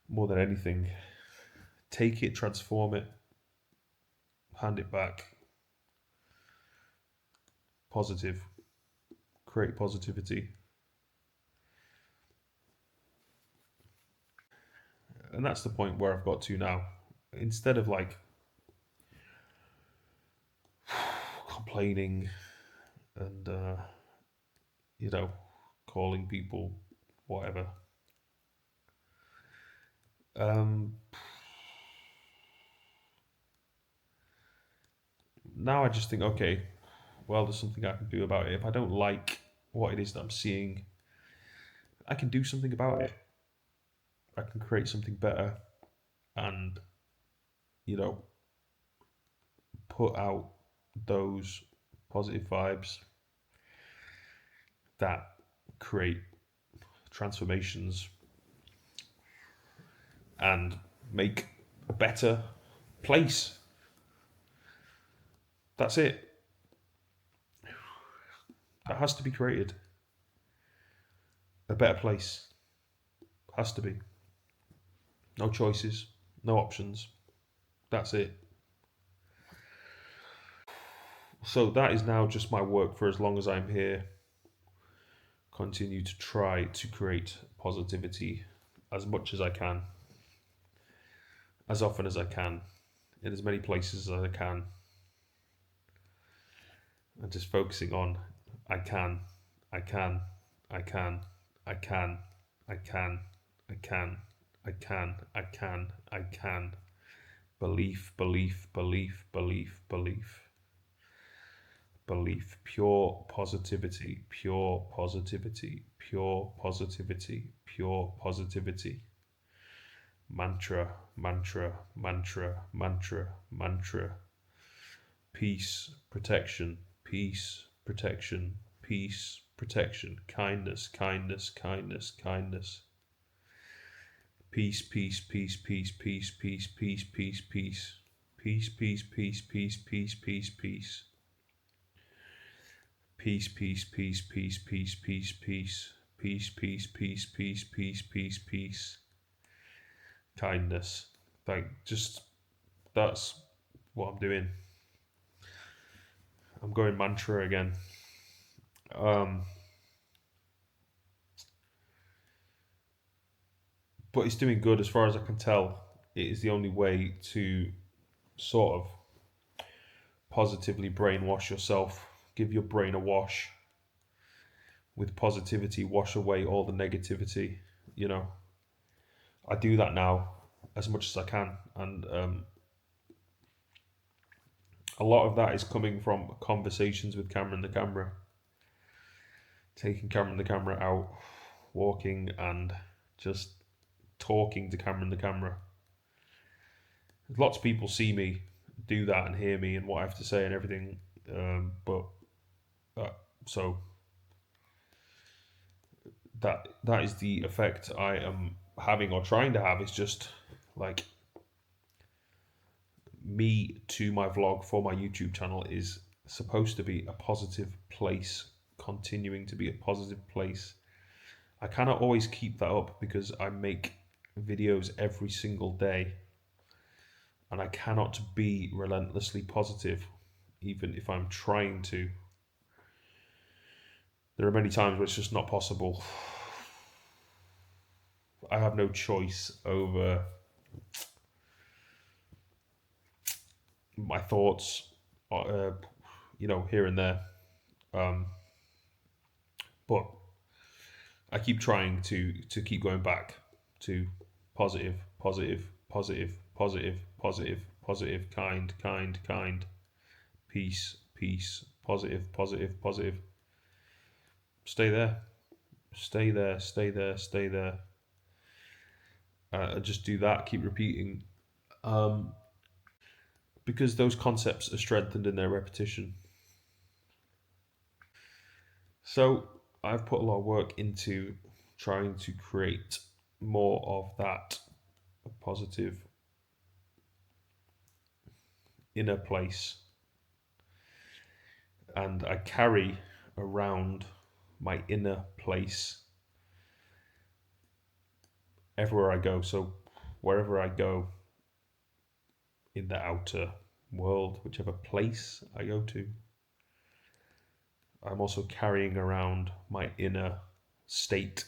more than anything. Take it, transform it, hand it back. Positive, create positivity. And that's the point where I've got to now. Instead of like complaining and calling people whatever. Now I just think, okay, well, there's something I can do about it. If I don't like what it is that I'm seeing, I can do something about it. I can create something better and, put out those positive vibes that create transformations and make a better place. That's it. That has to be created. A better place. Has to be. No choices, no options. That's it. So that is now just my work for as long as I'm here. Continue to try to create positivity as much as I can, as often as I can, in as many places as I can. And just focusing on I can, I can, I can, I can, I can, I can, I can, I can, I can. Belief, belief, belief, belief, belief. Belief, pure positivity, pure positivity, pure positivity, pure positivity. Mantra, mantra, mantra, mantra, mantra. Peace, protection, peace, protection, peace, protection. Kindness, kindness, kindness, kindness. Peace, peace, peace, peace, peace, peace, peace, peace, peace. Peace, peace, peace, peace, peace, peace, peace. Peace, peace, peace, peace, peace, peace, peace. Peace, peace, peace, peace, peace, peace, peace. Kindness. That's what I'm doing. I'm going mantra again. But it's doing good as far as I can tell. It is the only way to sort of positively brainwash yourself. Give your brain a wash with positivity, wash away all the negativity. I do that now as much as I can, and a lot of that is coming from conversations with Cameron the camera, taking Cameron the camera out, walking and just talking to Cameron the camera. Lots of people see me do that and hear me and what I have to say and everything, so that is the effect I am having or trying to have. It's just like me to my vlog for my YouTube channel is supposed to be a positive place, continuing to be a positive place. I cannot always keep that up because I make videos every single day and I cannot be relentlessly positive even if I'm trying to. There are many times where it's just not possible. I have no choice over my thoughts, here and there. But I keep trying to keep going back to positive, positive, positive, positive, positive, positive, kind, kind, kind, peace, peace, positive, positive, positive. Stay there, stay there, stay there, stay there. Just do that, keep repeating. Because those concepts are strengthened in their repetition. So I've put a lot of work into trying to create more of that positive inner place. And I carry around my inner place everywhere I go. So wherever I go in the outer world, whichever place I go to, I'm also carrying around my inner state.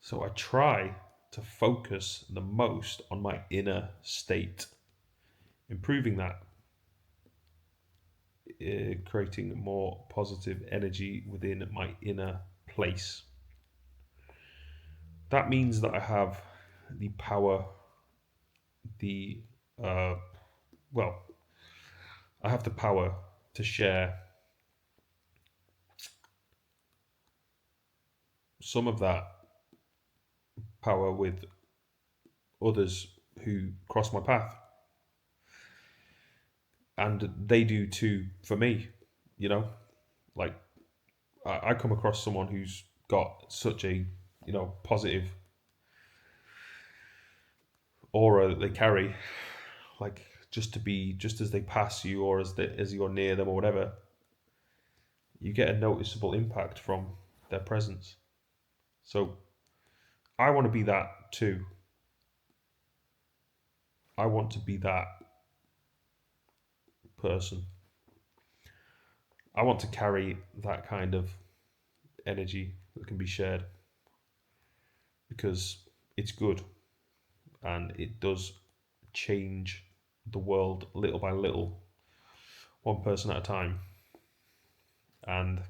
So I try to focus the most on my inner state, improving that, creating more positive energy within my inner place. That means that I have the power, the uh, well, I have the power to share some of that power with others who cross my path, and they do too for me. You know, like I come across someone who's got such a positive aura that they carry, like just as they pass you or as you're near them or whatever, you get a noticeable impact from their presence. So I want to be that too. I want to be that person. I want to carry that kind of energy that can be shared, because it's good and it does change the world little by little, one person at a time. And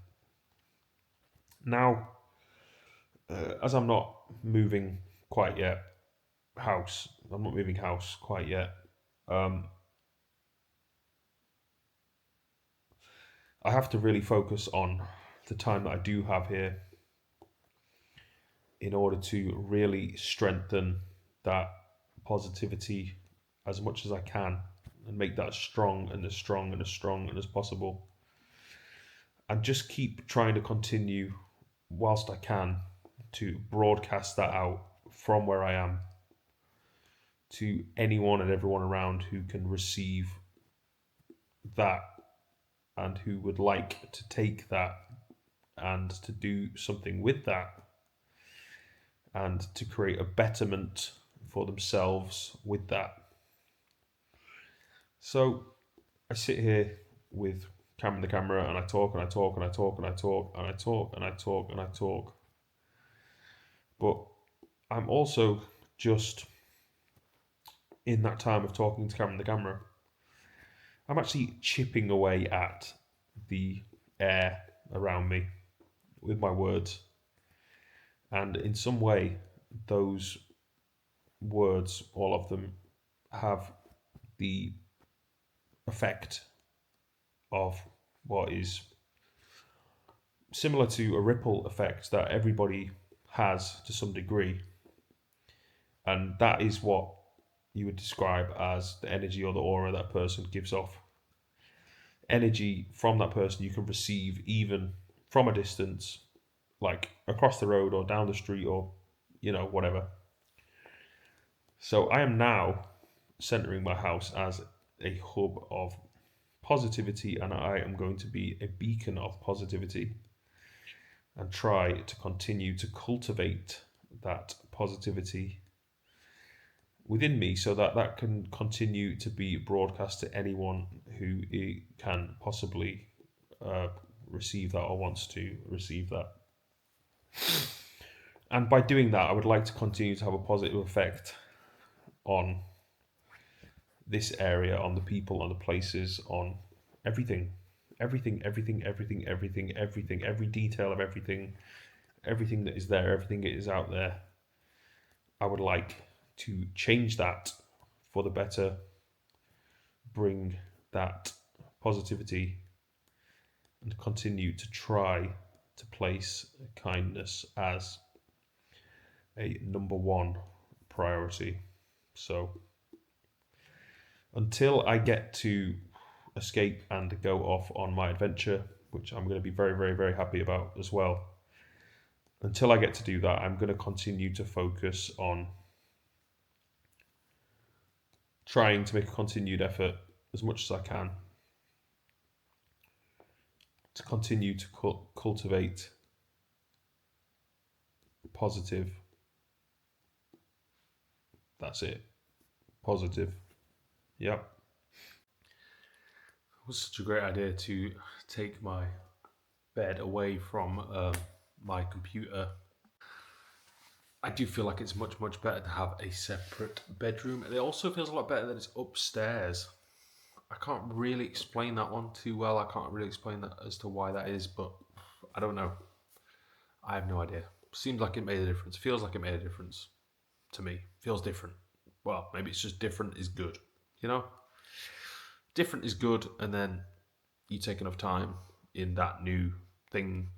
now, as I'm not moving quite yet, I'm not moving house quite yet. I have to really focus on the time that I do have here in order to really strengthen that positivity as much as I can and make that as strong and as strong and as strong and as possible. And just keep trying to continue whilst I can to broadcast that out from where I am to anyone and everyone around who can receive that and who would like to take that and to do something with that and to create a betterment for themselves with that. So I sit here with Cam in the camera and I talk and I talk and I talk and I talk and I talk and I talk and I talk. But I'm also just in that time of talking to Cam in the camera, I'm actually chipping away at the air around me with my words. And in some way, those words, all of them, have the effect of what is similar to a ripple effect that everybody has to some degree. And that is what you would describe as the energy or the aura that person gives off. Energy from that person you can receive even from a distance, like across the road or down the street or, whatever. So I am now centering my house as a hub of positivity, and I am going to be a beacon of positivity and try to continue to cultivate that positivity within me so that that can continue to be broadcast to anyone who can possibly receive that or wants to receive that. And by doing that, I would like to continue to have a positive effect on this area, on the people, on the places, on everything, every detail of everything that is there, everything that is out there. I would like to change that for the better, bring that positivity, and continue to try to place kindness as a number one priority. So until I get to escape and go off on my adventure, which I'm going to be very, very, very happy about as well, until I get to do that, I'm going to continue to focus on trying to make a continued effort as much as I can to continue to cultivate positive. That's it. Positive. Yep. It was such a great idea to take my bed away from my computer. I do feel like it's much, much better to have a separate bedroom. And it also feels a lot better that it's upstairs. I can't really explain that one too well. I can't really explain that as to why that is, but I don't know. I have no idea. Seems like it made a difference. Feels like it made a difference to me. Feels different. Well, maybe it's just different is good. You know? Different is good, and then you take enough time in that new thing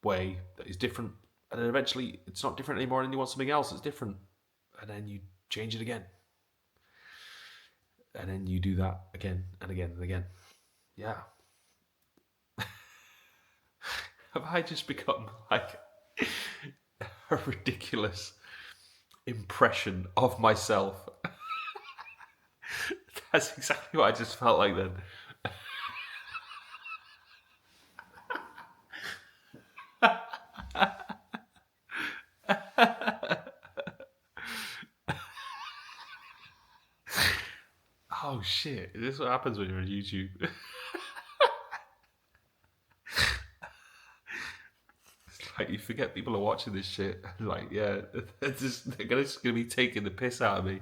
way that is different, and then eventually it's not different anymore and you want something else that's different, and then you change it again, and then you do that again and again and again. Yeah. Have I just become like a ridiculous impression of myself? That's exactly what I just felt like then. Oh shit, is this what happens when you're on YouTube? It's like you forget people are watching this shit. Like, yeah, they're just gonna be taking the piss out of me.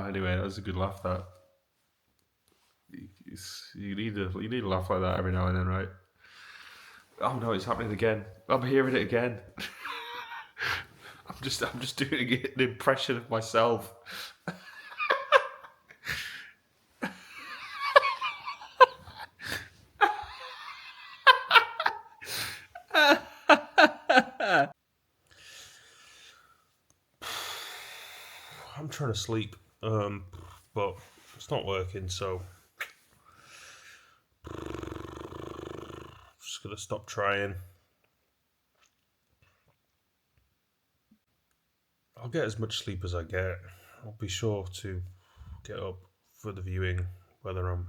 Anyway, that was a good laugh. That you need a laugh like that every now and then, right? Oh no, it's happening again. I'm hearing it again. I'm just doing an impression of myself. I'm trying to sleep, but it's not working, so just gonna stop trying. I'll get as much sleep as I get. I'll be sure to get up for the viewing, whether I'm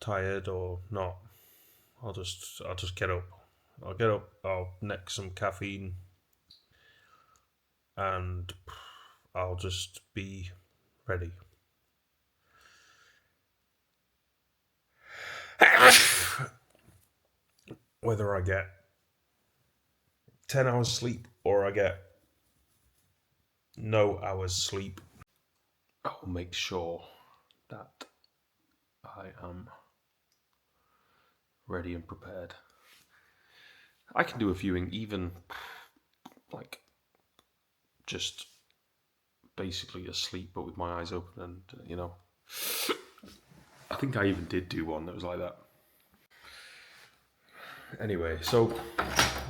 tired or not. I'll just get up. I'll get up. I'll neck some caffeine, and I'll just be ready. Whether I get 10 hours sleep or I get no hours sleep, I'll make sure that I am ready and prepared. I can do a viewing even like just basically asleep but with my eyes open, and you know, I think I even did do one that was like that. Anyway, so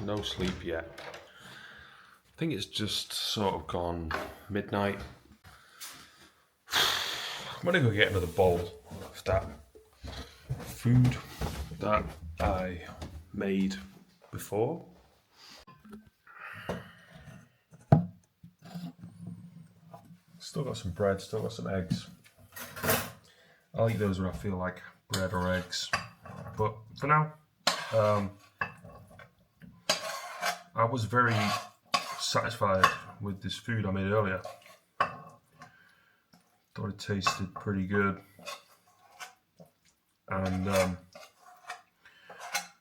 no sleep yet. I think it's just sort of gone midnight. I'm gonna go get another bowl of that food that I made before. Still got some bread, still got some eggs. I'll eat those when I feel like bread or eggs. But for now, I was very satisfied with this food I made earlier. Thought it tasted pretty good. And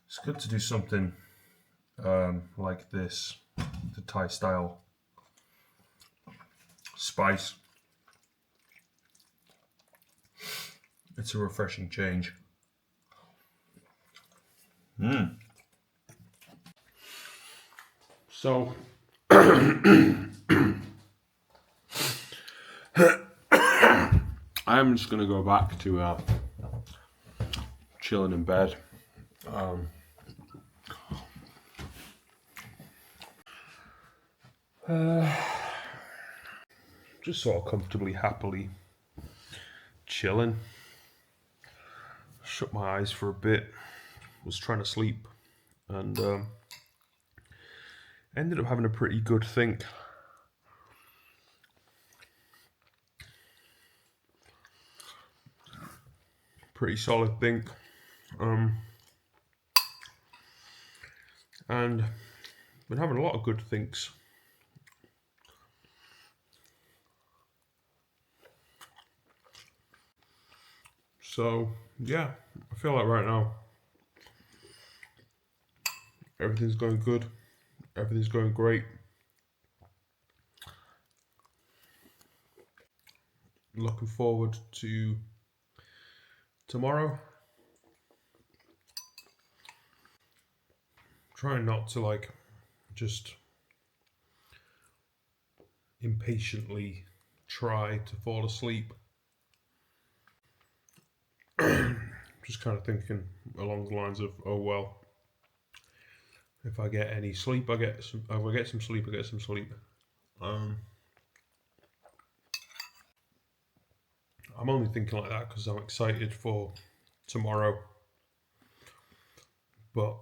it's good to do something like this, the Thai style spice. It's a refreshing change. So I'm just gonna go back to chilling in bed. Just sort of comfortably, happily chilling. Shut my eyes for a bit. Was trying to sleep, and ended up having a pretty good think. Pretty solid think. And Been having a lot of good thinks. So, yeah, I feel like right now everything's going good. Everything's going great. Looking forward to tomorrow. Trying not to like just impatiently try to fall asleep. Just kind of thinking along the lines of, oh well, if I get any sleep, I get some. If I get some sleep, I get some sleep. I'm only thinking like that because I'm excited for tomorrow. But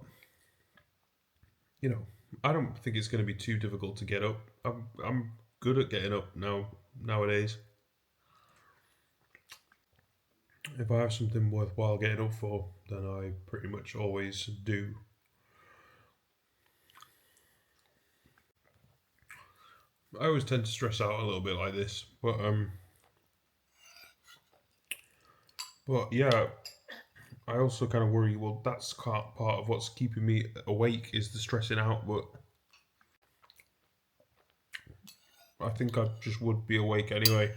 you know, I don't think it's going to be too difficult to get up. I'm good at getting up nowadays. If I have something worthwhile getting up for, then I pretty much always do. I always tend to stress out a little bit like this, but yeah, I also kind of worry. Well, that's part of what's keeping me awake is the stressing out. But I think I just would be awake anyway.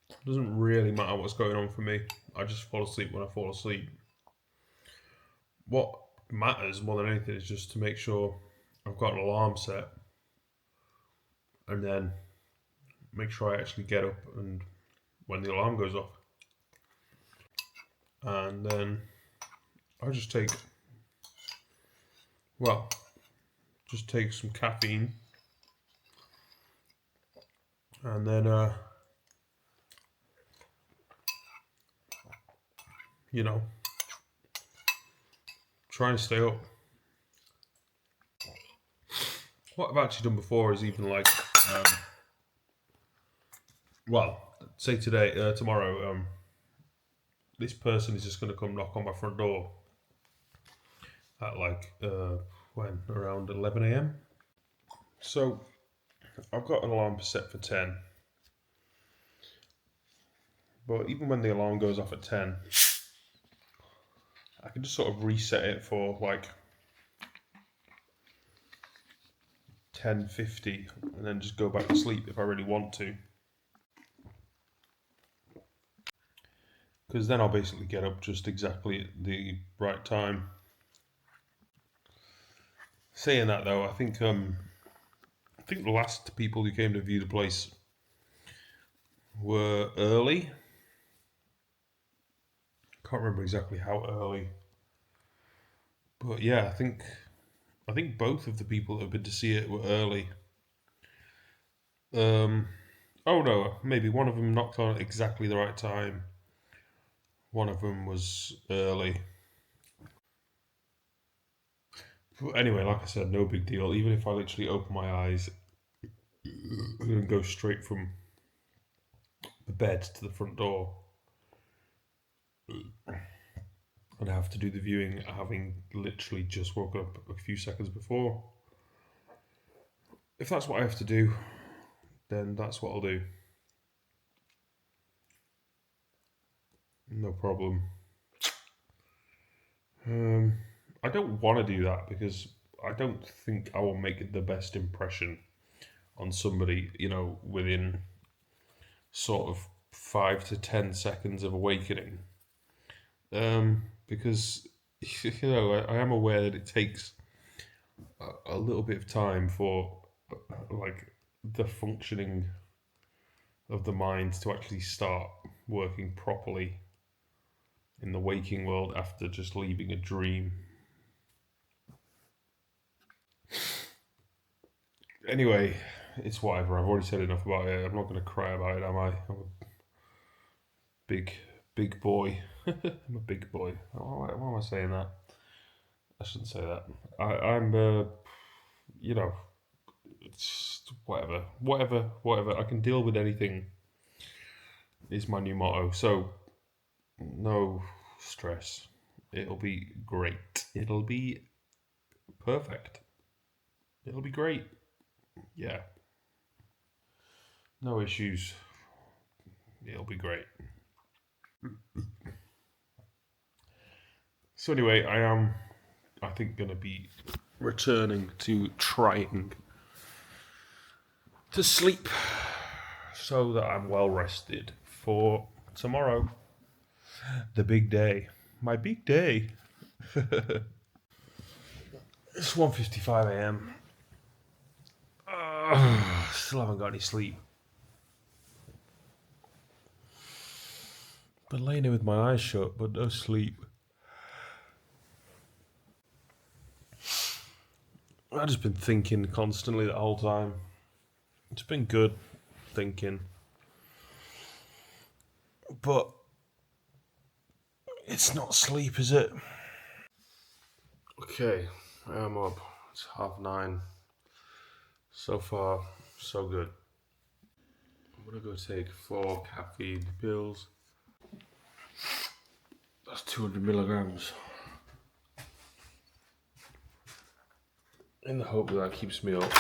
It doesn't really matter what's going on for me. I just fall asleep when I fall asleep. What matters more than anything is just to make sure I've got an alarm set, and then make sure I actually get up and when the alarm goes off. And then I just take some caffeine, and then try and stay up. What I've actually done before is even like, say tomorrow, this person is just going to come knock on my front door at around 11 a.m. So I've got an alarm set for 10. But even when the alarm goes off at 10, I can just sort of reset it for like 10:50 and then just go back to sleep if I really want to. Because then I'll basically get up just exactly at the right time. Saying that though, I think the last people who came to view the place were early. Can't remember exactly how early, but yeah, I think both of the people that have been to see it were early. Oh no, maybe one of them knocked on at exactly the right time. One of them was early. But anyway, like I said, no big deal. Even if I literally open my eyes and go straight from the bed to the front door, and have to do the viewing having literally just woke up a few seconds before. If that's what I have to do, then that's what I'll do. No problem. I don't want to do that because I don't think I will make the best impression on somebody, within sort of 5 to 10 seconds of awakening. Because, I am aware that it takes a little bit of time for, like, the functioning of the mind to actually start working properly in the waking world after just leaving a dream. Anyway, it's whatever. I've already said enough about it. I'm not going to cry about it, am I? I'm a big boy. I'm a big boy. Why am I saying that? I shouldn't say that. I'm it's whatever. I can deal with anything is my new motto. So, no stress. It'll be great. It'll be perfect. It'll be great. Yeah. No issues. It'll be great. So anyway, I think, going to be returning to trying to sleep so that I'm well rested for tomorrow. The big day. My big day. It's 1:55 a.m. Still haven't got any sleep. Been laying here with my eyes shut, but no sleep. I've just been thinking constantly the whole time. It's been good thinking. But it's not sleep, is it? Okay, I'm up. It's 9:30. So far, so good. I'm gonna go take 4 caffeine pills. That's 200 milligrams. In the hope that keeps me up.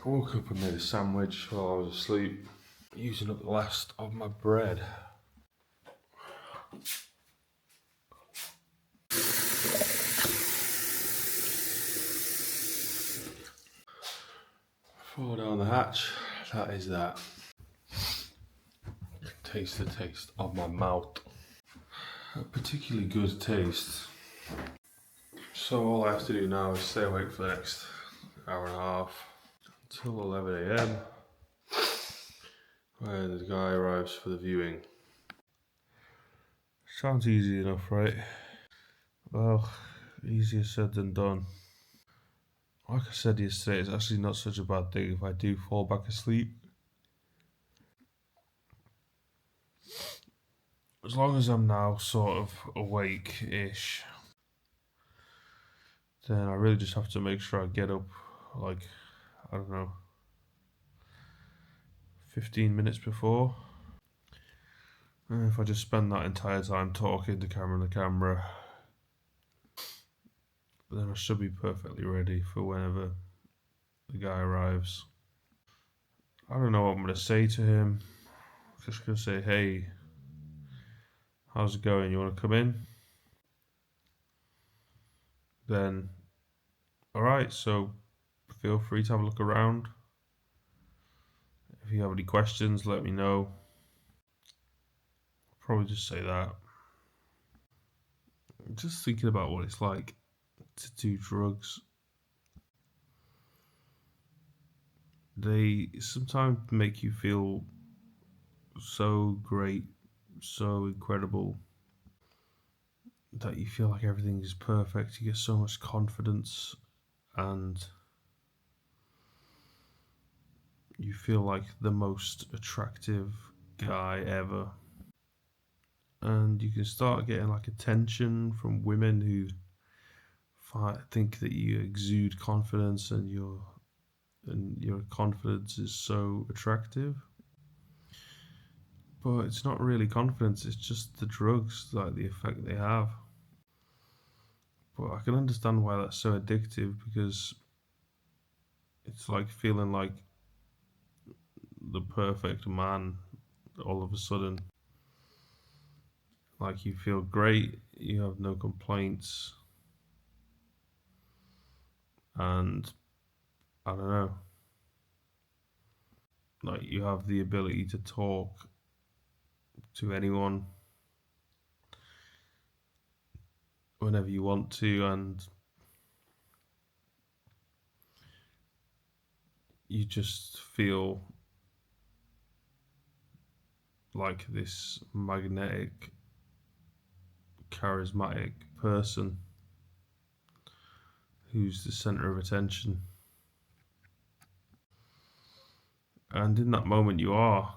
I woke up and made a sandwich while I was asleep, using up the last of my bread. Fall down the hatch, that is that. Taste the taste of my mouth. A particularly good taste. So all I have to do now is stay awake for the next hour and a half until 11 a.m. when the guy arrives for the viewing. Sounds easy enough, right? Well, easier said than done. Like I said yesterday, it's actually not such a bad thing if I do fall back asleep. As long as I'm now sort of awake-ish, then I really just have to make sure I get up, like, I don't know, 15 minutes before. And if I just spend that entire time talking to the camera, then I should be perfectly ready for whenever the guy arrives. I don't know what I'm going to say to him. I'm just going to say, hey, how's it going? You want to come in? Then, alright, so feel free to have a look around. If you have any questions, let me know. I'll probably just say that. I'm just thinking about what it's like to do drugs. They sometimes make you feel so great, so incredible, that you feel like everything is perfect. You get so much confidence and you feel like the most attractive guy ever. And you can start getting like attention from women who think that you exude confidence and your confidence is so attractive. But it's not really confidence, it's just the drugs, like the effect they have. But I can understand why that's so addictive, because it's like feeling like the perfect man all of a sudden. Like you feel great, you have no complaints, and I don't know, like you have the ability to talk to anyone whenever you want to, and you just feel like this magnetic, charismatic person who's the center of attention. And in that moment you are,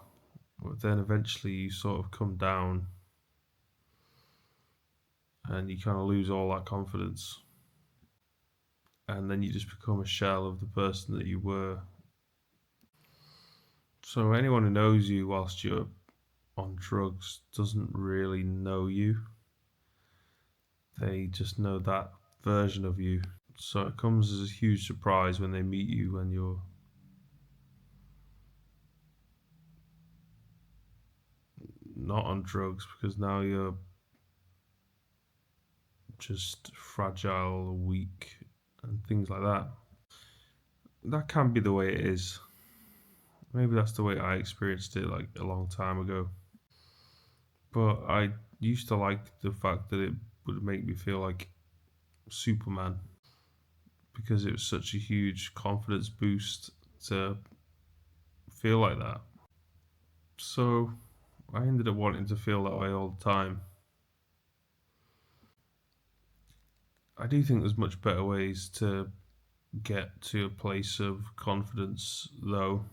but then eventually you sort of come down and you kind of lose all that confidence, and then you just become a shell of the person that you were. So anyone who knows you whilst you're on drugs doesn't really know you. They just know that version of you. So it comes as a huge surprise when they meet you when you're not on drugs, because now you're just fragile, weak, and things like that. That can be the way it is. Maybe that's the way I experienced it like a long time ago. But I used to like the fact that it would make me feel like Superman, because it was such a huge confidence boost to feel like that. So I ended up wanting to feel that way all the time. I do think there's much better ways to get to a place of confidence, though.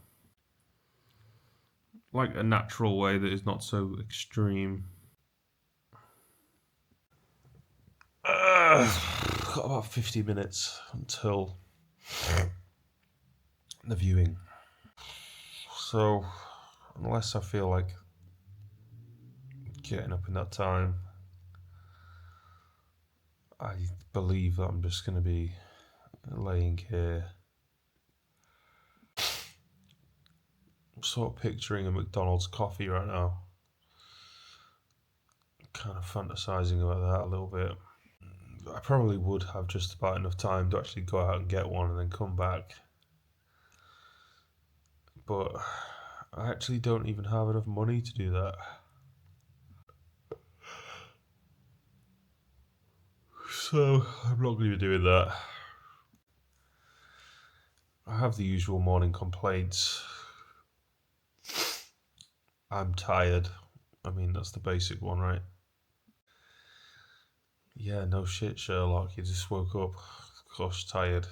Like a natural way that is not so extreme. Got about 50 minutes until the viewing. So, unless I feel like getting up in that time, I believe that I'm just going to be laying here, sort of picturing a McDonald's coffee right now. Kind of fantasizing about that a little bit. I probably would have just about enough time to actually go out and get one and then come back. But I actually don't even have enough money to do that. So I'm not going to be doing that. I have the usual morning complaints. I'm tired. I mean, that's the basic one, right? Yeah, no shit, Sherlock. You just woke up. Of course, tired.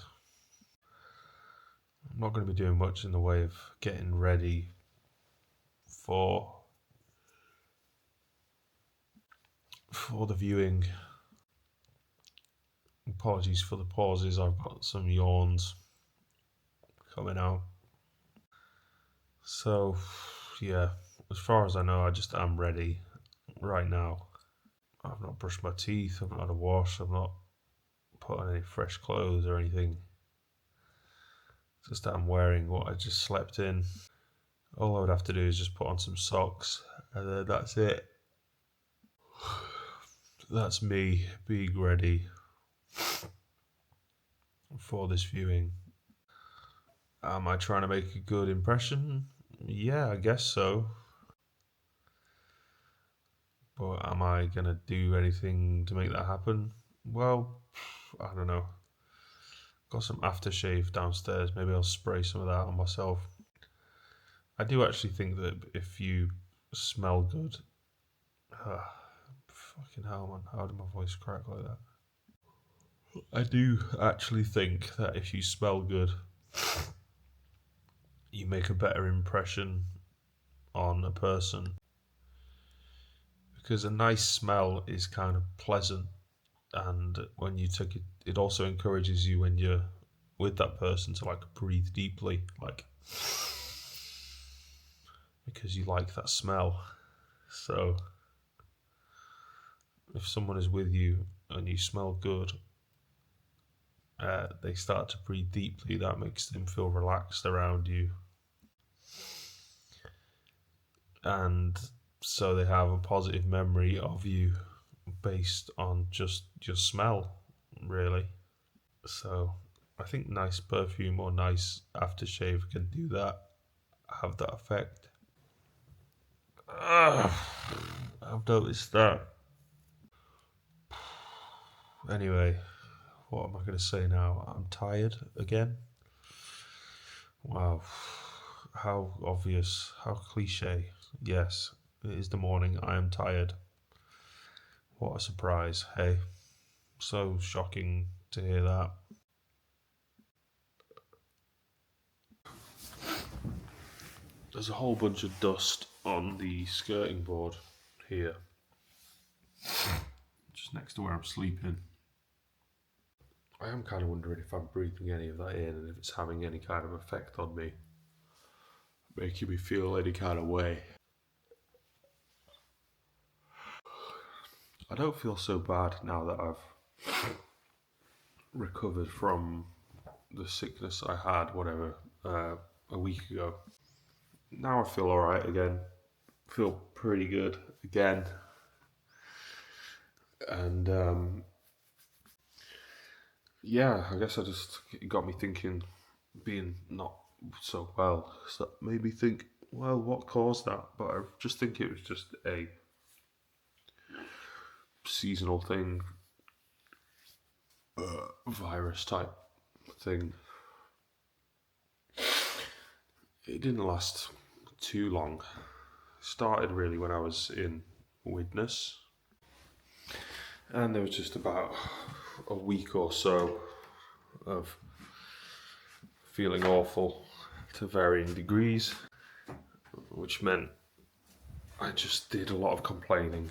I'm not going to be doing much in the way of getting ready for the viewing. Apologies for the pauses. I've got some yawns coming out. So, yeah, as far as I know, I just am ready right now. I've not brushed my teeth, I've not had a wash, I've not put on any fresh clothes or anything. Just that I'm wearing what I just slept in. All I would have to do is just put on some socks, and then that's it. That's me being ready for this viewing. Am I trying to make a good impression? Yeah, I guess so. But am I going to do anything to make that happen? Well, I don't know. Got some aftershave downstairs. Maybe I'll spray some of that on myself. I do actually think that if you smell good... fucking hell, man. How did my voice crack like that? I do actually think that if you smell good, you make a better impression on a person. Because a nice smell is kind of pleasant, and when you take it, it also encourages you when you're with that person to like breathe deeply, like, because you like that smell. So if someone is with you and you smell good, they start to breathe deeply. That makes them feel relaxed around you, and so they have a positive memory of you based on just your smell, really. So I think nice perfume or nice aftershave can do that, have that effect. I've noticed that. Anyway, what am I going to say now? I'm tired again. Wow, how obvious, how cliche. Yes, it is the morning. I am tired. What a surprise, hey. So shocking to hear that. There's a whole bunch of dust on the skirting board here, just next to where I'm sleeping. I am kind of wondering if I'm breathing any of that in and if it's having any kind of effect on me, making me feel any kind of way. I don't feel so bad now that I've recovered from the sickness I had, whatever, a week ago. Now I feel alright again. Feel pretty good again. And yeah, I guess it got me thinking, being not so well, so that made me think, well, what caused that? But I just think it was just a seasonal thing, virus type thing. It didn't last too long. It started really when I was in Widnes, and there was just about a week or so of feeling awful to varying degrees, which meant I just did a lot of complaining,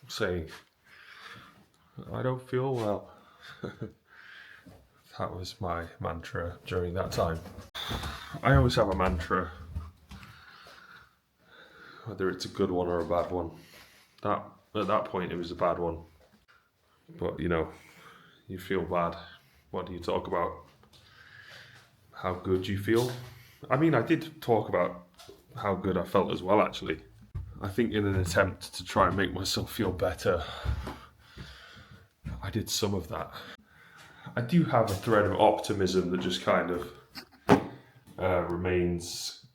saying, I don't feel well. That was my mantra during that time. I always have a mantra, whether it's a good one or a bad one. At that point, it was a bad one. But, you feel bad. What do you talk about? How good you feel? I mean, I did talk about how good I felt as well, actually. I think in an attempt to try and make myself feel better, I did some of that. I do have a thread of optimism that just kind of remains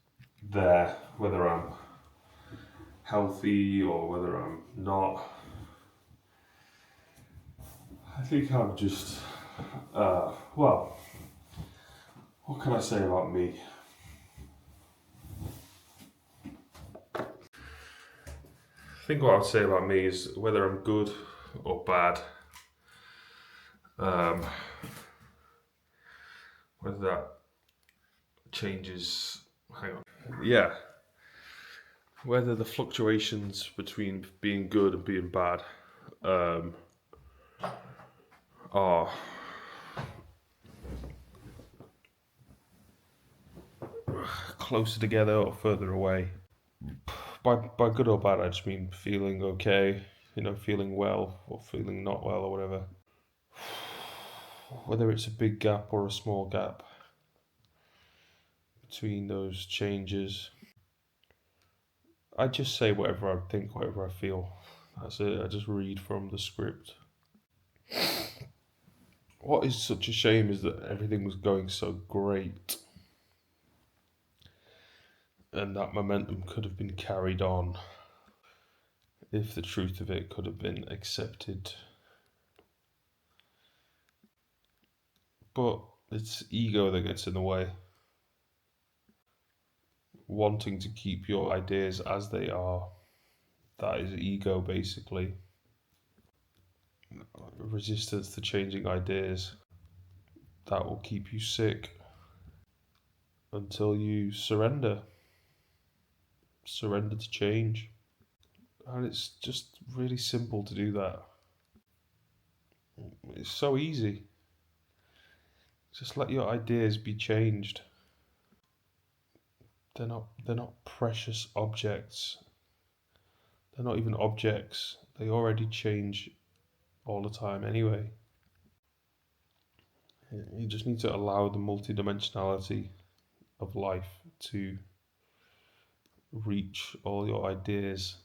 there, whether I'm healthy or whether I'm not. I think I'm just, well, what can I say about me? I think what I would say about me is whether I'm good or bad, whether that changes, whether the fluctuations between being good and being bad are closer together or further away. By good or bad, I just mean feeling okay, feeling well or feeling not well or whatever. Whether it's a big gap or a small gap between those changes, I just say whatever I think, whatever I feel. That's it. I just read from the script. What is such a shame is that everything was going so great, and that momentum could have been carried on if the truth of it could have been accepted. But it's ego that gets in the way. Wanting to keep your ideas as they are. That is ego, basically. Resistance to changing ideas. That will keep you sick until you surrender. Surrender to change. And it's just really simple to do that. It's so easy. Just let your ideas be changed. They're not precious objects. They're not even objects. They already change all the time anyway. You just need to allow the multidimensionality of life to reach all your ideas,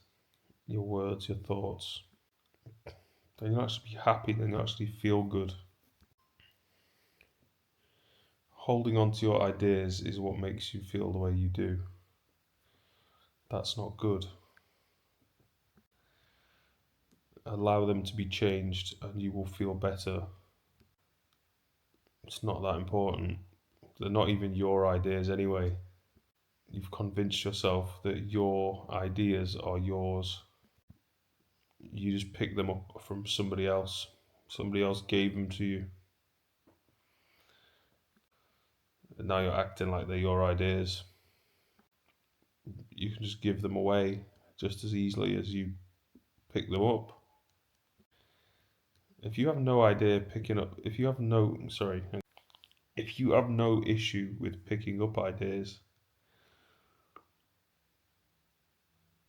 your words, your thoughts. Then you'll actually be happy, then you'll actually feel good. Holding on to your ideas is what makes you feel the way you do. That's not good. Allow them to be changed and you will feel better. It's not that important. They're not even your ideas anyway. You've convinced yourself that your ideas are yours. You just pick them up from somebody else. Somebody else gave them to you. And now you're acting like they're your ideas. You can just give them away just as easily as you pick them up. If you have no issue with picking up ideas,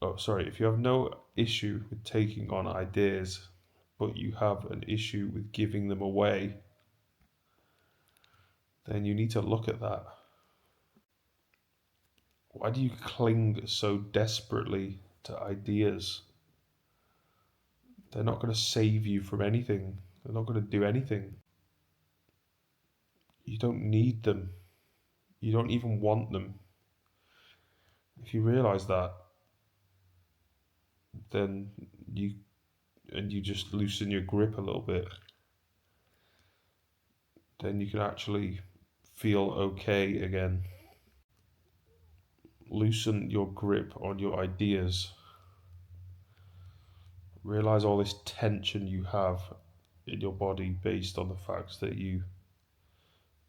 if you have no issue with taking on ideas, but you have an issue with giving them away, then you need to look at that. Why do you cling so desperately to ideas? They're not going to save you from anything. They're not going to do anything. You don't need them. You don't even want them. If you realize that, then you just loosen your grip a little bit, then you can actually feel okay again. Loosen your grip on your ideas. Realize all this tension you have in your body based on the fact that you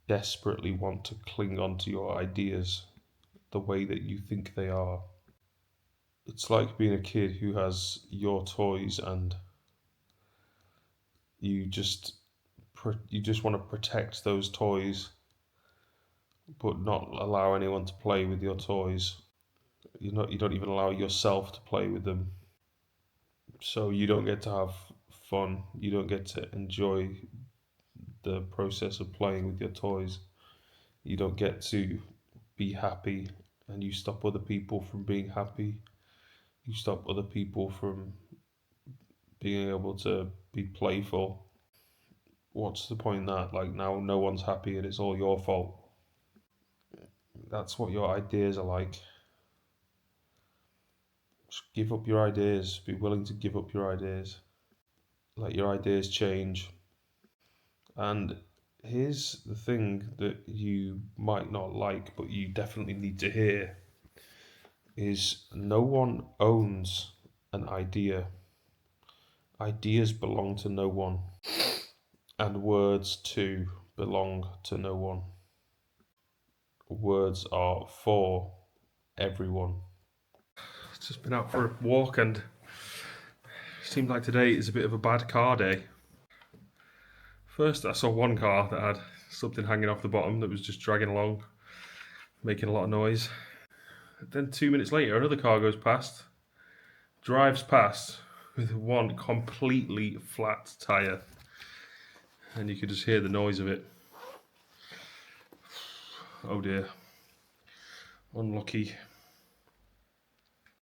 desperately want to cling onto your ideas the way that you think they are. It's like being a kid who has your toys and you just want to protect those toys but not allow anyone to play with your toys. You don't even allow yourself to play with them. So you don't get to have fun. You don't get to enjoy the process of playing with your toys. You don't get to be happy, and you stop other people from being happy. You stop other people from being able to be playful. What's the point in that? Like, now no one's happy and it's all your fault. That's what your ideas are like. Just give up your ideas. Be willing to give up your ideas. Let your ideas change. And here's the thing that you might not like, but you definitely need to hear, is no one owns an idea. Ideas belong to no one. And words too belong to no one. Words are for everyone. I've just been out for a walk and it seemed like today is a bit of a bad car day. First, I saw one car that had something hanging off the bottom that was just dragging along, making a lot of noise. Then 2 minutes later, another car goes past, drives past with one completely flat tyre. And you could just hear the noise of it. Oh dear. Unlucky.